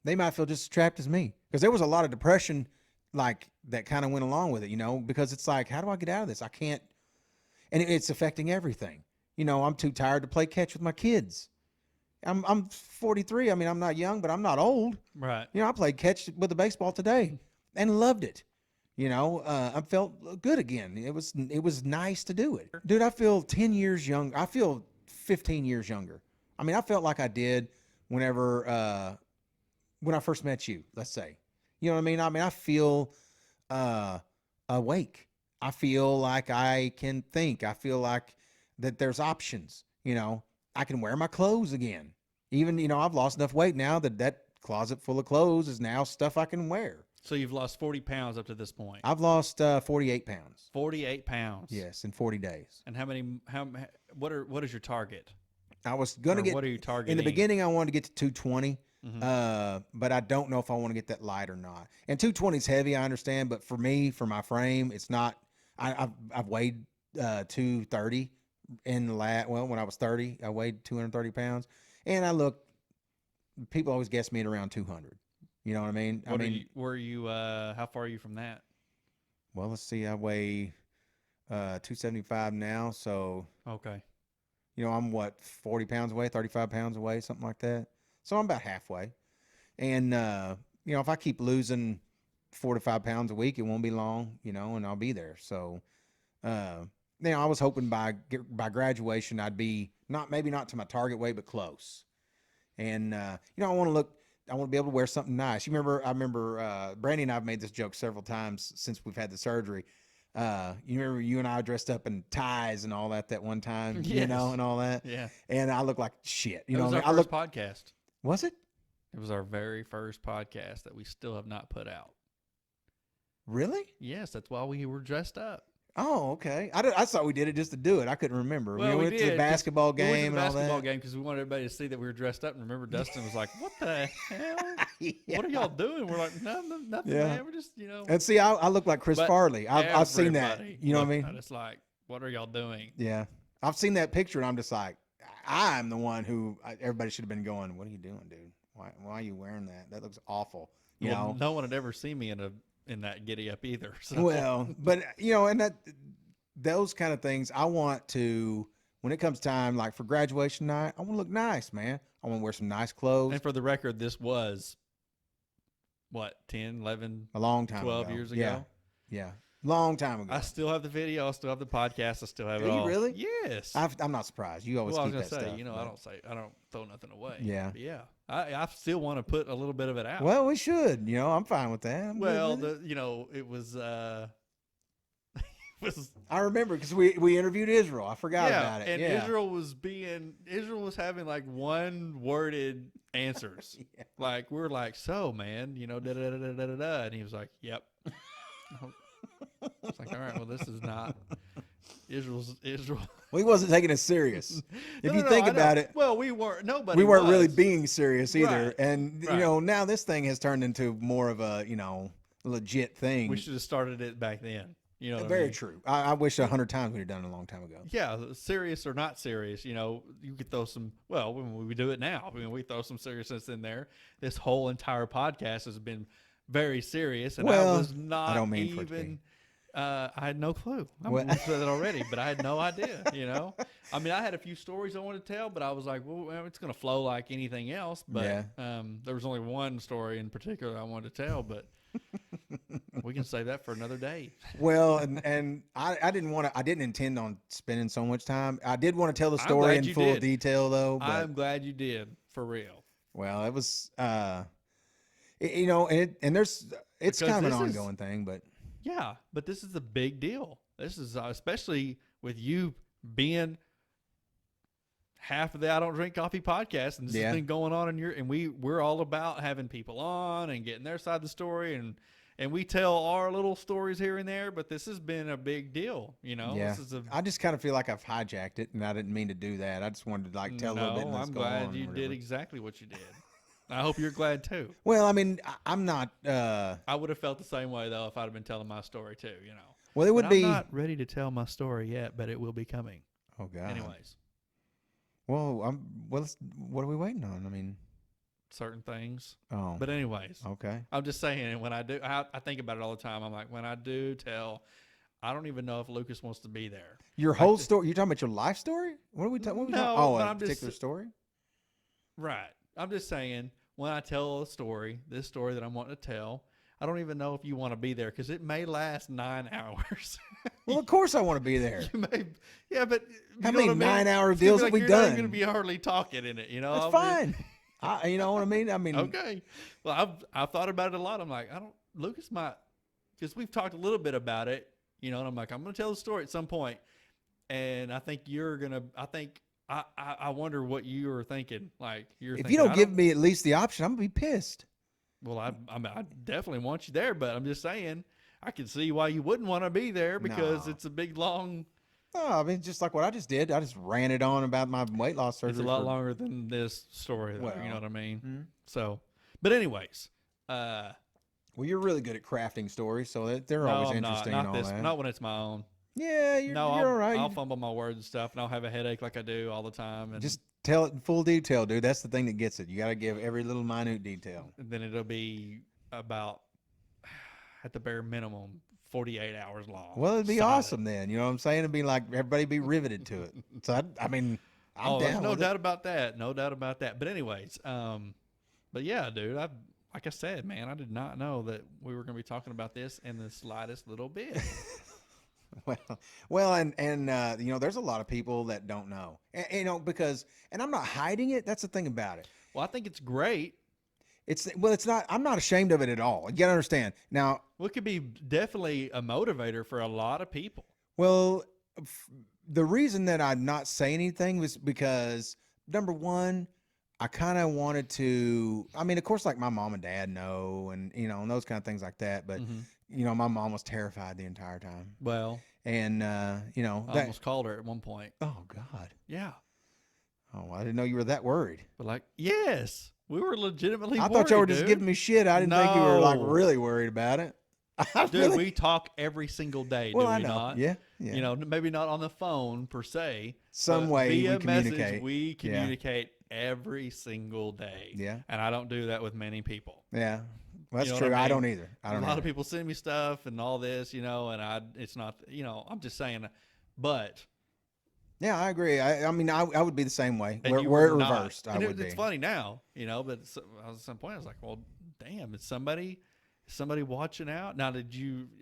they might feel just as trapped as me, because there was a lot of depression like that kind of went along with it, because it's like, how do I get out of this? I can't, and it's affecting everything. I'm too tired to play catch with my kids. I'm 43. I mean, I'm not young, but I'm not old. Right. I played catch with the baseball today and loved it. I felt good again. It was nice to do it. Dude, I feel 10 years young. I feel 15 years younger. I mean, I felt like I did whenever, when I first met you, let's say. You know what I mean? I feel awake. I feel like I can think. I feel like that there's options. I can wear my clothes again. Even, I've lost enough weight now that closet full of clothes is now stuff I can wear. So you've lost 40 pounds up to this point. I've lost 48 pounds. 48 pounds. Yes, in 40 days. And what is your target? I was going to get, what are you targeting? in the beginning, I wanted to get to 220, Mm-hmm. but I don't know if I want to get that light or not. And 220 is heavy, I understand, but for me, for my frame, it's not. I've weighed 230 when I was 30, I weighed 230 pounds, and people always guess me at around 200. You know what I mean? How far are you from that? Well, let's see. I weigh 275 now, so okay. I'm 40 pounds away, 35 pounds away, something like that. So I'm about halfway. And if I keep losing 4 to 5 pounds a week, it won't be long, and I'll be there. So, I was hoping by graduation I'd be maybe not to my target weight, but close. And I want to be able to wear something nice. I remember Brandy and I've made this joke several times since we've had the surgery. You remember you and I dressed up in ties and all that one time, yes. and all that. Yeah. And I look like shit. It was our first podcast. Was it? It was our very first podcast that we still have not put out. Really? Yes, that's why we were dressed up. Oh, okay. I thought we did it just to do it. I couldn't remember. Well, we went to the basketball game we went to the and all basketball that. game because we wanted everybody to see that we were dressed up. And remember, Dustin was like, "What the hell? Yeah. What are y'all doing?" We're like, "Nothing, Yeah. man. We're just, And see, I look like Chris Farley. I've seen that. You know what I mean? It's like, what are y'all doing? Yeah, I've seen that picture, and I'm just like, I'm the one who everybody should have been going, "What are you doing, dude? Why are you wearing that? That looks awful." You know, no one had ever seen me in that giddy up either. So. Well, but and those kind of things, I want to, when it comes time, like for graduation night, I want to look nice, man. I want to wear some nice clothes. And for the record, this was, 10, 11, a long time 12 ago. years ago? Yeah. Long time ago. I still have the video. I still have the podcast. I still have it Do you all. really? Yes. I'm not surprised. You always keep that stuff. I don't throw nothing away. Yeah. But yeah. I still want to put a little bit of it out. Well, we should. I'm fine with that. It was I remember because we interviewed Israel. I forgot about it. And yeah. Israel was having like one worded answers. Yeah. Like we're like, so man, da da da da da da, and he was like, yep. It's like, all right, well, this is not Israel. Well, he wasn't taking us serious. If you think about it, well, we weren't. We weren't really being serious either. Right. And now this thing has turned into more of a legit thing. We should have started it back then. Very true. I wish 100 times we'd have done it a long time ago. Yeah, serious or not serious, you could throw some. Well, when we do it now, we throw some seriousness in there. This whole entire podcast has been very serious, and Well, I was not I don't mean for it to be. even. I had no clue. I Well- said that already, but I had no idea. I mean, I had a few stories I wanted to tell, but I was like, well, it's going to flow like anything else. But there was only one story in particular I wanted to tell, but we can save that for another day. Well, and I didn't want to. I didn't intend on spending so much time. I did want to tell the I'm story glad in you full did. detail, though. But I'm glad you did, for real. well, it was, and it's Because kind of an this is- ongoing thing. But Yeah, but this is a big deal. This is especially with you being half of the I Don't Drink Coffee podcast, and this has been going on and we're all about having people on and getting their side of the story, and we tell our little stories here and there, but this has been a big deal. Yeah, This is I just kind of feel like I've hijacked it, and I didn't mean to do that. I just wanted to tell a little bit. And let's I'm go glad on you or did whatever. exactly what you did. I hope you're glad too. Well, I mean, I'm not. I would have felt the same way though if I'd have been telling my story too. Well, it would But be. I'm not ready to tell my story yet, but it will be coming. Oh God. Anyways, Well, what are we waiting on? I mean, certain things. oh, But anyways, okay. I'm just saying, when I do, I think about it all the time. I'm like, when I do tell, I don't even know if Lucas wants to be there. Your whole story. You're talking about your life story? What are we talking? No, Oh, but a I'm just- particular story. Right. I'm just saying, when I tell a story, this story that I'm wanting to tell, I don't even know if you want to be there because it may last 9 hours. Well, of course I want to be there. You may, yeah, but How you know many what I mean? 9-hour It's gonna deals be have we you're not done? going to be hardly talking in it. That's I mean, fine. You know what I mean? I mean, okay. Well, I've thought about it a lot. I'm like, Lucas might, because we've talked a little bit about it, and I'm like, I'm going to tell the story at some point, and I think I wonder what you are thinking. Like, if you don't give me at least the option, I'm gonna be pissed. well, I definitely want you there, but I'm just saying, I can see why you wouldn't want to be there because No. it's a big, long. Oh, I mean, just like what I just did. I just ran it on about my weight loss surgery. It's a lot longer than this story, though, Well, you know what I mean? mhm. So, but anyways, Well, you're really good at crafting stories, so they're no, always I'm interesting not and all this, that. not when it's my own. Yeah, you're No, all right. I'll fumble my words and stuff, and I'll have a headache like I do all the time. And Just tell it in full detail, dude. That's the thing that gets it. You got to give every little minute detail. then it'll be about, at the bare minimum, 48 hours long. Well, it'd be solid. awesome then. You know what I'm saying? It'd be like everybody be riveted to it. So I mean, I'm There's down no with doubt about that. No doubt about that. But anyways, but yeah, dude, like I said, man, I did not know that we were going to be talking about this in the slightest little bit. Well, and there's a lot of people that don't know, because I'm not hiding it. That's the thing about it. Well, I think it's great. It's not. I'm not ashamed of it at all. You gotta understand. Now, Well, it could be definitely a motivator for a lot of people. well, the reason that I'm not saying anything was because number one, I kind of wanted to. I mean, of course, like my mom and dad know, and and those kind of things like that. But my mom was terrified the entire time, Well, and I almost called her at one point. oh God, Yeah. oh, I didn't know you were that worried. But like, yes, we were legitimately I thought y'all were just dude. giving me shit. I didn't think you were like No. really worried about it. Dude, Really? we talk every single day, Well, do I we know. not? Yeah, yeah. Maybe not on the phone per se. Some but way we via message, communicate. we Yeah. communicate every single day. Yeah. And I don't do that with many people. Yeah. Well, that's You know true. what I I mean? don't either. I don't A lot either. of people send me stuff and all this, and it's not, I'm just saying, but Yeah, I agree. I mean, I would be the same way. and Where you where it were not. reversed, I And would it's be. funny now, but at some point I was like, well, damn, is somebody watching out? Now,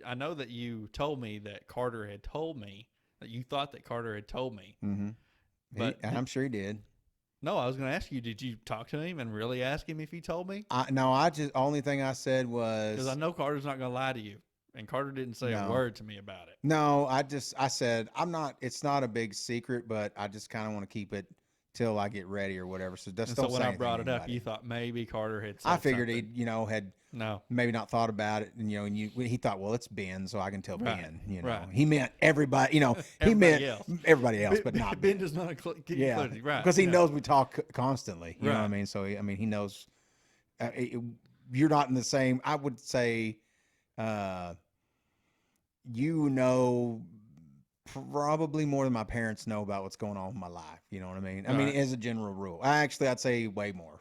I know that you told me that Carter had told me, that you thought that Carter had told me. Mm-hmm. But I'm sure he did. no, I was going to ask you, did you talk to him and really ask him if he told me? I just only thing I said Because I was know Carter's not going to lie to you. And Carter didn't say a No. word to me about it. no. I said I'm not. It's not a big secret, but I just kind of want to keep it till I get ready or whatever. So just And don't so when say I anything brought to it up, anybody. you thought maybe Carter had said I figured something. he had No. maybe not thought about it, and he thought, well, it's Ben, so I can tell Right, Ben. right. He meant everybody. He Everybody meant else. everybody else, but not Ben Ben. does not get Yeah, included. Right. because he yeah. knows we talk constantly. You know what I Right. mean? So he knows. You're not in the same. I would say, probably more than my parents know about what's going on in my life. You know what I mean? I mean, Right. as a general rule, I'd say way more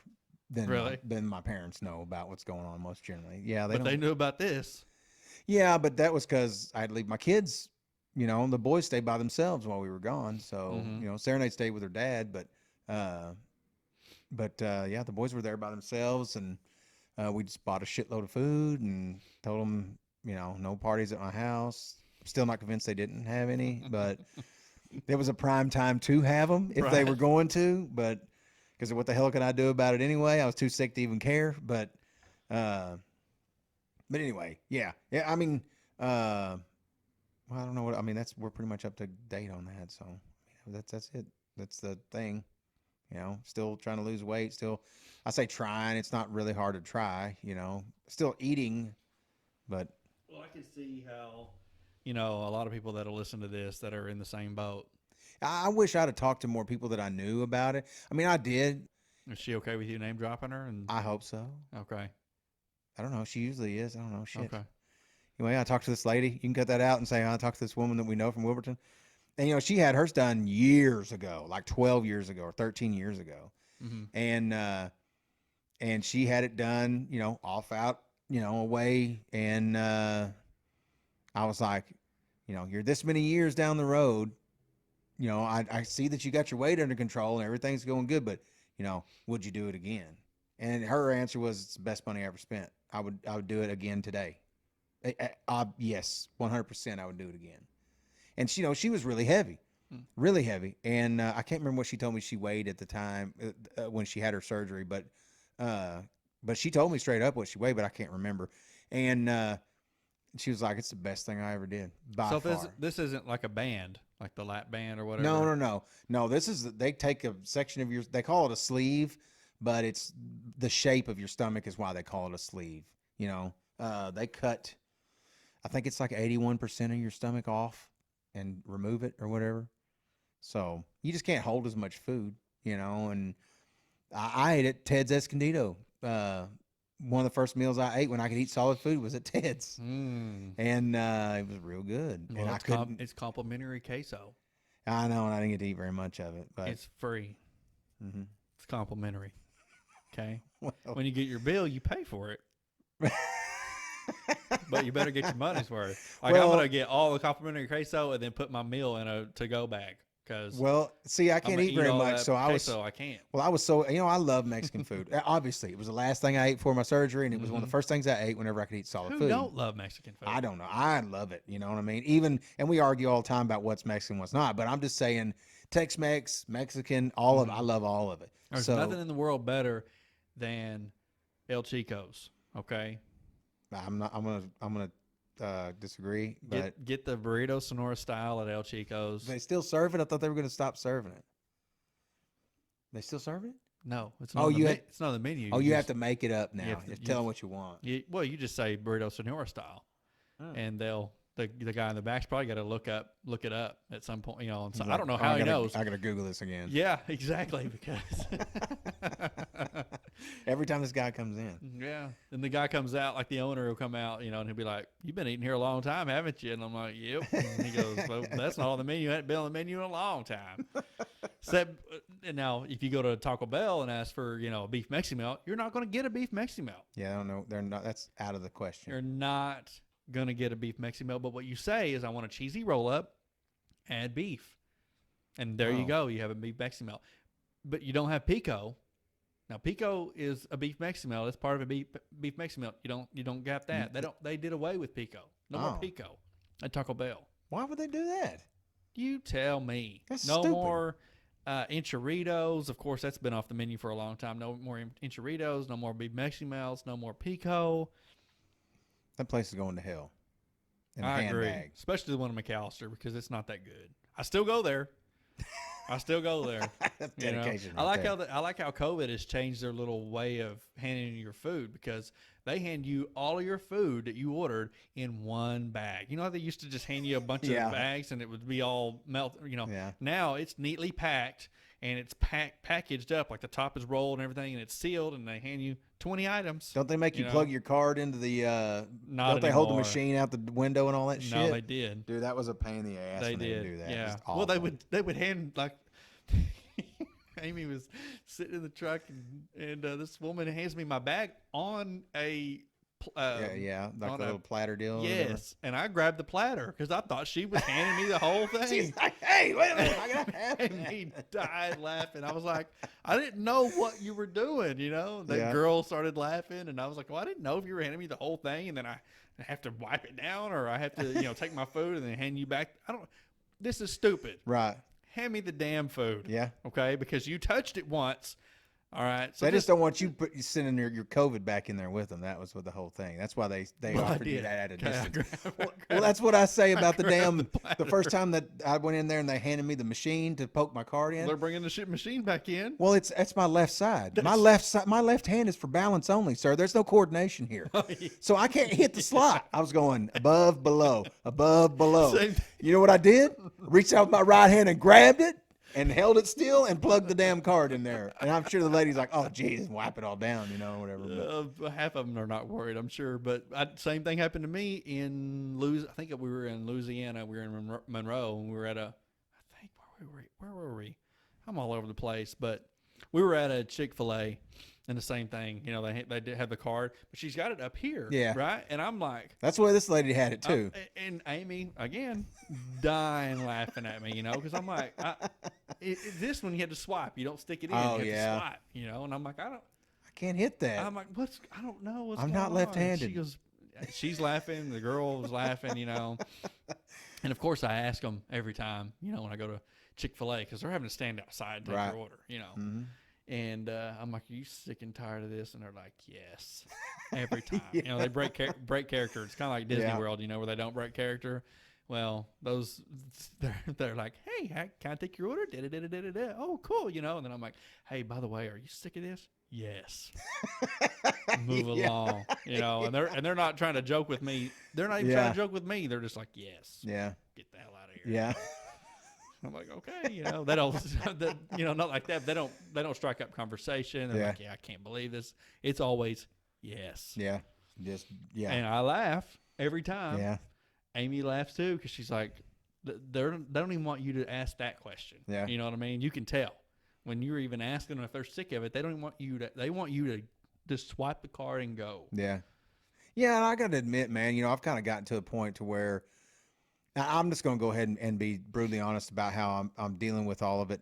than Really? than my parents know about what's going on most generally. Yeah, they But don't. they knew about this. Yeah, but that was because I'd leave my kids. The boys stayed by themselves while we were gone. So Mm-hmm. Serenade stayed with her dad, uh, yeah, the boys were there by themselves, and we just bought a shitload of food and told them, no parties at my house. Still not convinced they didn't have any, but it was a prime time to have them if they were Right. going to. But because what the hell can I do about it anyway? I was too sick to even care. Uh, but anyway, yeah. I mean, well, I don't know what I mean. We're pretty much up to date on that. So that's it. That's the thing. Still trying to lose weight. Still, I say trying. It's not really hard to try. Still eating, but Well, I can see how, a lot of people that'll listen to this that are in the same boat. I wish I'd have talked to more people that I knew about it. I mean, I did. Is she okay with you name dropping her? And I hope so. okay, I don't know. She usually is. I don't know. Shit. okay. Anyway, I talked to this lady. You can cut that out and say I talked to this woman that we know from Wilburton. And she had hers done years ago, like 12 years ago or 13 years ago. Mm-hmm. And she had it done, off out, away. And I was like, you're this many years down the road. I see that you got your weight under control and everything's going good, but would you do it again? And her answer was, it's the best money I ever spent. I would do it again today. Yes, 100%. I would do it again. And she was really heavy, and I can't remember what she told me she weighed at the time when she had her surgery, but she told me straight up what she weighed, but I can't remember. And she was like, "It's the best thing I ever did by So far." this isn't like a band, like the lap band or whatever. No. They take a section of they call it a sleeve, but it's the shape of your stomach is why they call it a sleeve. They cut, I think it's like 81% of your stomach off and remove it or whatever. So you just can't hold as much food, and I ate at Ted's Escondido. One of the first meals I ate when I could eat solid food was at Ted's. And it was real good. Well, And it's complimentary queso. I know, and I didn't get to eat very much of it, but It's free. mm-hmm. It's complimentary. Okay. Well, When you get your bill, you pay for it. But you better get your money's worth. Like, I'm gonna get all the complimentary queso and then put my meal in a to-go bag because see, I can't eat very much, so I can't. Well, I was so I love Mexican food. Obviously, it was the last thing I ate before my surgery, and it was one of the first things I ate whenever I could eat solid Who food. don't love Mexican food? I don't know. I love it. You know what I mean? And we argue all the time about what's Mexican, what's not. But I'm just saying, Tex-Mex, Mexican, all of it. I love all of it. There's nothing in the world better than El Chico's. Okay. I'm gonna disagree. But Get the burrito Sonora style at El Chico's. they still serve it. I thought they were gonna stop serving it. They still serve it? No, it's not. It's not on the menu. You have to make it up now. You Tell them what you want. You just say burrito Sonora style, and the guy in the back's probably got to look it up at some point. I don't know how he knows. I gotta Google this again. Yeah, exactly. Because every time this guy comes in, yeah, and the guy comes out, like the owner will come out, and he'll be like, "You've been eating here a long time, haven't you?" And I'm like, "Yep." And he goes, "Well, that's not on the menu. It hadn't been on the menu in a long time." And now, if you go to Taco Bell and ask for a beef Mexi melt, you're not going to get a beef Mexi melt. Yeah, I don't know. They're not. That's out of the question. You're not going to get a beef Mexi melt. But what you say is, "I want a cheesy roll up, add beef," and there you go. You have a beef Mexi melt. But you don't have pico. Now pico is a beef Mexi melt. It's part of a beef Mexi melt. You don't get that. They did away with pico. No more pico at Taco Bell. Why would they do that? You tell me. That's no stupid. More enchiladas. Of course, that's been off the menu for a long time. No more enchiladas. No more beef Mexi melts. No more pico. That place is going to hell. I agree. Especially the one in McAllister because it's not that good. I still go there. Dedication. I like how COVID has changed their little way of handing you your food because they hand you all of your food that you ordered in one bag. You know how they used to just hand you a bunch of bags and it would be all melt. Now it's neatly packed and it's packaged up, like the top is rolled and everything, and it's sealed, and they hand you 20 items. Don't they make you plug your card into the Not they anymore. hold the machine out the window and all that shit? No, they did. Dude, that was a pain in the ass. They when did. They would do that. Yeah. It was Well, they would hand like Amy was sitting in the truck, and this woman hands me my bag on a like on a little platter deal. Or whatever. yes, and I grabbed the platter because I thought she was handing me the whole thing. She's like, "Hey, wait a minute, I gotta have And that." me died laughing. I was like, I didn't know what you were doing, you know. That Yeah. girl started laughing, and I was like, well, I didn't know if you were handing me the whole thing, and then I have to wipe it down, or I have to, take my food and then hand you back. I don't. This is stupid. Right. Hand me the damn food. Yeah. Okay, because you touched it once. All right. So They just don't want you sending your COVID back in there with them. That was what the whole thing. That's why they Well, I offered you did. that at a Okay, I distance. grabbed- Well, that's what I say about the damn the platter. the first time that I went in there and they handed me the machine to poke my card They're in. bringing the shit machine back in. Well, that's my left side. My left side, my left hand is for balance only, sir. There's no coordination here, so I can't hit the slot. I was going above, below, above, below. Same thing. You know what I did? Reached out with my right hand and grabbed it. And held it still and plugged the damn card in there. And I'm sure the lady's like, "Oh, geez, wipe it all down, whatever." But, Half of them are not worried, I'm sure. But same thing happened to me in I think we were in Louisiana. We were in Monroe, and we were at where were we? I'm all over the place, but we were at a Chick-fil-A, and the same thing. They did have the card, but she's got it up here, Yeah. right? And I'm like, that's why this lady had it too. and Amy again, dying laughing at me, because I'm like, this one you had to swipe. You don't stick it in. Oh, you have yeah. to swipe. And I'm like, I can't hit that. I'm like, I don't know what's I'm going not on. left-handed. She goes, she's laughing. The girl was laughing, And of course, I ask them every time, when I go to Chick-fil-A, because they're having to stand outside and take Right. their order, Mm-hmm. And I'm like, are you sick and tired of this? And they're like, yes, every time. Yeah. They break character. It's kind of like Disney Yeah. World, where they don't break character. Well, they're like, hey, can I take your order? Da-da-da-da-da-da. Oh, cool, And then I'm like, hey, by the way, are you sick of this? Yes. Move Yeah. along, and they're not trying to joke with me. They're not even Yeah. trying to joke with me. They're just like, yes, Yeah. get the hell out of here. Yeah. I'm like, okay, they don't, not like that. They don't strike up conversation. They're Yeah. like, yeah, I can't believe this. It's always yes. Yeah. Just yeah. And I laugh every time. Yeah. Amy laughs too because she's like, they don't even want you to ask that question. Yeah. You know what I mean? You can tell when you're even asking them if they're sick of it. They don't want you to. They want you to just swipe the card and go. Yeah. Yeah, and I got to admit, man, I've kind of gotten to a point to where I'm just going to go ahead and be brutally honest about how I'm dealing with all of it,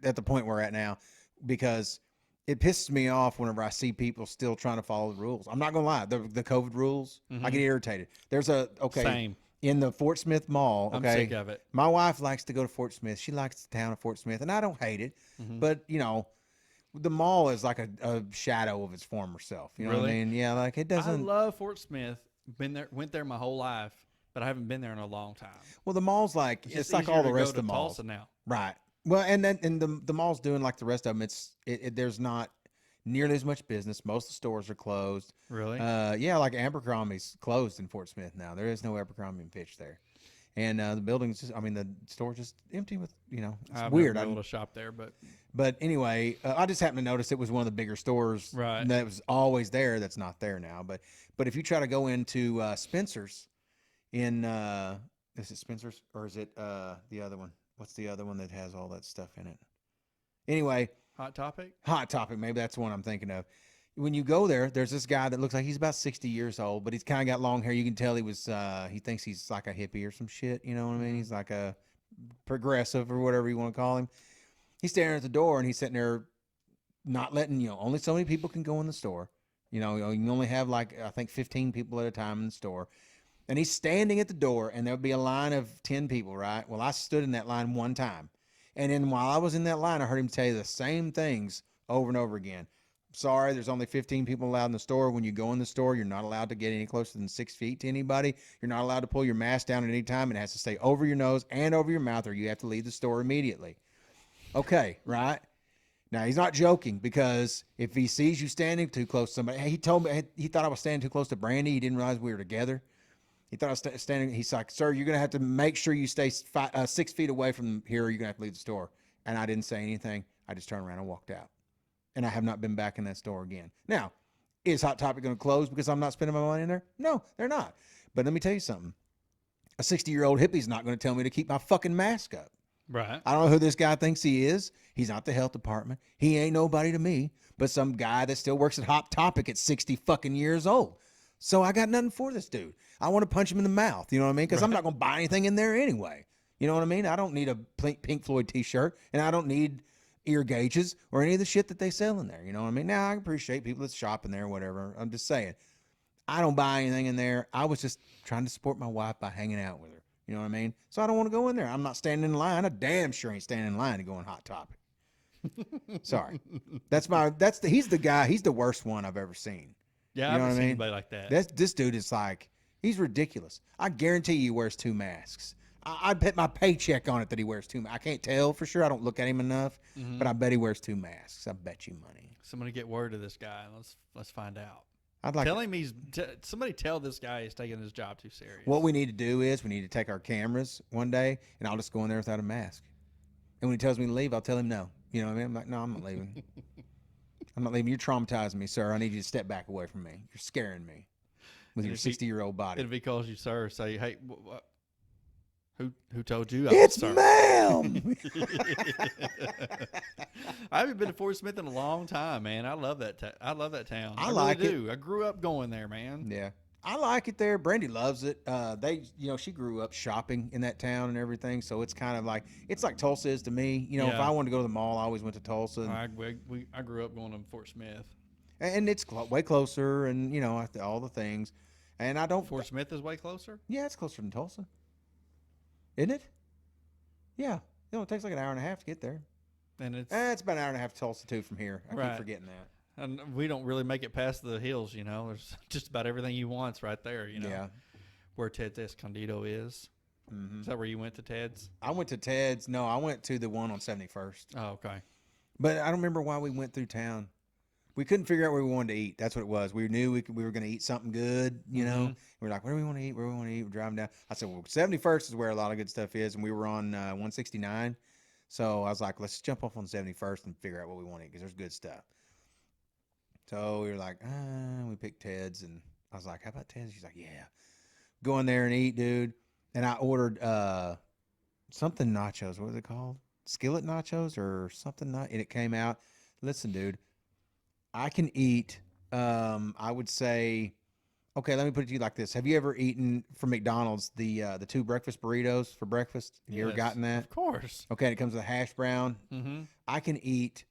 at the point we're at now, because it pisses me off whenever I see people still trying to follow the rules. I'm not going to lie. The COVID rules, I get irritated. There's Same. in the Fort Smith Mall. Okay. I'm sick of it. My wife likes to go to Fort Smith. She likes the town of Fort Smith, and I don't hate it. But, the mall is like a shadow of its former self. You know what I Really? mean? Yeah, like it I doesn't. love Fort Smith. Went there my whole life, but I haven't been there in a long time. Well, the mall's like it's just like all easier the to rest go of the to malls, Tulsa now. right? Well, and the mall's doing like the rest of them. There's not nearly as much business. Most of the stores are closed. Really? Yeah, like Abercrombie's closed in Fort Smith now. There is no Abercrombie and Fitch there, and the building's the store's just empty with it's I've weird. never been able to shop there, But anyway, I just happened to notice it was one of the bigger stores Right. that was always there. That's not there now. But if you try to go into Spencer's in is it Spencer's or is it the other one? What's the other one that has all that stuff in it? Anyway, Hot Topic. Hot Topic. Maybe that's the one I'm thinking of. When you go there, there's this guy that looks like he's about 60 years old, but he's kind of got long hair. You can tell he thinks he's like a hippie or some shit. You know what I mean? He's like a progressive or whatever you want to call him. He's staring at the door and he's sitting there not letting, only so many people can go in the store. You can only have like, I think 15 people at a time in the store. And he's standing at the door and there'll be a line of 10 people, right? Well, I stood in that line one time. And then while I was in that line, I heard him tell you the same things over and over again. Sorry, there's only 15 people allowed in the store. When you go in the store, you're not allowed to get any closer than 6 feet to anybody. You're not allowed to pull your mask down at any time. It has to stay over your nose and over your mouth or you have to leave the store immediately. Okay, right? Now, he's not joking because if he sees you standing too close to somebody, he told me he thought I was standing too close to Brandy. He didn't realize we were together. He thought I was standing. He's like, sir, you're going to have to make sure you stay 6 feet away from here or you're going to have to leave the store. And I didn't say anything. I just turned around and walked out. And I have not been back in that store again. Now, is Hot Topic going to close because I'm not spending my money in there? No, they're not. But let me tell you something. A 60-year-old hippie's not going to tell me to keep my fucking mask up. Right. I don't know who this guy thinks he is. He's not the health department. He ain't nobody to me, but some guy that still works at Hot Topic at 60 fucking years old. So I got nothing for this dude. I want to punch him in the mouth. You know what I mean? Because I'm not going to buy anything in there anyway. You know what I mean? I don't need a Pink Floyd t-shirt, and I don't need ear gauges or any of the shit that they sell in there. You know what I mean? Now, I appreciate people that shop in there or whatever. I'm just saying. I don't buy anything in there. I was just trying to support my wife by hanging out with her. You know what I mean? So I don't want to go in there. I'm not standing in line. I damn sure ain't standing in line to go on Hot Topic. Sorry. He's the guy. He's the worst one I've ever seen. Yeah, You know I what I haven't seen mean? anybody like that. This dude is like, he's ridiculous. I guarantee you he wears 2 masks. I'd bet my paycheck on it that he wears 2 masks. I can't tell for sure. I don't look at him enough, but I bet he wears 2 masks. I bet you money. Somebody get word of this guy. Let's find out. I'd like Tell him somebody tell this guy he's taking his job too serious. What we need to do is we need to take our cameras one day, and I'll just go in there without a mask. And when he tells me to leave, I'll tell him no. You know what I mean? I'm like, no, I'm not leaving. I'm not leaving. You're traumatizing me, sir. I need you to step back away from me. You're scaring me with your 60-year-old body. If he calls you sir, say, hey, who told you? It's sir? ma'am. I haven't been to Fort Smith in a long time, man. I love that. I love that town. I like really do. I grew up going there, man. Yeah, I like it there. Brandy loves it. She grew up shopping in that town and everything, so it's kind of like Tulsa is to me. You know, if I wanted to go to the mall, I always went to Tulsa. And, I grew up going to Fort Smith, and it's way closer, and all the things. And I don't. Fort Smith is way closer. Yeah, it's closer than Tulsa, isn't it? Yeah, it takes like an hour and a half to get there. And it's about an hour and a half to Tulsa too from here. I keep forgetting that. And we don't really make it past the hills, There's just about everything you want's right there, Yeah. Where Ted's Escondido is. Mm-hmm. Is that where you went to Ted's? I went to Ted's. No, I went to the one on 71st. Oh, okay. But I don't remember why we went through town. We couldn't figure out where we wanted to eat. That's what it was. We knew we were going to eat something good, We were like, where do we want to eat? Where do we want to eat? We're driving down. I said, well, 71st is where a lot of good stuff is. And we were on 169. So I was like, let's jump off on 71st and figure out what we want to eat because there's good stuff. So we were like, we picked Ted's. And I was like, how about Ted's? She's like, yeah. Go in there and eat, dude. And I ordered something nachos. What was it called? Skillet nachos or something? And it came out. Listen, dude, I can eat, I would say, okay, let me put it to you like this. Have you ever eaten from McDonald's the 2 breakfast burritos for breakfast? Have you ever gotten that? Of course. Okay, it comes with a hash brown. Mm-hmm. I can eat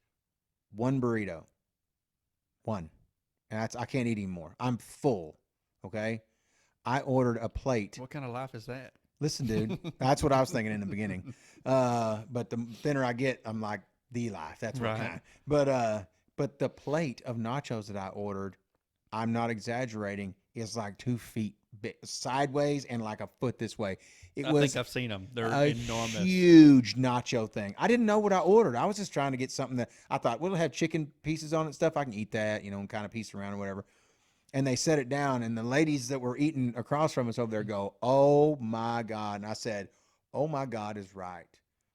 1 burrito. 1. And I can't eat anymore. I'm full, okay? I ordered a plate. What kind of life is that? Listen, dude, that's what I was thinking in the beginning. But the thinner I get, I'm like, the life. That's what kind. But the plate of nachos that I ordered, I'm not exaggerating, is like 2 feet big, sideways and like a foot this way. I think I've seen them. They're enormous. Huge nacho thing. I didn't know what I ordered. I was just trying to get something that I thought, well, it'll have chicken pieces on it and stuff. I can eat that, and kind of piece around or whatever. And they set it down, and the ladies that were eating across from us over there go, oh, my God. And I said, oh, my God is right.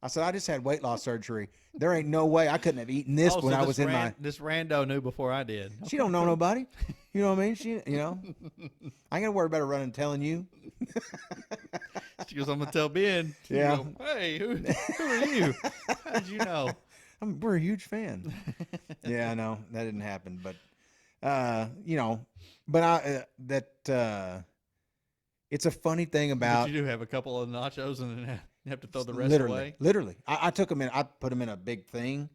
I said, I just had weight loss surgery. There ain't no way I couldn't have eaten this when I was in my... This rando knew before I did. She don't know nobody. You know what I mean? I ain't got to worry about her running and telling you. She goes, I'm going to tell Ben. Yeah. Go, hey, who are you? How did you know? We're a huge fan. Yeah, no, that didn't happen. But, it's a funny thing about... But you do have a couple of nachos and then you have to throw the rest away? Literally. I took them in. I put them in a big thing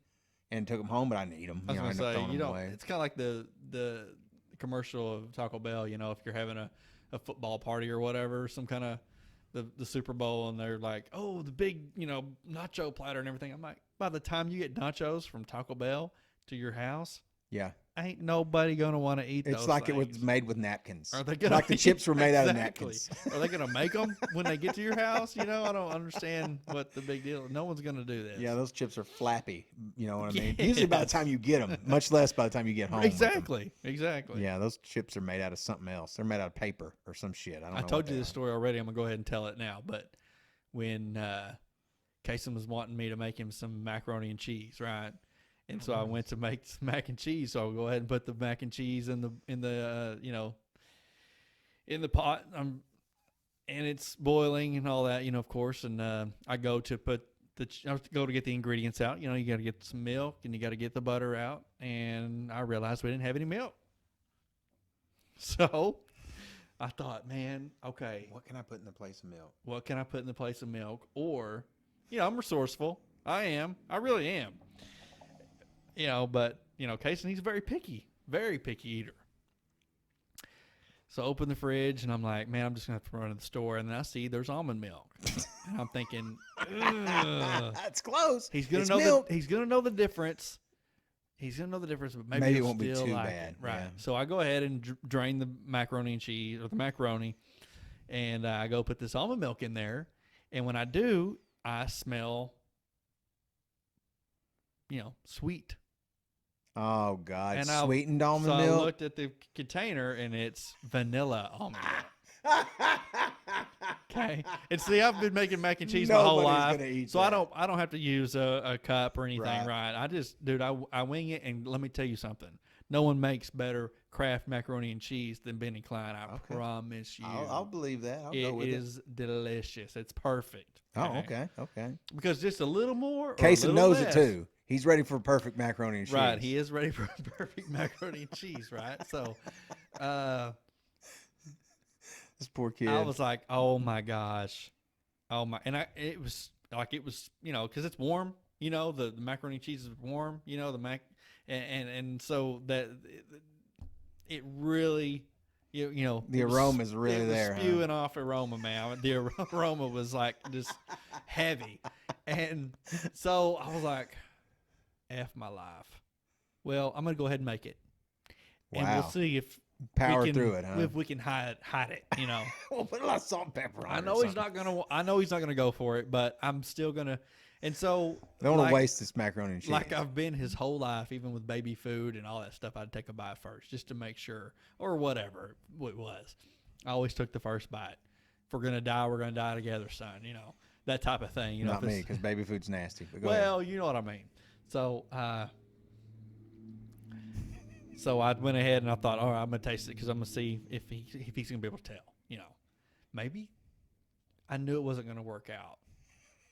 and took them home, but I didn't eat them. I was going to say, you don't... Away. It's kind of like the commercial of Taco Bell, if you're having a football party or whatever, some kind of the Super Bowl, and they're like, oh, the big, nacho platter and everything. I'm like, by the time you get nachos from Taco Bell to your house, yeah, ain't nobody gonna want to eat those. It's like things. It was made with napkins. Are they gonna like the chips were made out of napkins? Are they gonna make them when they get to your house? I don't understand what the big deal. No one's gonna do this. Yeah, those chips are flappy. You know what I mean? Usually by the time you get them, much less by the time you get home. Exactly. Yeah, those chips are made out of something else. They're made out of paper or some shit. I told you this story already. I'm gonna go ahead and tell it now. But when Kason was wanting me to make him some macaroni and cheese, right? And so I went to make some mac and cheese. So I'll go ahead and put the mac and cheese in the pot. And it's boiling and all that, of course. And I go to put I go to get the ingredients out. You know, you got to get some milk and you got to get the butter out. And I realized we didn't have any milk. So I thought, man, okay, What can I put in the place of milk? what can I put in the place of milk? Or, you know, I'm resourceful. I am. I really am. You know, but, you know, Kason, he's very picky eater. So I open the fridge and I'm like, man, I'm just going to have to run to the store. And then I see there's almond milk. And I'm thinking, ugh. That's close. He's going to know milk. he's going to know the difference. He's going to know the difference, but maybe it he'll won't be still too like bad. it. Right. Yeah. So I go ahead and drain the macaroni and cheese or the macaroni. And I go put this almond milk in there. And when I do, I smell, you know, sweet. Oh, God. And Sweetened almond so milk? I looked at the container, and it's vanilla almond milk. Okay. And see, I've been making mac and cheese my whole Nobody's life. gonna eat So that. I don't have to use a cup or anything, Right. right? I just, dude, I wing it, and let me tell you something. No one makes better Kraft macaroni and cheese than Benny Klein. I Okay. promise you. I'll believe that. I'll go It with is delicious. It's perfect. it. Oh, okay. Because just a little more or Kason a little knows less, it, too. He's ready for perfect macaroni and cheese. Right, he is ready for perfect macaroni and cheese, right? So, This poor kid. I was like, oh my gosh, and it was, you know, because it's warm, you know, the macaroni and cheese is warm, you know, the mac, and so that it really, you know, the aroma is really it was there. spewing off aroma, man. The aroma was like just heavy, and so I was like, F my life. Well, I'm gonna go ahead and make it, and we'll Wow. see if Power we can, through it, huh? if we can hide it, you know. Well, put a lot of salt and pepper on I it or know he's something. not gonna go for it, but I'm still gonna. And so I don't want like- to waste this macaroni and cheese. like I've been his whole life, even with baby food and all that stuff, I'd take a bite first just to make sure, or whatever it was. I always took the first bite. If we're gonna die together, son. You know, that type of thing. You know, Not if me, it's- because baby food's nasty. But go well, you know what I mean. So, so I went ahead and I thought, all right, I'm gonna taste it because I'm gonna see if he's gonna be able to tell. You know, maybe. I knew it wasn't gonna work out,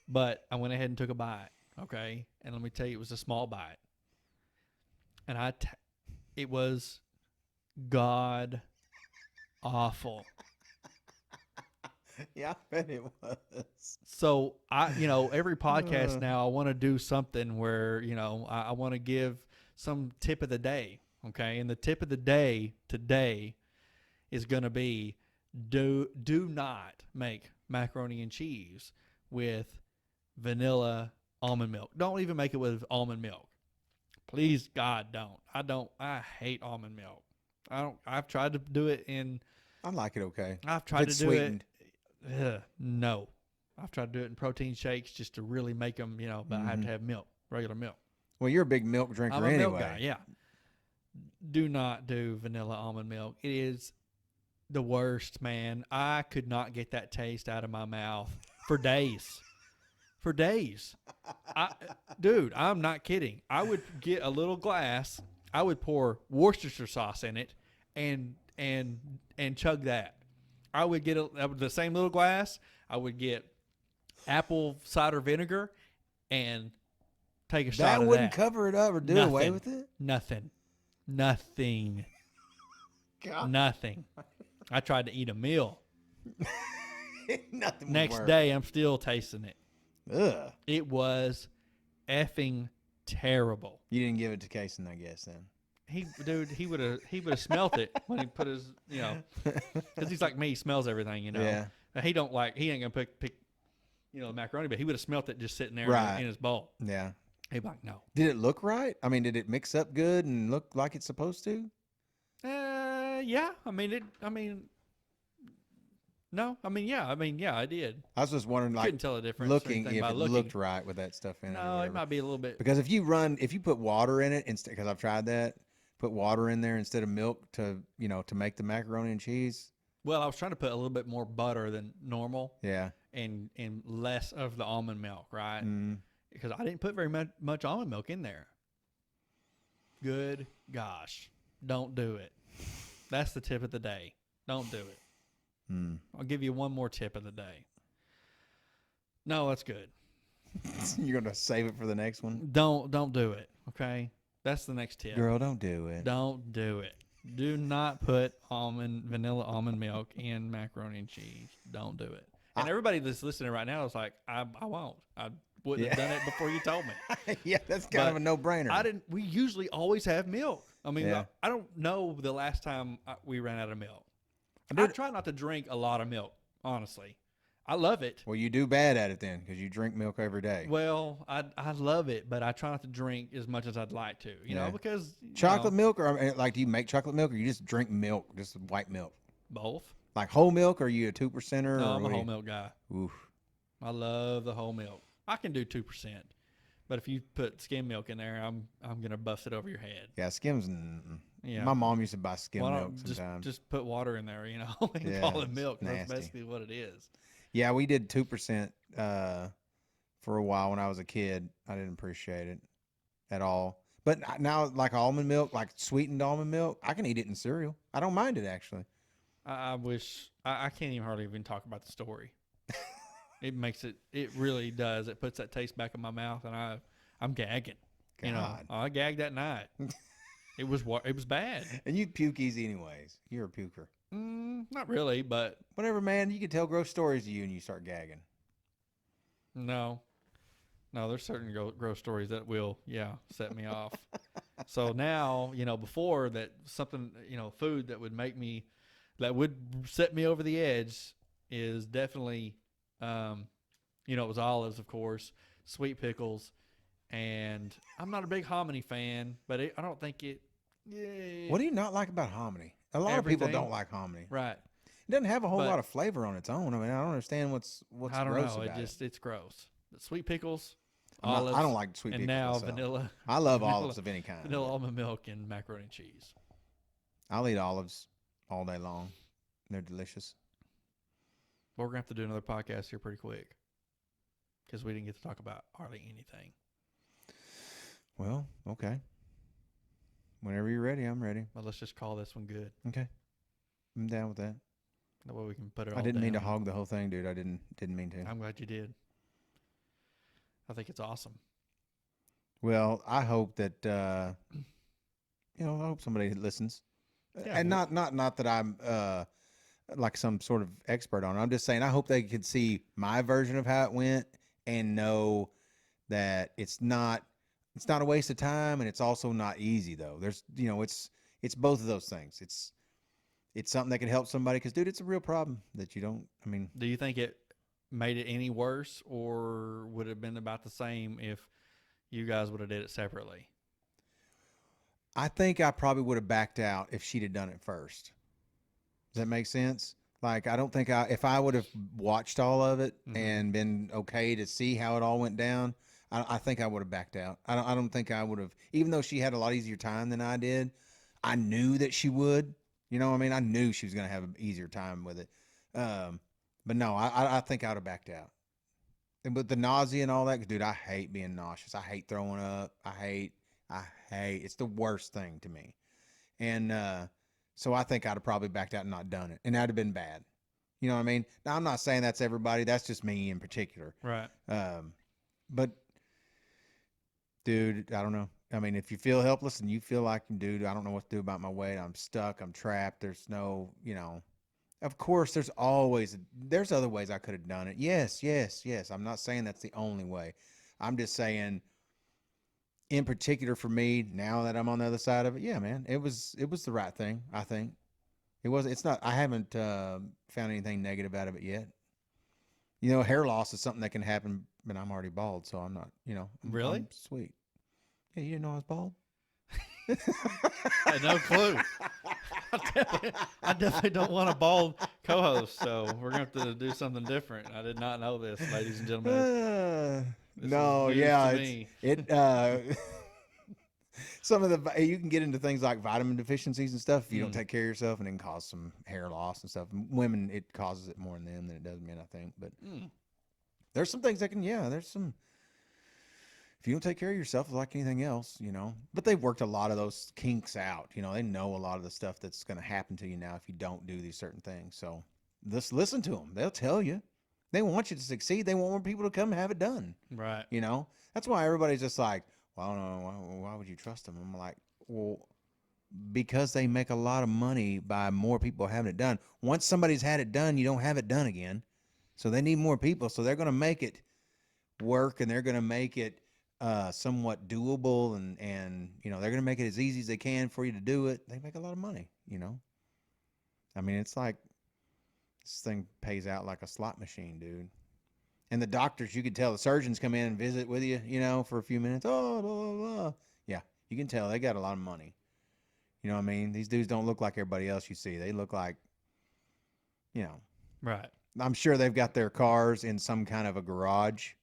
but I went ahead and took a bite. Okay, and let me tell you, it was a small bite, and it was god awful. ahead. Yeah, I bet it was. So every podcast now I want to do something where, I want to give some tip of the day. Okay. And the tip of the day today is going to be do not make macaroni and cheese with vanilla almond milk. Don't even make it with almond milk. Please, God, don't. I hate almond milk. I've tried to do it I like it okay. I've tried it's to do sweetened. it. No. I've tried to do it in protein shakes just to really make them, but I have to have milk, regular milk. Well, you're a big milk drinker I'm a anyway. milk guy, yeah. Do not do vanilla almond milk. It is the worst, man. I could not get that taste out of my mouth for days. For days. Dude, I'm not kidding. I would get a little glass. I would pour Worcestershire sauce in it and chug that. I would get the same little glass. I would get apple cider vinegar and take a shot That of wouldn't that. cover it up or do away with it? Nothing. God. Nothing. I tried to eat a meal. Nothing would Next work. day, I'm still tasting it. Ugh. It was effing terrible. You didn't give it to Kason, I guess, then. He would have smelt it when he put his, because he's like me, he smells everything, Yeah. He ain't gonna pick, the macaroni, but he would have smelt it just sitting there Right. in his bowl. Yeah. He'd be like, no. Did it look right? I mean, did it mix up good and look like it's supposed to? Yeah. Yeah, I did. I was just wondering, like, Couldn't tell the difference. or looking anything if by it looking. looked right with that stuff in it. or No, it whatever. might be a little bit. Because if you put water in it instead, because I've tried that, put water in there instead of milk to make the macaroni and cheese. Well, I was trying to put a little bit more butter than normal Yeah. and less of the almond milk, right? Mm. Because I didn't put very much almond milk in there. Good gosh. Don't do it. That's the tip of the day. Don't do it. Mm. I'll give you one more tip of the day. No, that's good. You're gonna save it for the next one. Don't do it. Okay, that's the next tip. Girl, don't do it. Don't do it. Do not put vanilla almond milk in macaroni and cheese. Don't do it. And everybody that's listening right now is like, I won't. I wouldn't have done it before you told me. Yeah, that's kind of a no-brainer. I didn't. We usually always have milk. I mean, Yeah. I don't know the last time we ran out of milk. I try not to drink a lot of milk, honestly. I love it. Well, you do bad at it then, because you drink milk every day. Well, I love it, but I try not to drink as much as I'd like to, you know, because chocolate milk, or like, do you make chocolate milk, or you just drink milk, just white milk? Both. Like whole milk, or are you a 2%er? No, I'm a whole milk guy. Oof. I love the whole milk. I can do 2%, but if you put skim milk in there, I'm gonna bust it over your head. Yeah, Skims. Yeah. My mom used to buy skim milk Just, sometimes. just put water in there, you know, and call it milk. That's basically what it is. Yeah, we did 2% for a while when I was a kid. I didn't appreciate it at all. But now, like almond milk, like sweetened almond milk, I can eat it in cereal. I don't mind it, actually. I wish I can't even hardly even talk about the story. It makes it. It really does. It puts that taste back in my mouth, and I'm gagging. God. You know, I gagged that night. It was bad. And you puke easy anyways. You're a puker. Not really, but Whatever, man. You can tell gross stories to you and you start gagging. no. There's certain gross stories that will, set me off. So now, before that, something, food that would set me over the edge is definitely, it was olives, of course, sweet pickles, and I'm not a big hominy fan, but I don't think it. Yeah. What do you not like about hominy? A lot of people don't like hominy. Right. It doesn't have a whole lot of flavor on its own. I mean, I don't understand what's I don't gross know. about It's gross. But sweet pickles, olives. I don't like sweet pickles. And now myself. vanilla. I love olives of any kind. Vanilla almond milk and macaroni and cheese. I'll eat olives all day long. They're delicious. But we're going to have to do another podcast here pretty quick because we didn't get to talk about hardly anything. Well, okay. Whenever you're ready, I'm ready. But let's just call this one good. Okay. I'm down with that. That way we can put it all I didn't mean to down. hog the whole thing, dude. I didn't mean to. I'm glad you did. I think it's awesome. Well, I hope that I hope somebody listens. Yeah, And not that I'm like some sort of expert on it. I'm just saying I hope they could see my version of how it went and know that it's not a waste of time, and it's also not easy though. There's it's both of those things. It's something that can help somebody, because dude, it's a real problem that you don't. I mean, do you think it made it any worse, or would it have been about the same if you guys would have did it separately? I think I probably would have backed out if she'd have done it first. Does that make sense? Like, I don't think if I would have watched all of it and been okay to see how it all went down, I think I would have backed out. I don't think I would have, even though she had a lot easier time than I did. I knew that she would. You know what I mean? I knew she was going to have an easier time with it. But no, I think I would have backed out. And with the nausea and all that, 'cause, dude, I hate being nauseous. I hate throwing up. I hate. It's the worst thing to me. And so I think I'd have probably backed out and not done it, and that'd have been bad. You know what I mean? Now, I'm not saying that's everybody. That's just me in particular. Right. But dude, I don't know. I mean, if you feel helpless and you feel like, dude, I don't know what to do about my weight. I'm stuck. I'm trapped. There's no, of course, there's other ways I could have done it. Yes. I'm not saying that's the only way. I'm just saying, in particular for me, now that I'm on the other side of it, yeah, man, it was the right thing. I think it's not, I haven't found anything negative out of it yet. Hair loss is something that can happen, but I'm already bald, so I'm not, Really? I'm sweet. Yeah, you didn't know I was bald? I had no clue. I definitely don't want a bald co-host, so we're going to have to do something different. I did not know this, ladies and gentlemen. No, yeah, some of you can get into things like vitamin deficiencies and stuff if you don't take care of yourself, and it can cause some hair loss and stuff. Women, it causes it more in them than it does men, I think. But there's some things that can, there's some. If you don't take care of yourself, like anything else, But they've worked a lot of those kinks out. They know a lot of the stuff that's going to happen to you now if you don't do these certain things. So just listen to them. They'll tell you. They want you to succeed. They want more people to come have it done. Right. You know, that's why everybody's just like, well, I don't know, why would you trust them? I'm like, well, because they make a lot of money by more people having it done. Once somebody's had it done, you don't have it done again. So they need more people. So they're going to make it work, and they're going to make it somewhat doable, and you know, they're going to make it as easy as they can for you to do it. They make a lot of money, you know. I mean, it's like this thing pays out like a slot machine, dude. And the doctors, you could tell, the surgeons come in and visit with you, you know, for a few minutes. Oh, blah, blah, blah. Yeah, you can tell they got a lot of money. You know what I mean? These dudes don't look like everybody else you see. They look like, you know. Right. I'm sure they've got their cars in some kind of a garage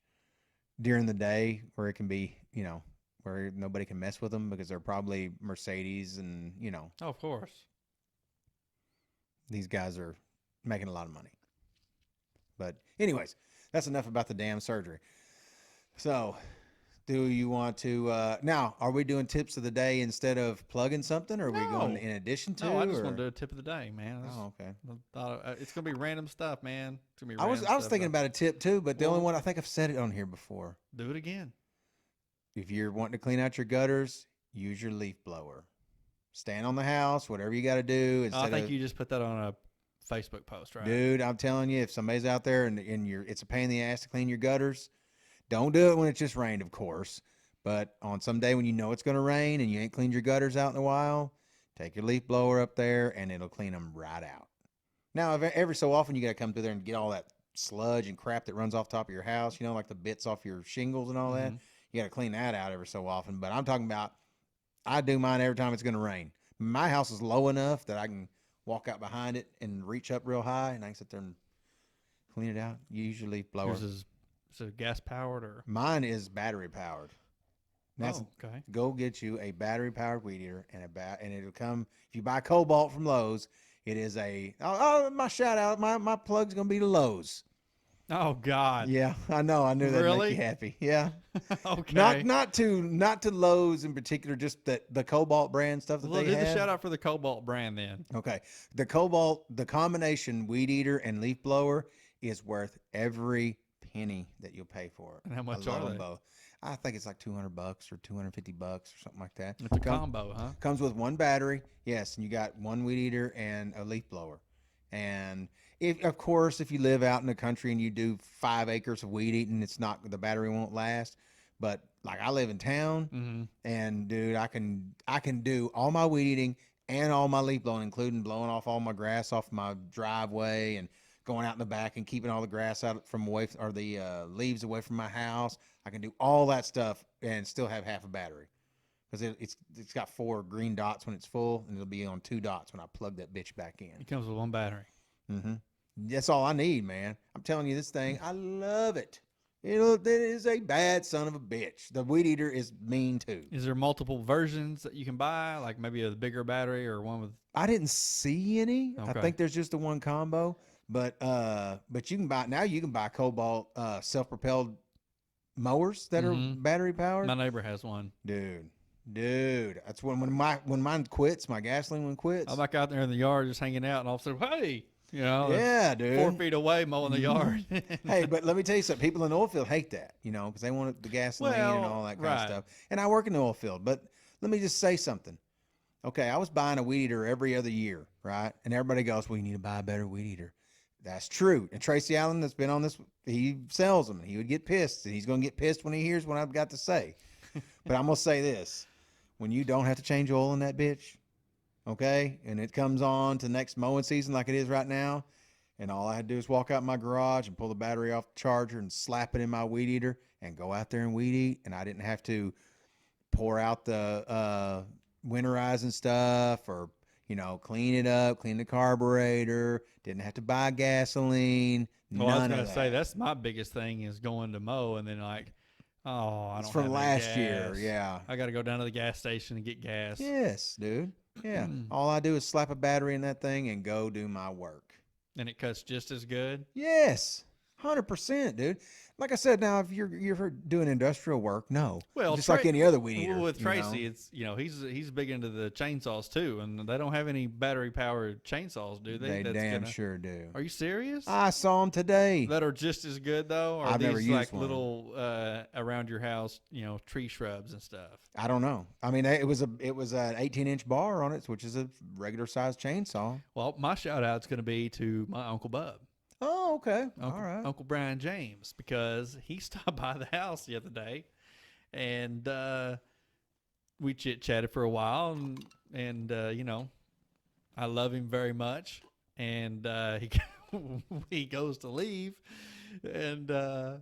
during the day where it can be, you know, where nobody can mess with them because they're probably Mercedes and, you know. Oh, of course. These guys are making a lot of money. But anyways, that's enough about the damn surgery. So, do you want to now, are we doing tips of the day instead of plugging something, or are we going in addition to? No, I just want to do a tip of the day, man. Oh, okay. It's gonna be random stuff, man. It's gonna be I was thinking about a tip too, but the only one, I think I've said it on here before. Do it again. If you're wanting to clean out your gutters, use your leaf blower. Stand on the house, whatever you got to do. I think you just put that on a Facebook post, right? Dude, I'm telling you, if somebody's out there and it's a pain in the ass to clean your gutters, don't do it when it's just rained, of course. But on some day when you know it's going to rain and you ain't cleaned your gutters out in a while, take your leaf blower up there and it'll clean them right out. Now, every so often you got to come through there and get all that sludge and crap that runs off top of your house, you know, like the bits off your shingles and all that. You got to clean that out every so often. But I'm talking about, I do mine every time it's going to rain. My house is low enough that I can walk out behind it and reach up real high, and I can sit there and clean it out. You use your leaf blower. Is it gas powered or? Mine is battery powered. Okay. Go get you a battery powered weed eater and it'll come. If you buy Cobalt from Lowe's, it is my shout out. My plug's gonna be to Lowe's. Oh God. Yeah, I know. I knew that'd make you happy. Yeah. Okay. Not to Lowe's in particular, just the Cobalt brand stuff that they have. Do the shout out for the Cobalt brand then. Okay. The Cobalt, the combination weed eater and leaf blower is worth every penny that you'll pay for it. And how much are they? Both. I think it's like $200 or $250 or something like that. It's a combo, huh? Comes with one battery, yes, and you got one weed eater and a leaf blower. And of course, if you live out in the country and you do 5 acres of weed eating, the battery won't last. But like I live in town, and dude, I can do all my weed eating and all my leaf blowing, including blowing off all my grass off my driveway and going out in the back and keeping all the grass out or the leaves away from my house. I can do all that stuff and still have half a battery because it's got 4 green dots when it's full, and it'll be on 2 dots when I plug that bitch back in. It comes with one battery. That's all I need, man. I'm telling you, this thing, I love it. It is a bad son of a bitch. The weed eater is mean too. Is there multiple versions that you can buy, like maybe a bigger battery or one with? I didn't see any. Okay. I think there's just the one combo. But you can buy Cobalt self-propelled mowers that are battery powered. My neighbor has one. Dude, that's when mine quits, my gasoline one quits. I'm back out there in the yard just hanging out, and all of a sudden, hey, yeah, dude, 4 feet away mowing the yard. Hey, but let me tell you something. People in the oil field hate that, because they want the gasoline and all that kind of stuff. And I work in the oil field, but let me just say something. Okay, I was buying a weed eater every other year, right? And everybody goes, well, you need to buy a better weed eater. That's true. And Tracy Allen, that's been on this, he sells them, and he would get pissed, and he's going to get pissed when he hears what I've got to say. But I'm going to say this. When you don't have to change oil in that bitch, okay, and it comes on to next mowing season like it is right now, and all I had to do is walk out in my garage and pull the battery off the charger and slap it in my weed eater and go out there and weed eat, and I didn't have to pour out the winterizing stuff or clean it up, clean the carburetor, didn't have to buy gasoline. Well, I was going to say, that's my biggest thing is going to mow and then I don't have from last gas. year, yeah. I got to go down to the gas station and get gas. Yes, dude. Yeah. All I do is slap a battery in that thing and go do my work. And it cuts just as good? Yes. 100%, dude. Like I said, now if you're doing industrial work, no. Well, Just like any other weed well, eater. with you know? Tracy, it's he's big into the chainsaws too, and they don't have any battery powered chainsaws, do they? They damn sure do. Are you serious? I saw them today. That are just as good though? Or are I've these never used like one. little around your house, tree shrubs and stuff? I don't know. I mean, it was an 18-inch bar on it, which is a regular sized chainsaw. Well, my shout out's going to be to my Uncle Bub. Oh, okay. All right. Uncle Brian James, because he stopped by the house the other day, and we chit-chatted for a while, and I love him very much, and he goes to leave, and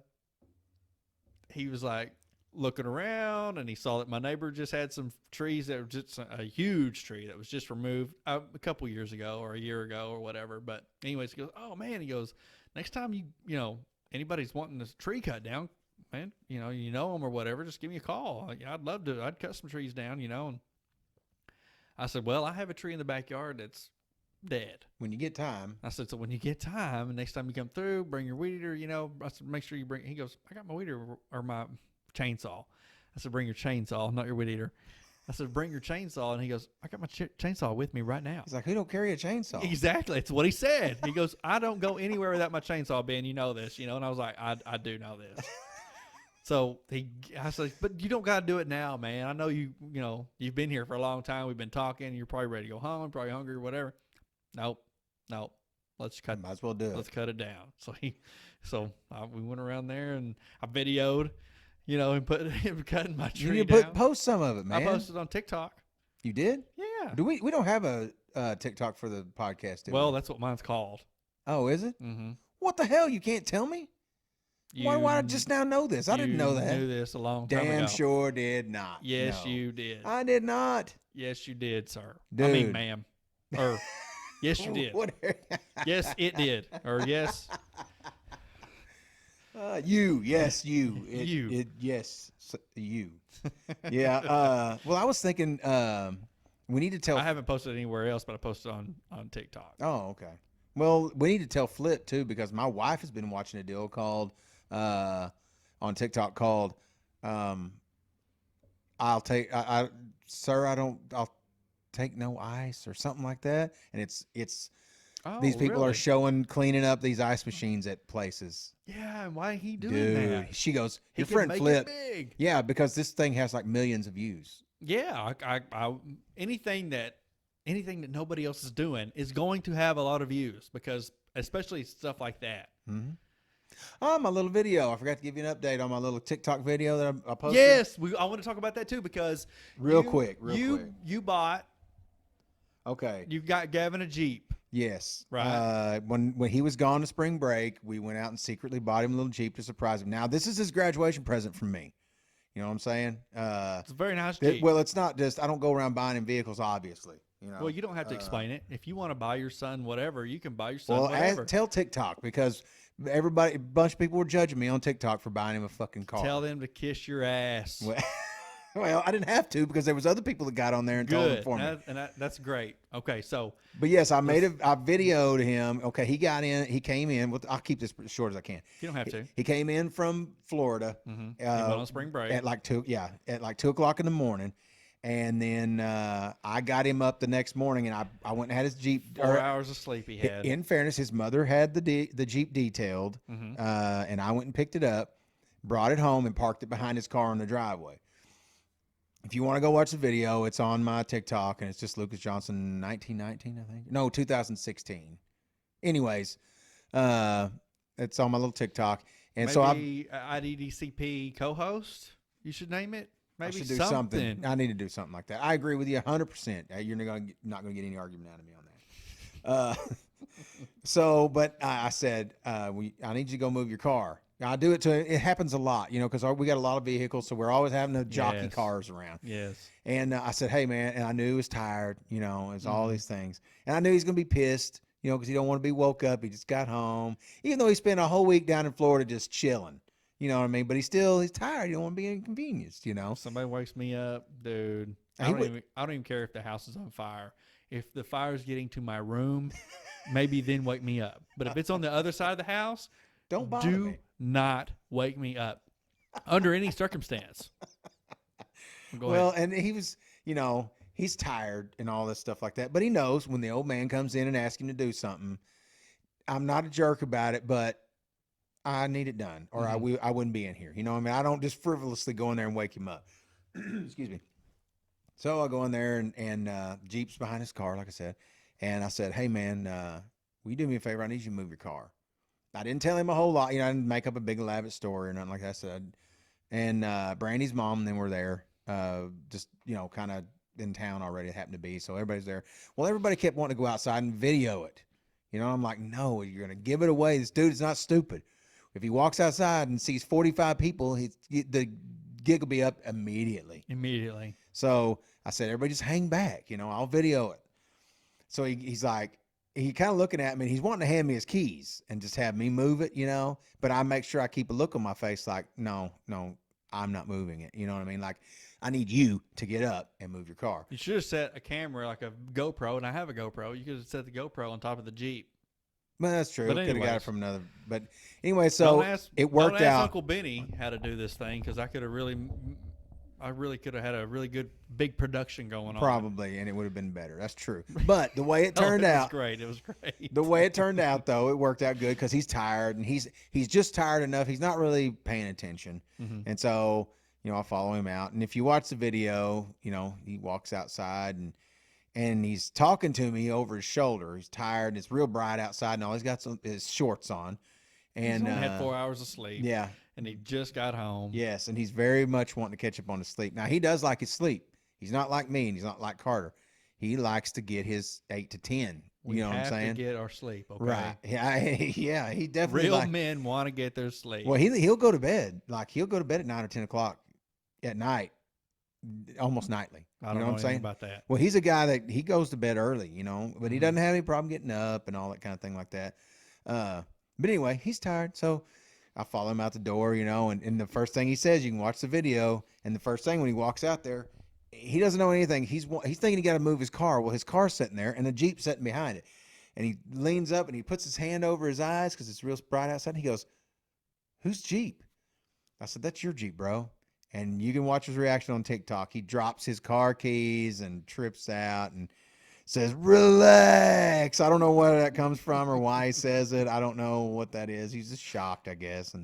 he was like looking around, and he saw that my neighbor just had some trees that were just a huge tree that was just removed a couple years ago or a year ago or whatever. But anyways, he goes, "Oh man," he goes, "next time anybody's wanting this tree cut down, man, you know them or whatever, just give me a call. I'd love to. I'd cut some trees down, And I said, "Well, I have a tree in the backyard that's dead. When you get time." I said, "So when you get time, and next time you come through, bring your weed eater. I said, make sure you bring." He goes, "I got my weed eater or my chainsaw." I said, "Bring your chainsaw, not your weed eater." I said, "Bring your chainsaw," and he goes, "I got my chainsaw with me right now." He's like, "Who don't carry a chainsaw?" Exactly, it's what he said. He goes, "I don't go anywhere without my chainsaw, Ben. You know this, And I was like, "I do know this." So I said, "But you don't got to do it now, man. I know you've been here for a long time. We've been talking. You're probably ready to go home, probably hungry or whatever." Nope. Let's cut. Might as well do it. Let's cut it down. So we went around there, and I videoed. And put him cutting my tree you down. Post some of it, man. I posted on TikTok. You did? Yeah. Do we don't have a TikTok for the podcast, do we? That's what mine's called. Oh, is it? Mm-hmm. What the hell? You can't tell me? Why did I just now know this? I didn't know that. You knew this a long time ago. Damn sure did not. Yes, no. you did. I did not. Yes, you did, sir. Dude. I mean, ma'am. Or, yes, you did. Yes, it did. Or, yes. You. Yes, you. You. Yes, you. Yeah. Well, I was thinking we need to tell. I haven't posted anywhere else, but I posted on TikTok. Oh, okay. Well, we need to tell Flip, too, because my wife has been watching a deal called on TikTok called I'll take no ice or something like that. And it's these people really? are showing cleaning up these ice machines at places. Yeah, and why he doing Dude, that? she goes, He your can friend make Flip. it big. Yeah, because this thing has like millions of views. Yeah, I anything that nobody else is doing is going to have a lot of views, because especially stuff like that. Mm-hmm. Oh, my little video. I forgot to give you an update on my little TikTok video that I posted. Yes, I want to talk about that too, because real quick. You bought. Okay. You got Gavin a Jeep. Yes. Right. When he was gone to spring break, we went out and secretly bought him a little Jeep to surprise him. Now, this is his graduation present from me. You know what I'm saying? It's a very nice Jeep. Well, it's not just, I don't go around buying him vehicles, obviously. Well, you don't have to explain it. If you want to buy your son whatever, you can buy your son whatever. Tell TikTok, because a bunch of people were judging me on TikTok for buying him a fucking car. Tell them to kiss your ass. Well, I didn't have to, because there was other people that got on there and told him for me. That's great. Okay, so. But yes, I videoed him. Okay, he came in. I'll keep this as short as I can. You don't have to. He came in from Florida. Mm-hmm. He went on spring break. At like 2 o'clock in the morning. And then I got him up the next morning, and I went and had his Jeep. 4 hours of sleep he had. In fairness, his mother had the Jeep detailed, mm-hmm. And I went and picked it up, brought it home, and parked it behind his car in the driveway. If you want to go watch the video, it's on my TikTok, and it's just Lucas Johnson 1919, I think. No, 2016. Anyways, it's on my little TikTok. And maybe so IDDCP co-host, you should name it. Maybe I should do something. I need to do something like that. I agree with you 100%. You're not going to get any argument out of me on that. But I said, I need you to go move your car. I do it it happens a lot, because we got a lot of vehicles, so we're always having to jockey cars around. Yes. And I said, hey, man, and I knew he was tired, it's all these things. And I knew he's going to be pissed, because he don't want to be woke up. He just got home, even though he spent a whole week down in Florida just chilling. You know what I mean? But he's tired. He don't want to be inconvenienced, Somebody wakes me up, dude. I don't even care if the house is on fire. If the fire's getting to my room, maybe then wake me up. But if it's on the other side of the house, Don't bother Do me. not wake me up under any circumstance. Go Well, ahead. and he was, he's tired and all this stuff like that. But he knows when the old man comes in and asks him to do something, I'm not a jerk about it, but I need it done, or I wouldn't be in here. You know what I mean? I don't just frivolously go in there and wake him up. Excuse me. So I go in there and Jeep's behind his car, like I said, and I said, "Hey man, will you do me a favor? I need you to move your car." I didn't tell him a whole lot. I didn't make up a big elaborate story or nothing like that. I said, and Brandy's mom and then were there, just kind of in town already. It happened to be, so everybody's there. Well, everybody kept wanting to go outside and video it. I'm like, no, you're gonna give it away. This dude is not stupid. If he walks outside and sees 45 people, the gig will be up immediately. Immediately. So I said, everybody just hang back. I'll video it. So he's like, he kind of looking at me, and he's wanting to hand me his keys and just have me move it, But I make sure I keep a look on my face like, no, I'm not moving it. You know what I mean? Like, I need you to get up and move your car. You should have set a camera like a GoPro, and I have a GoPro. You could have set the GoPro on top of the Jeep. Well, that's true. But Could have got it anyways. from another. But anyway, so it worked don't ask out. Uncle Benny how to do this thing, because I really could have had a really good big production going on. Probably, and it would have been better. That's true. But the way it turned out, It was great. The way it turned out, though, it worked out good because he's tired, and he's just tired enough. He's not really paying attention, and so I follow him out. And if you watch the video, he walks outside and he's talking to me over his shoulder. He's tired. And it's real bright outside, and all he's got his shorts on, and he's only had 4 hours of sleep. Yeah. And he just got home. Yes, and he's very much wanting to catch up on his sleep. Now, he does like his sleep. He's not like me, and he's not like Carter. He likes to get his 8 to 10. You know what I'm saying? We have to get our sleep, okay? Right. Yeah, he definitely Real men want to get their sleep. Well, he'll go to bed. Like, he'll go to bed at 9 or 10 o'clock at night, almost nightly. I don't know what I'm saying about that. Well, he's a guy that he goes to bed early, but he doesn't have any problem getting up and all that kind of thing like that. But anyway, he's tired, so I follow him out the door, and the first thing he says, you can watch the video, and the first thing when he walks out there, he doesn't know anything. He's thinking he got to move his car. Well, his car's sitting there, and the Jeep's sitting behind it. And he leans up, and he puts his hand over his eyes because it's real bright outside. And he goes, "Whose Jeep?" I said, "That's your Jeep, bro." And you can watch his reaction on TikTok. He drops his car keys and trips out and says, "Relax." I don't know where that comes from or why he says it. I don't know what that is. He's just shocked, I guess,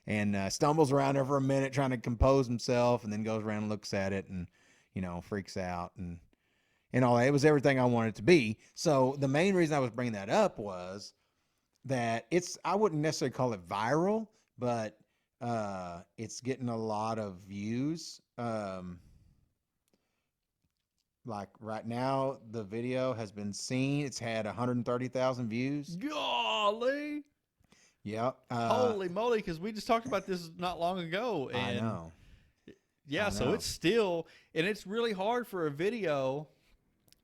and stumbles around there for a minute trying to compose himself, and then goes around and looks at it and freaks out and all that. It was everything I wanted it to be. So the main reason I was bringing that up was that I wouldn't necessarily call it viral, but it's getting a lot of views. Like right now, the video has been seen. It's had 130,000 views. Golly. Yep. Holy moly, because we just talked about this not long ago. And I know. Yeah, so it's still, and it's really hard for a video.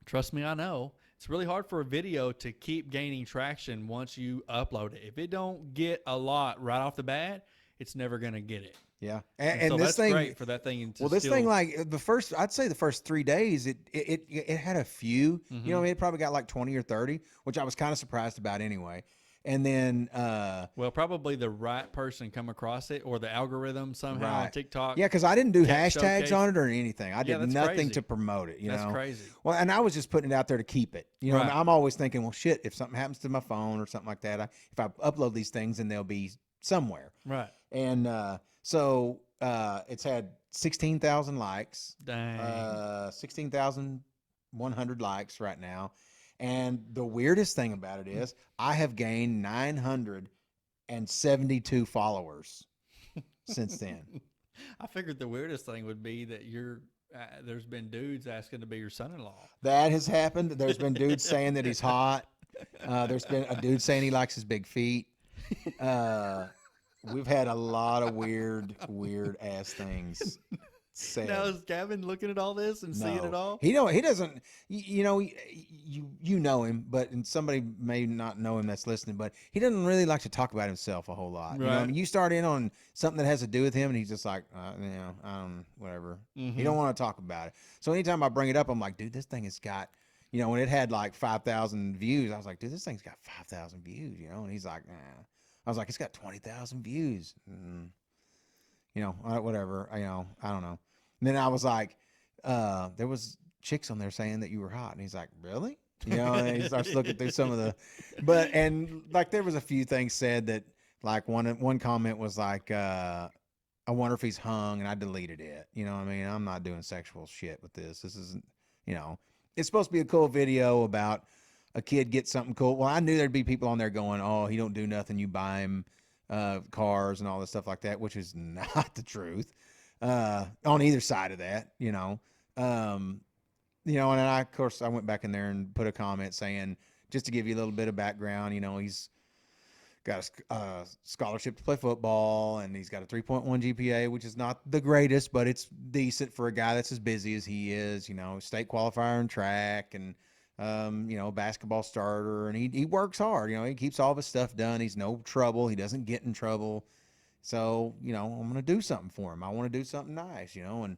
Trust me, I know. It's really hard for a video to keep gaining traction once you upload it. If it don't get a lot right off the bat, it's never going to get it. Yeah, and so this that's thing, great for that thing. Well, this thing, like I'd say the first 3 days, it had a few. It probably got like 20 or 30, which I was kind of surprised about anyway. And then, well, probably the right person come across it, or the algorithm somehow on TikTok. Yeah, because I didn't do hashtags on it or anything. I did nothing crazy. to promote it. That's crazy. Well, and I was just putting it out there to keep it. Right. I'm always thinking, well, shit, if something happens to my phone or something like that, if I upload these things, then they'll be somewhere. Right. And so it's had 16,000 likes. Dang. 16,100 likes right now. And the weirdest thing about it is I have gained 972 followers since then. I figured the weirdest thing would be that there's been dudes asking to be your son-in-law. That has happened. There's been dudes saying that he's hot. There's been a dude saying he likes his big feet. We've had a lot of weird ass things said. Now is Gavin looking at all this and seeing it all? He doesn't. You know him, but and somebody may not know him that's listening. But he doesn't really like to talk about himself a whole lot. Right. You know what I mean? You start in on something that has to do with him, and he's just like, whatever. He don't want to talk about it. So anytime I bring it up, I'm like, dude, this thing has got. When it had like 5,000 views, I was like, dude, this thing's got 5,000 views. And he's like, nah. I was like, it's got 20,000 views. You know, whatever. You know, I don't know. And then I was like, there was chicks on there saying that you were hot, and he's like, really? You know, and he starts looking through some of the, and like there was a few things said that, like one comment was like, I wonder if he's hung, and I deleted it. You know what I mean? I'm not doing sexual shit with this. This isn't, you know, it's supposed to be a cool video about a kid get something cool. Well, I knew there'd be people on there going, oh, he don't do nothing. You buy him cars and all this stuff like that, which is not the truth on either side of that, you know. You know, and I, of course, I went back in there and put a comment saying, just to give you a little bit of background, you know, he's got a scholarship to play football, and he's got a 3.1 GPA, which is not the greatest, but it's decent for a guy that's as busy as he is, you know, state qualifier in track and, you know, basketball starter, and he works hard, you know, he keeps all of his stuff done. He's no trouble. He doesn't get in trouble. So, you know, I'm going to do something for him. I want to do something nice, you know,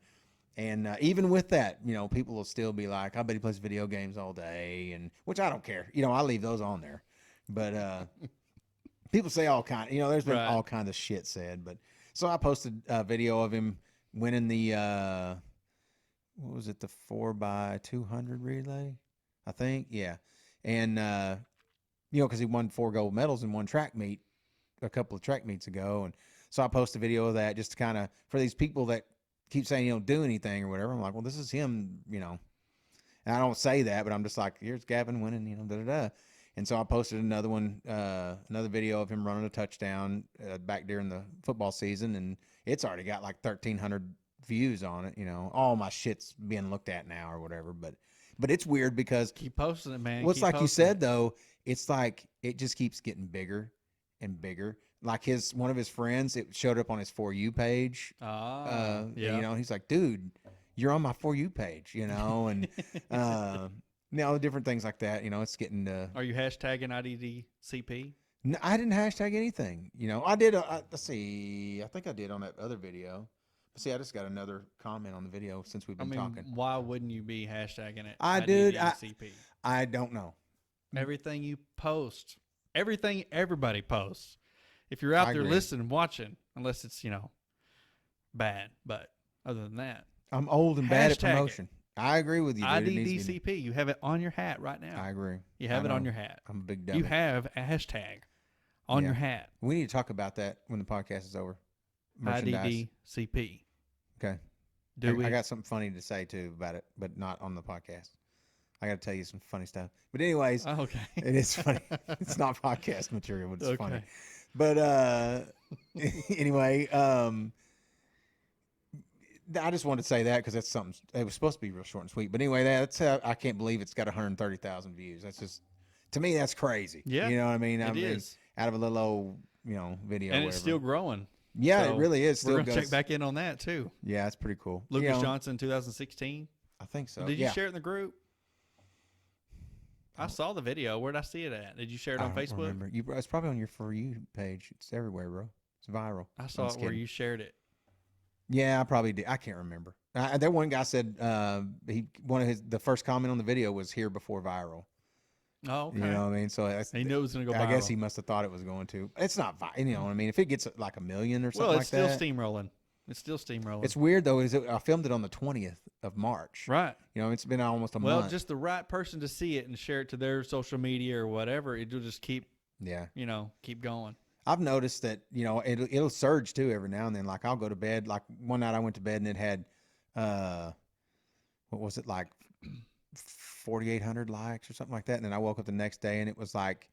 and even with that, you know, people will still be like, I bet he plays video games all day, and which I don't care. You know, I leave those on there. But people say all kind, you know, there's been all kinds of shit said. But so I posted a video of him winning the what was it, the 4x200 relay, I think, yeah. And you know, because he won 4 gold medals in one track meet a couple of track meets ago, and so I posted a video of that just to kind of, for these people that keep saying you don't do anything or whatever. I'm like, well, this is him, you know. And I don't say that, but I'm just like, here's Gavin winning, you know, da da da. And so I posted another one, another video of him running a touchdown back during the football season, and it's already got like 1,300 views on it. You know, all my shit's being looked at now or whatever. But it's weird because keep posting it, man. Well, it's like you said though. It's like it just keeps getting bigger and bigger. Like one of his friends, it showed up on his For You page. Yeah. You know, he's like, dude, you're on my For You page, you know, and you know, different things like that. You know, it's getting to. Are you hashtagging IDDCP? No, I didn't hashtag anything. You know, I did. Let's see. I think I did on that other video. But see, I just got another comment on the video since we've been talking. Why wouldn't you be hashtagging it? IDDCP. I don't know. Everything you post, everything everybody posts. If you're out there listening, watching, unless it's, you know, bad. But other than that. I'm old and bad at promotion. I agree with you, dude. IDDCP. You have it on your hat right now. I agree. You have it on your hat. I'm a big dummy. You have a hashtag on your hat. We need to talk about that when the podcast is over. IDDCP. Okay. I got something funny to say, too, about it, but not on the podcast. I got to tell you some funny stuff. But anyways, okay. It is funny. It's not podcast material, but it's funny. But anyway, I just wanted to say that because that's something. It was supposed to be real short and sweet. But anyway, that's how I can't believe it's got 130,000 views. That's just, to me, that's crazy. Yeah, you know what I mean. It is out of a little old, you know, video. And it's still growing. Yeah, so it really is. Still we're gonna check back in on that too. Yeah, it's pretty cool. Lucas Johnson, 2016. I think so. Did you share it in the group? I saw the video. Where'd I see it at? Did you share it on Facebook? Remember. It's probably on your For You page. It's everywhere, bro. It's viral. I saw it where you shared it. Yeah, I probably did. I can't remember. That one guy said the first comment on the video was here before viral. Oh, okay. You know what I mean? So he knew it was going to go viral. I guess he must have thought it was going to. It's not, you know what I mean? If it gets like 1 million or something like that. Well, it's still steamrolling. It's still steamrolling. It's weird, though. I filmed it on the 20th of March. Right. You know, it's been almost a month. Well, just the right person to see it and share it to their social media or whatever. It'll just keep, you know, keep going. I've noticed that, you know, it'll surge, too, every now and then. Like, I'll go to bed. Like, one night I went to bed and it had, what was it, like 4,800 likes or something like that. And then I woke up the next day and it was like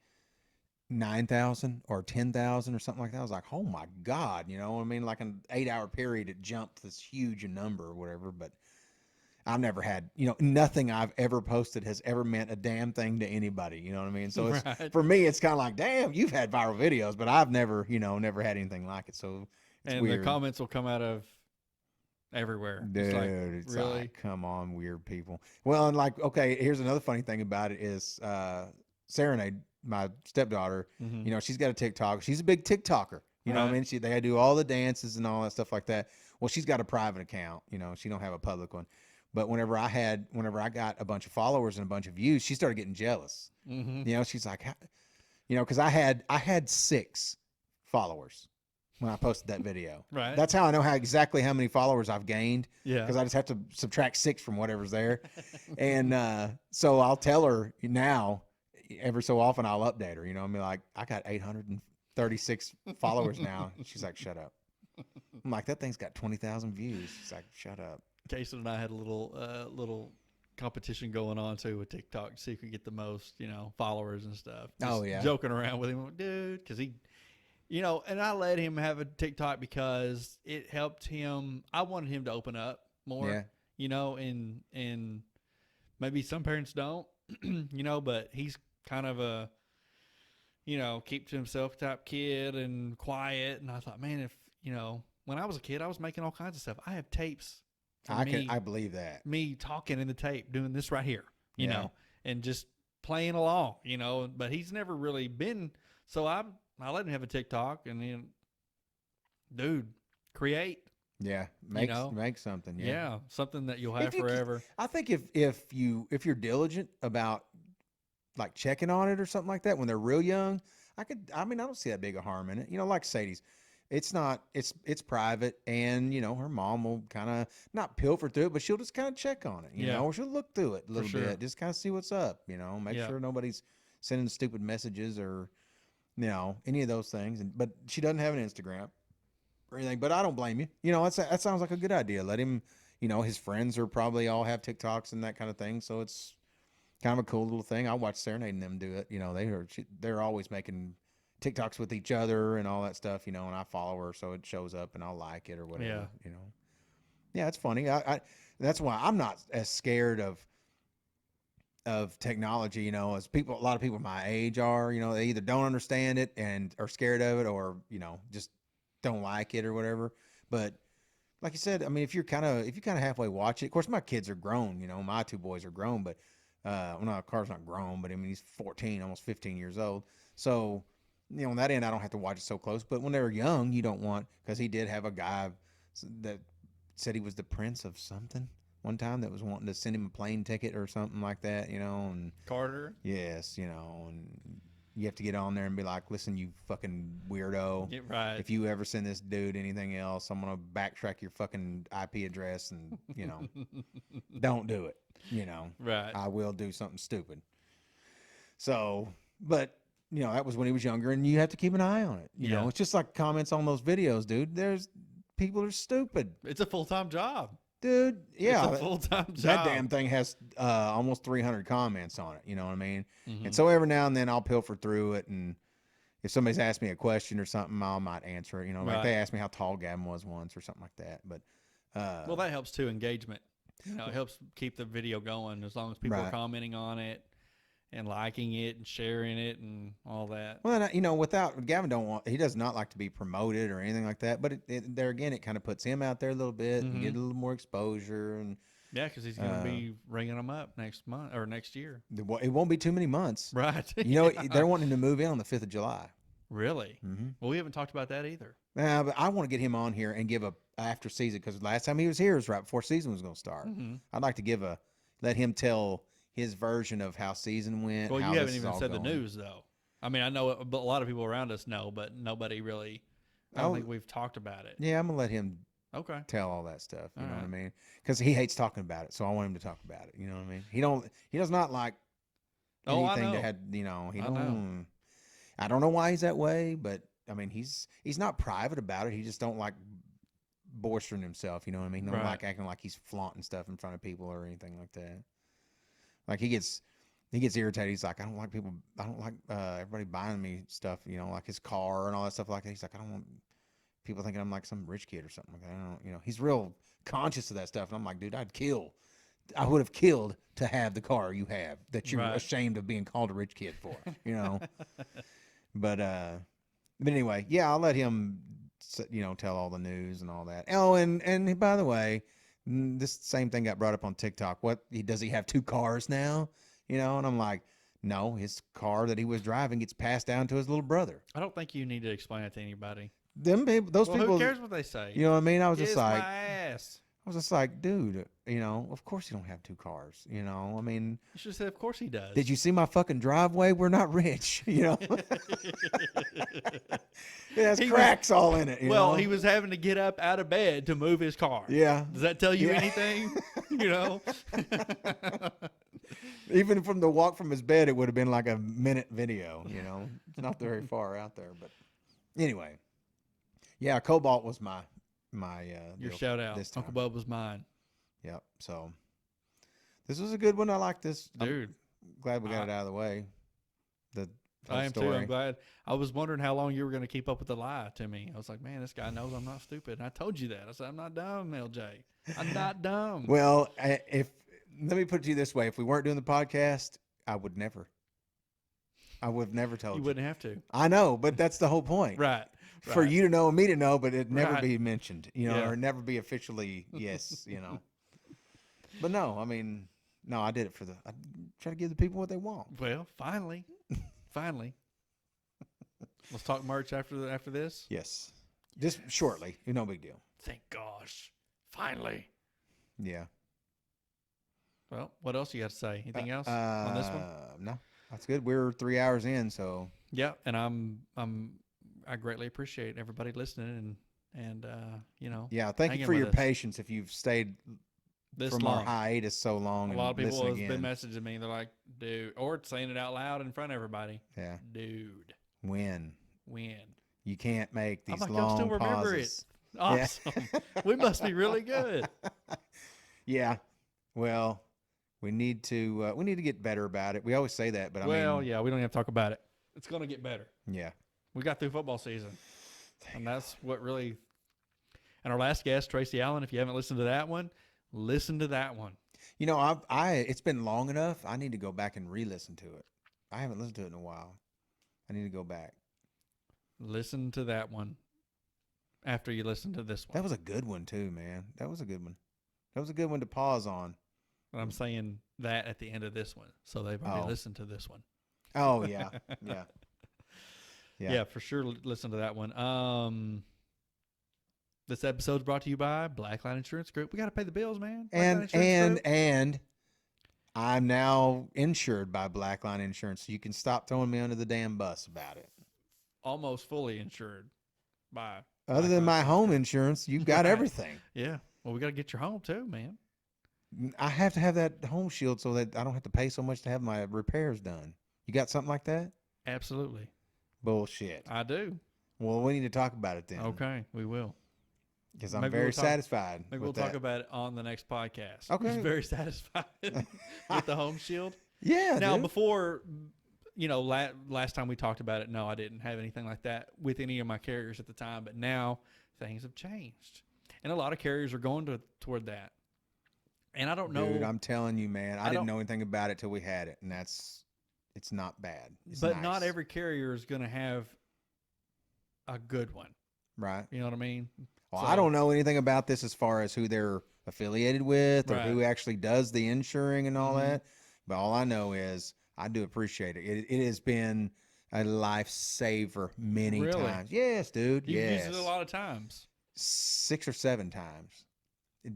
9,000 or 10,000 or something like that. I was like, oh my God, you know what I mean? Like an 8-hour period, it jumped this huge number or whatever. But I've never had, you know, nothing I've ever posted has ever meant a damn thing to anybody. You know what I mean? So it's, for me, it's kind of like, damn, you've had viral videos, but I've never, you know, never had anything like it. So it's weird. The comments will come out of everywhere. Dude, it's really? Like, come on, weird people. Well, and like, okay, here's another funny thing about it is Serenade, my stepdaughter, you know, she's got a TikTok. She's a big TikToker. You know what I mean? They do all the dances and all that stuff like that. Well, she's got a private account. You know, she don't have a public one. But whenever I got a bunch of followers and a bunch of views, she started getting jealous. You know, she's like, you know, because I had 6 followers when I posted that video. Right. That's how I know exactly how many followers I've gained. Yeah. Because I just have to subtract 6 from whatever's there. And so I'll tell her now, every so often I'll update her. You know, I mean, like, I got 836 followers now. She's like, shut up. I'm like, that thing's got 20,000 views. She's like, shut up. Jason and I had a little competition going on too with TikTok to see who could get the most, followers and stuff. Oh, yeah. Joking around with him, dude, because he, and I let him have a TikTok because it helped him. I wanted him to open up more, and maybe some parents don't, but he's kind of a, keep to himself type kid and quiet. And I thought, man, if, when I was a kid, I was making all kinds of stuff. I have tapes. I believe that. Me talking in the tape, doing this right here, you know, and just playing along, but he's never really been. So I let him have a TikTok and then, dude, create. Yeah. Make something. Yeah. Something that you'll have forever. I think if you're diligent about like checking on it or something like that when they're real young, I don't see that big a harm in it. Like Sadie's. It's private, and her mom will kind of not pilfer through it, but she'll just kind of check on it, you know, or she'll look through it a little bit, just kind of see what's up, make sure nobody's sending stupid messages or any of those things. But she doesn't have an Instagram or anything. But I don't blame you. That sounds like a good idea. Let him, his friends are probably all have TikToks and that kind of thing, so it's kind of a cool little thing. I watch Serenade and them do it. They're always making TikToks with each other and all that stuff, and I follow her, so it shows up and I'll like it or whatever, Yeah, it's funny. I that's why I'm not as scared of technology, as a lot of people my age are, they either don't understand it and are scared of it or, just don't like it or whatever. But like you said, I mean, if you kind of halfway watch it, of course my kids are grown, my 2 boys are grown, but Carter's not grown, but I mean, he's 14, almost 15 years old. So, on that end, I don't have to watch it so close. But when they're young, you don't want, because he did have a guy that said he was the prince of something one time that was wanting to send him a plane ticket or something like that, and Carter. Yes, and you have to get on there and be like, listen, you fucking weirdo. Get right. If you ever send this dude anything else, I'm going to backtrack your fucking IP address and, don't do it, Right. I will do something stupid. So, but that was when he was younger, and you have to keep an eye on it. You know, it's just like comments on those videos, dude. People are stupid. It's a full-time job. Dude, yeah. It's a full-time job. That damn thing has almost 300 comments on it, you know what I mean? Mm-hmm. And so every now and then I'll pilfer through it, and if somebody's asked me a question or something, I might answer it. Like they asked me how tall Gavin was once or something like that. But well, that helps too, engagement. It helps keep the video going as long as people are commenting on it and liking it and sharing it and all that. Well, without Gavin, he does not like to be promoted or anything like that. But there again, it kind of puts him out there a little bit and get a little more exposure. And yeah, because he's going to be ringing them up next month or next year. It won't be too many months, right? They're wanting to move in on the 5th of July. Really? Mm-hmm. Well, we haven't talked about that either. But I want to get him on here and give a after season, because last time he was here was right before season was going to start. Mm-hmm. I'd like to let him tell his version of how season went. Well, you haven't even said the news, though. I mean, I know a lot of people around us know, but nobody really. I don't think we've talked about it. Yeah, I'm gonna let him. Okay. Tell all that stuff. You know what I mean? Because he hates talking about it, so I want him to talk about it. You know what I mean? He does not like anything that had. He don't. I don't know why he's that way, but I mean, he's not private about it. He just don't like boistering himself. You know what I mean? Don't like acting like he's flaunting stuff in front of people or anything like that. Like he gets irritated. He's like, I don't like everybody buying me stuff, like his car and all that stuff like that. He's like, I don't want people thinking I'm like some rich kid or something like that. I don't, he's real conscious of that stuff. And I'm like, dude, I would have killed to have the car you have that you're ashamed of being called a rich kid for, But anyway, yeah, I'll let him, tell all the news and all that. Oh, and by the way, this same thing got brought up on TikTok. Does he have 2 cars now? And I'm like, no, his car that he was driving gets passed down to his little brother. I don't think you need to explain it to anybody. Those people. Who cares what they say? You know what I mean? I was Kiss just like, my ass. was just like, dude, of course you don't have two cars. I mean, You should have said, of course he does. did you see my fucking driveway? We're not rich, It has cracks all in it. Well, he was having to get up out of bed to move his car. Yeah. Does that tell you Yeah. anything? Even from the walk from his bed, it would have been like a minute video. It's not very far out there, but anyway, yeah, Cobalt was my Your deal shout out. this time. Uncle Bub was mine. Yep. So this was a good one. I like this, Dude. I'm glad we got it out of the way. The I am story. too. I'm glad. I was wondering how long you were going to keep up with the lie to me. I was like, man, this guy knows I'm not stupid. And I told you that. I said, I'm not dumb, LJ. I'm not dumb. Well, let me put it to you this way: if we weren't doing the podcast, I would have never told you. You wouldn't have to. I know, but that's the whole point. Right. For you to know and me to know, but it never Right. be mentioned, Yeah. or never be officially yes, But no, I mean, no, I did it I try to give the people what they want. Well, finally. Finally. Let's talk merch after this. Yes, just shortly. No big deal. Thank gosh. Finally. Yeah. Well, what else you got to say? Anything else on this one? No, that's good. We're 3 hours in, so Yeah, and I greatly appreciate everybody listening and yeah. Thank you hanging for with your us patience if you've stayed this from long. our hiatus so long. A lot of and people listening have been in. messaging me. They're like, dude, or saying it out loud in front of everybody. Yeah. Dude, When you can't make these I'm like, y'all long still remember pauses. it. Awesome. We must be really good. Yeah. Well, we need to get better about it. We always say that, but I Well, mean, yeah, we don't have to talk about it. It's going to get better. yeah. We got through football season. And that's what really. And our last guest, Tracy Allen, if you haven't listened to that one, listen to that one. It's been long enough. I need to go back and re-listen to it. I haven't listened to it in a while. I need to go back. Listen to that one after you listen to this one. That was a good one too, man. That was a good one. That was a good one to pause on. But I'm saying that at the end of this one. So they've already listened to this one. Oh yeah, yeah, Yeah, for sure. Listen to that one. This episode's brought to you by Blackline Insurance Group. We got to pay the bills, man. And I'm now insured by Blackline Insurance, so you can stop throwing me under the damn bus about it. Almost fully insured by. Other than my home insurance, you've got Right. everything. Yeah. Well, we got to get your home too, man. I have to have that home shield so that I don't have to pay so much to have my repairs done. You got something like that? Absolutely. Bullshit. I do. Well, we need to talk about it then. Okay, we will. Because I'm Maybe very we'll talk- satisfied. Maybe with we'll talk that. about it on the next podcast. Okay. He's very satisfied with the home shield. Yeah. Now, dude. before, last time we talked about it, no, I didn't have anything like that with any of my carriers at the time. But now things have changed, and a lot of carriers are going toward that. And I don't know. Dude, I'm telling you, man, I didn't know anything about it till we had it, and it's not bad. It's but nice. not every carrier is going to have a good one. Right. You know what I mean? Well, So- I don't know anything about this as far as who they're affiliated with or Right. who actually does the insuring and all Mhm. that. But all I know is I do appreciate it. It has been a lifesaver many Really? times. Yes, dude. You've yes. used it a lot of times. 6 or 7 times.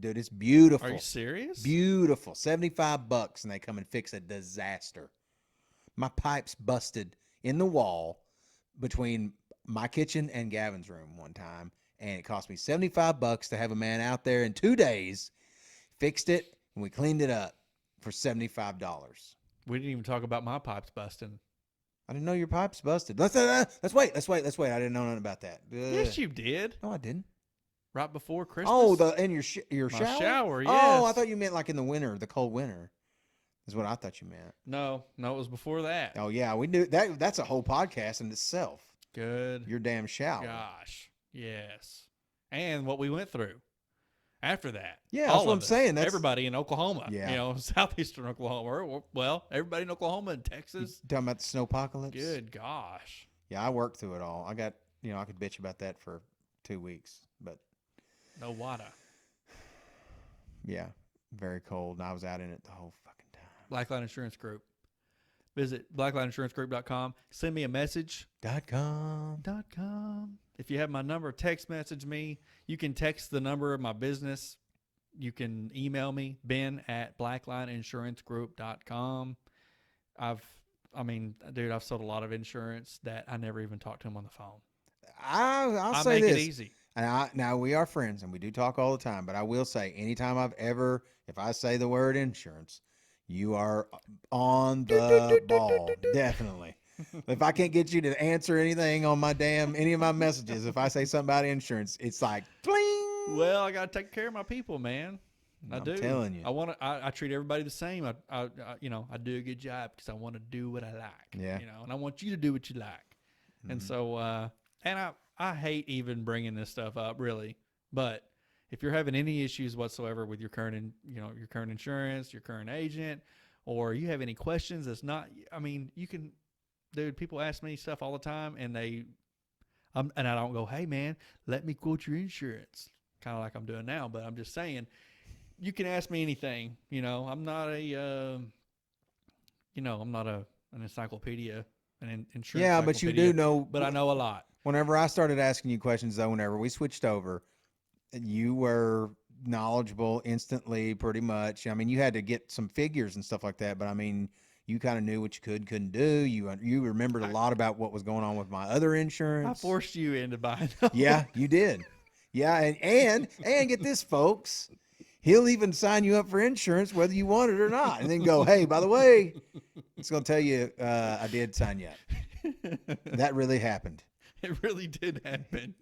Dude, it's beautiful. Are you serious? Beautiful. $75 and they come and fix a disaster. My pipes busted in the wall between my kitchen and Gavin's room one time, and it cost me $75 to have a man out there in 2 days, fixed it, and we cleaned it up for $75. We didn't even talk about my pipes busting. I didn't know your pipes busted. Let's wait. I didn't know nothing about that. Yes, you did. No, I didn't. Right before Christmas. Oh, in your My shower? shower, Oh, I yes. thought you meant like in the winter, the cold winter. Is what I thought you meant. No, it was before that. Oh yeah, we knew that. That's a whole podcast in itself. Good. Your damn shower. Gosh. Yes. And what we went through after that. Yeah, All that's what of I'm us. saying. That's Everybody in Oklahoma. Yeah. Southeastern Oklahoma. Or, well, everybody in Oklahoma and Texas. talking about the snowpocalypse. Good gosh. Yeah, I worked through it all. I got, I could bitch about that for 2 weeks, but No water. yeah, very cold, and I was out in it the whole fucking time. Blackline Insurance Group. Visit blacklineinsuranceGroup.com. Send me a message. .com. .com. If you have my number, text message me. You can text the number of my business You can email me, ben@blacklineinsurancegroup.com. Dude, I've sold a lot of insurance that I never even talked to them on the phone. I'll I say make this. it easy. And now we are friends and we do talk all the time, but I will say anytime if I say the word insurance, you are on the ball. Definitely. If I can't get you to answer anything on any of my messages, if I say something about insurance, it's like, bling. Well, I got to take care of my people, man. I'm telling you. I treat everybody the same. I do a good job because I want to do what I like. Yeah. And I want you to do what you like. And so, and I hate even bringing this stuff up, really. But if you're having any issues whatsoever with your current insurance, your current agent, or you have any questions that's not, you can, dude, people ask me stuff all the time and and I don't go, hey man, let me quote your insurance. Kind of like I'm doing now, but I'm just saying, you can ask me anything. I'm not an encyclopedia, an insurance. Yeah, but you do know. But I know a lot. Whenever I started asking you questions, though, whenever we switched over, you were knowledgeable instantly, pretty much. You had to get some figures and stuff like that, but you kind of knew what you couldn't do. You remembered a lot about what was going on with my other insurance. I forced you into buying those. Yeah, you did. Yeah, and get this, folks. He'll even sign you up for insurance whether you want it or not, and then go, hey, by the way, it's going to tell you I did sign you up. That really happened. It really did happen.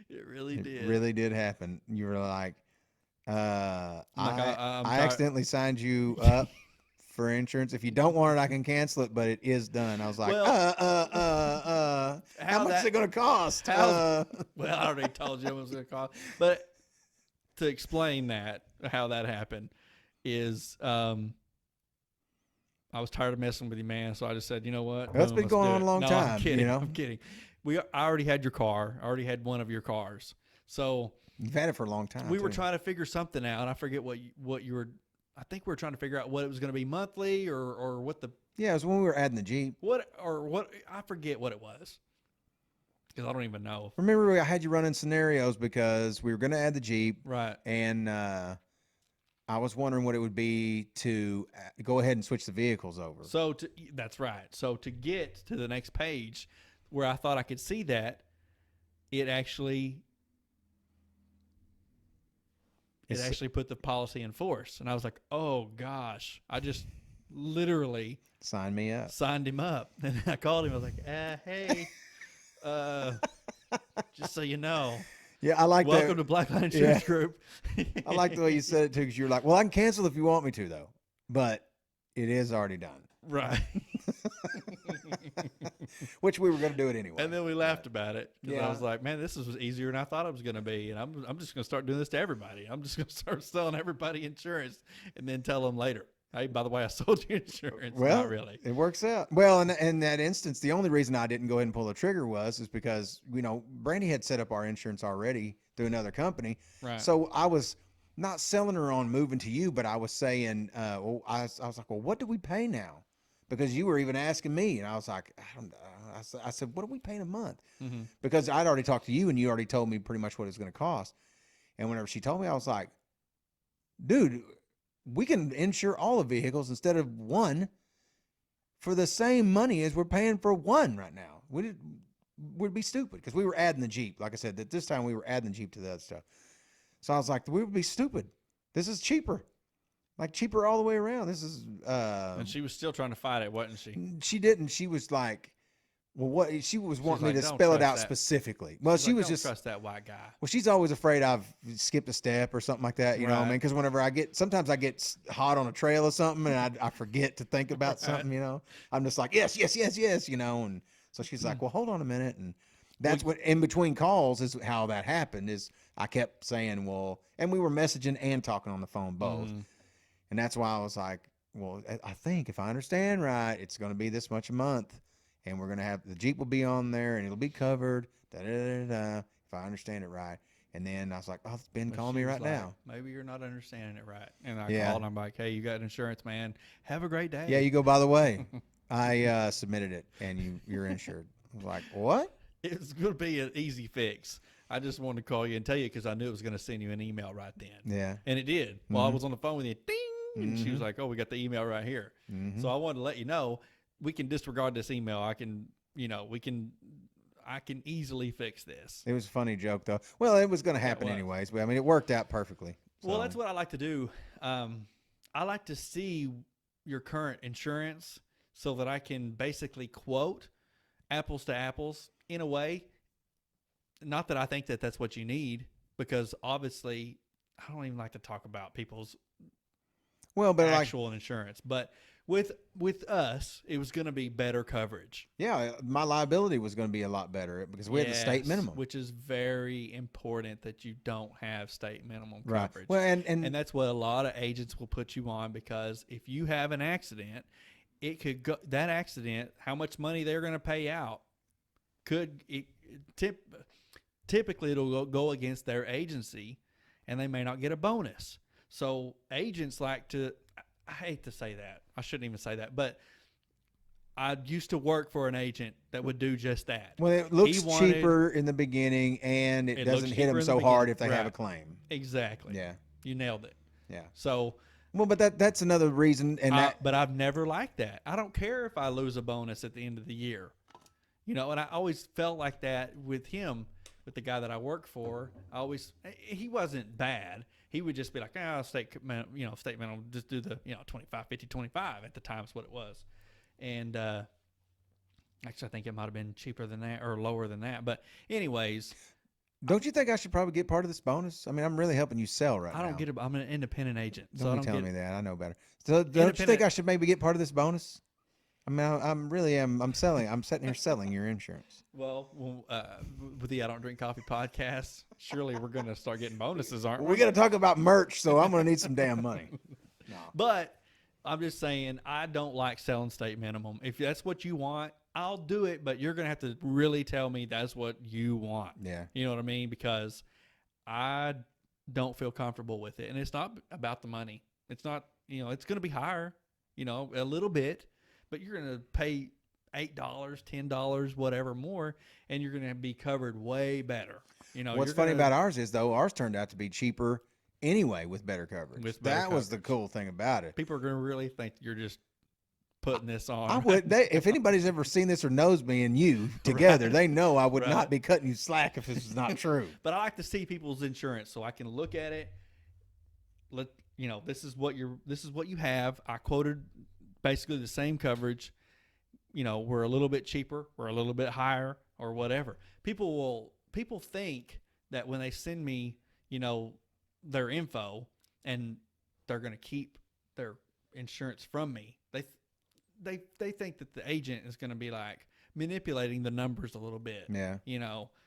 It really did. It really did happen. You were like, I accidentally signed you up for insurance. If you don't want it, I can cancel it, but it is done. I was like, how much is it going to cost? Well, I already told you it was going to cost. But to explain how that happened is, I was tired of messing with you, man. So I just said, you know what? That's been going on a long time. I'm kidding. I'm kidding. I already had your car. I already had one of your cars. So you've had it for a long time. We were trying to figure something out. I forget what you were. I think we were trying to figure out what it was going to be monthly or what the. Yeah, it was when we were adding the Jeep. What. I forget what it was. Because I don't even know. Remember, I had you running scenarios because we were going to add the Jeep. Right. And I was wondering what it would be to go ahead and switch the vehicles over. That's right. So to get to the next page where I thought I could see that, it actually put the policy in force. And I was like, oh, gosh. I just literally signed him up. And I called him. I was like, hey, just so you know. Yeah, I like Welcome to Blackline Insurance Group. I like the way you said it, too, because you're like, well, I can cancel if you want me to, though. But it is already done. Right. Which we were going to do it anyway. And then we laughed about it. Because I was like, man, this was easier than I thought it was going to be. And I'm just going to start doing this to everybody. I'm just going to start selling everybody insurance and then tell them later, hey, by the way, I sold you insurance. Well, not really. It works out. Well, in that instance, the only reason I didn't go ahead and pull the trigger is because, Brandy had set up our insurance already through another company. Right. So I was not selling her on moving to you, but I was saying, I was like, well, what do we pay now? Because you were even asking me, and I was like, I don't know. I said, what are we paying a month? Mm-hmm. Because I'd already talked to you, and you already told me pretty much what it's going to cost. And whenever she told me, I was like, dude, we can insure all the vehicles instead of one for the same money as we're paying for one right now. We'd be stupid because we were adding the Jeep. Like I said, that this time we were adding the Jeep to the other stuff. So I was like, we would be stupid. This is cheaper. Like cheaper all the way around. This is and she was still trying to fight it, wasn't she? She didn't. She was like, well, what she was wanting me to spell it out specifically. Well, she was don't just trust that white guy. Well, she's always afraid I've skipped a step or something like that. You know what I mean? Because whenever sometimes I get hot on a trail or something, and I forget to think about something. I'm just like yes. And so she's like, well, hold on a minute, and that's what in between calls is how that happened. Is I kept saying, well, and we were messaging and talking on the phone both. And that's why I was like, well, I think if I understand right, it's going to be this much a month. And we're going to have the Jeep will be on there and it'll be covered. If I understand it right. And then I was like, oh, it's Ben calling me right now. Maybe you're not understanding it right. And I called and I'm like, hey, you got insurance, man. Have a great day. Yeah, you go, by the way, I submitted it and you're insured. I was like, what? It's going to be an easy fix. I just wanted to call you and tell you because I knew it was going to send you an email right then. Yeah. And it did. While I was on the phone with you, ding, and she was like, "Oh, we got the email right here." So I wanted to let you know we can disregard this email. I can easily fix this. It was a funny joke though. Well, it was going to happen anyways, but I mean, it worked out perfectly. So. Well, that's what I like to do. I like to see your current insurance so that I can basically quote apples to apples in a way. Not that I think that that's what you need, because obviously I don't even like to talk about people's actual insurance. But with us, it was going to be better coverage. Yeah, my liability was going to be a lot better because we had the state minimum, which is very important that you don't have state minimum coverage. Right. Well, and that's what a lot of agents will put you on, because if you have an accident, it could go that accident. How much money they're going to pay out typically it'll go against their agency, and they may not get a bonus. So agents like to. I hate to say that. I shouldn't even say that, but I used to work for an agent that would do just that. Well, it looks cheaper in the beginning, and it doesn't hit them so hard if they have a claim. Exactly. Yeah. You nailed it. Yeah. So. Well, but that's another reason. But I've never liked that. I don't care if I lose a bonus at the end of the year. And I always felt like that with him, with the guy that I work for. He wasn't bad. He would just be like, state minimum, just do the, 25, 50, 25 at the time is what it was. And actually, I think it might have been cheaper than that or lower than that. But anyways. Don't you think I should probably get part of this bonus? I mean, I'm really helping you sell right now. I don't get it. I'm an independent agent. Don't be telling me that. I know better. So don't you think I should maybe get part of this bonus? I mean, I'm selling. I'm sitting here selling your insurance. Well, with the I Don't Drink Coffee podcast, surely we're going to start getting bonuses, aren't we? We got to talk about merch, so I'm going to need some damn money. No. But I'm just saying, I don't like selling state minimum. If that's what you want, I'll do it, but you're going to have to really tell me that's what you want. Yeah. You know what I mean? Because I don't feel comfortable with it. And it's not about the money. It's not, it's going to be higher, a little bit. But you're going to pay $8, $10, whatever more, and you're going to be covered way better. What's funny about ours is, though, ours turned out to be cheaper anyway with better coverage. That was the cool thing about it. People are going to really think you're just putting this on. I would. If anybody's ever seen this or knows me and you together, they know I would not be cutting you slack if this was not true. But I like to see people's insurance so I can look at it. This is what you have. I quoted basically the same coverage. We're a little bit cheaper, we're a little bit higher, or whatever. People think that when they send me, their info, and they're going to keep their insurance from me. They think that the agent is going to be like manipulating the numbers a little bit. Yeah.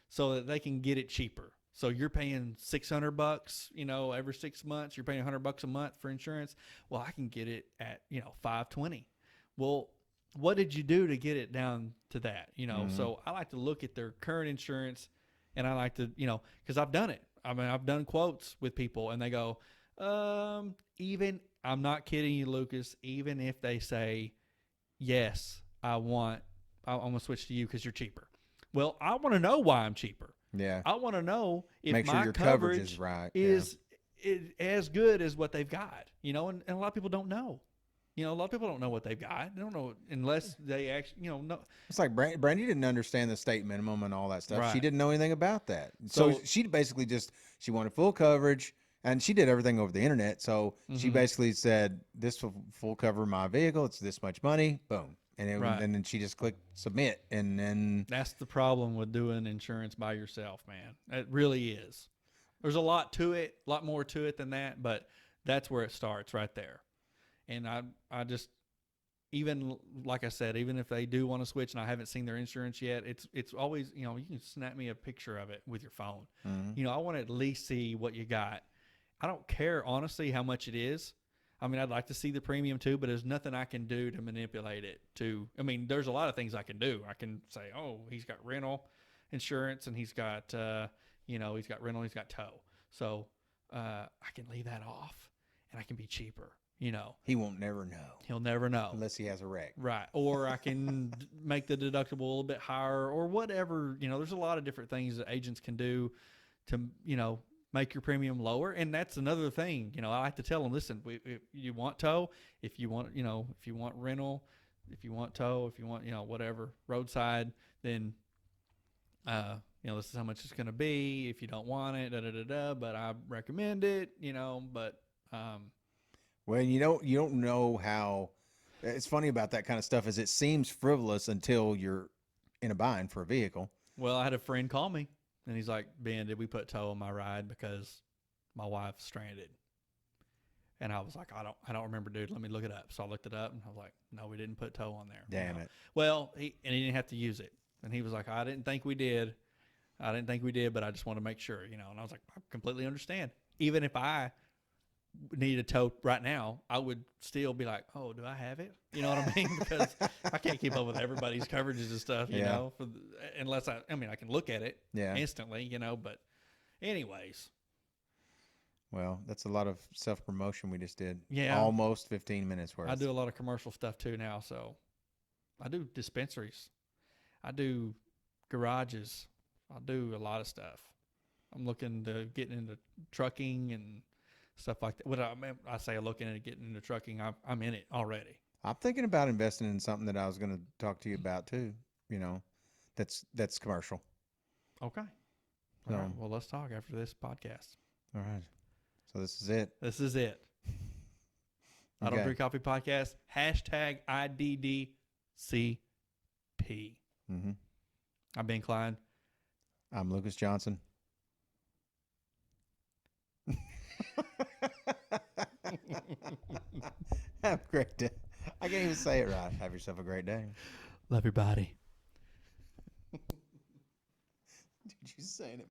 So that they can get it cheaper. So you're paying $600, every 6 months. You're paying $100 a month for insurance. Well, I can get it at $520. Well, what did you do to get it down to that? So I like to look at their current insurance, and I like to, because I've done it. I mean, I've done quotes with people, and they go, even I'm not kidding you, Lucas. Even if they say, yes, I'm gonna switch to you because you're cheaper. Well, I want to know why I'm cheaper. Yeah. I want to know if Make sure my your coverage is right. Is as good as what they've got. And a lot of people don't know. A lot of people don't know what they've got. They don't know unless they actually, know. It's like Brandy didn't understand the state minimum and all that stuff. Right. She didn't know anything about that. So she basically she wanted full coverage, and she did everything over the internet. So she basically said, this will full cover my vehicle. It's this much money. Boom. And then she just clicked submit, and then that's the problem with doing insurance by yourself, man. It really is. There's a lot to it, a lot more to it than that, but that's where it starts right there. And I just, even like I said, even if they do want to switch and I haven't seen their insurance yet, it's always, you can snap me a picture of it with your phone. Mm-hmm. I want to at least see what you got. I don't care honestly how much it is. I mean, I'd like to see the premium too, but there's nothing I can do to manipulate it there's a lot of things I can do. I can say, oh, he's got rental insurance, and he's got, he's got rental, he's got tow. So I can leave that off, and I can be cheaper. you know, He won't never know he'll never know. unless he has a wreck. Right. Or I can make the deductible a little bit higher or whatever. You know, there's a lot of different things that agents can do to, you know, make your premium lower. And that's another thing. You know, I like to tell them, listen, if you want tow, if you want, you know, if you want rental, if you want tow, if you want, you know, whatever, roadside, then, you know, this is how much it's going to be. If you don't want it, but I recommend it, you know, but, Well, you don't know how. It's funny about that kind of stuff is it seems frivolous until you're in a bind for a vehicle. well, I had a friend call me and he's like, Ben, did we put tow on my ride because my wife's stranded? And I was like, I don't remember, dude. Let me look it up. So I looked it up and I was like, no, we didn't put tow on there. Damn it. Well, he didn't have to use it. And he was like, I didn't think we did. But I just want to make sure, you know. And I was like, I completely understand. Even if I need a tow right now, I would still be like, oh, do I have it? You know what I mean? Because I can't keep up with everybody's coverages and stuff, you know, unless I mean, I can look at it instantly, you know, but anyways. Well, that's a lot of self-promotion we just did. Yeah. Almost 15 minutes worth. I do a lot of commercial stuff too now. So I do dispensaries. I do garages. I do a lot of stuff. I'm looking to get into trucking and stuff like that. What I say looking at getting into trucking, I'm in it already. I'm thinking about investing in something that I was going to talk to you about too, you know, that's commercial. Okay. All right. Well, let's talk after this podcast. All right. So this is it. This is it. I Don't Drink Coffee Podcast. # IDDCP. Mm-hmm. I'm Ben Klein. I'm Lucas Johnson. Have a great day. I can't even say it right. Have yourself a great day. Love your body. Dude, you saying it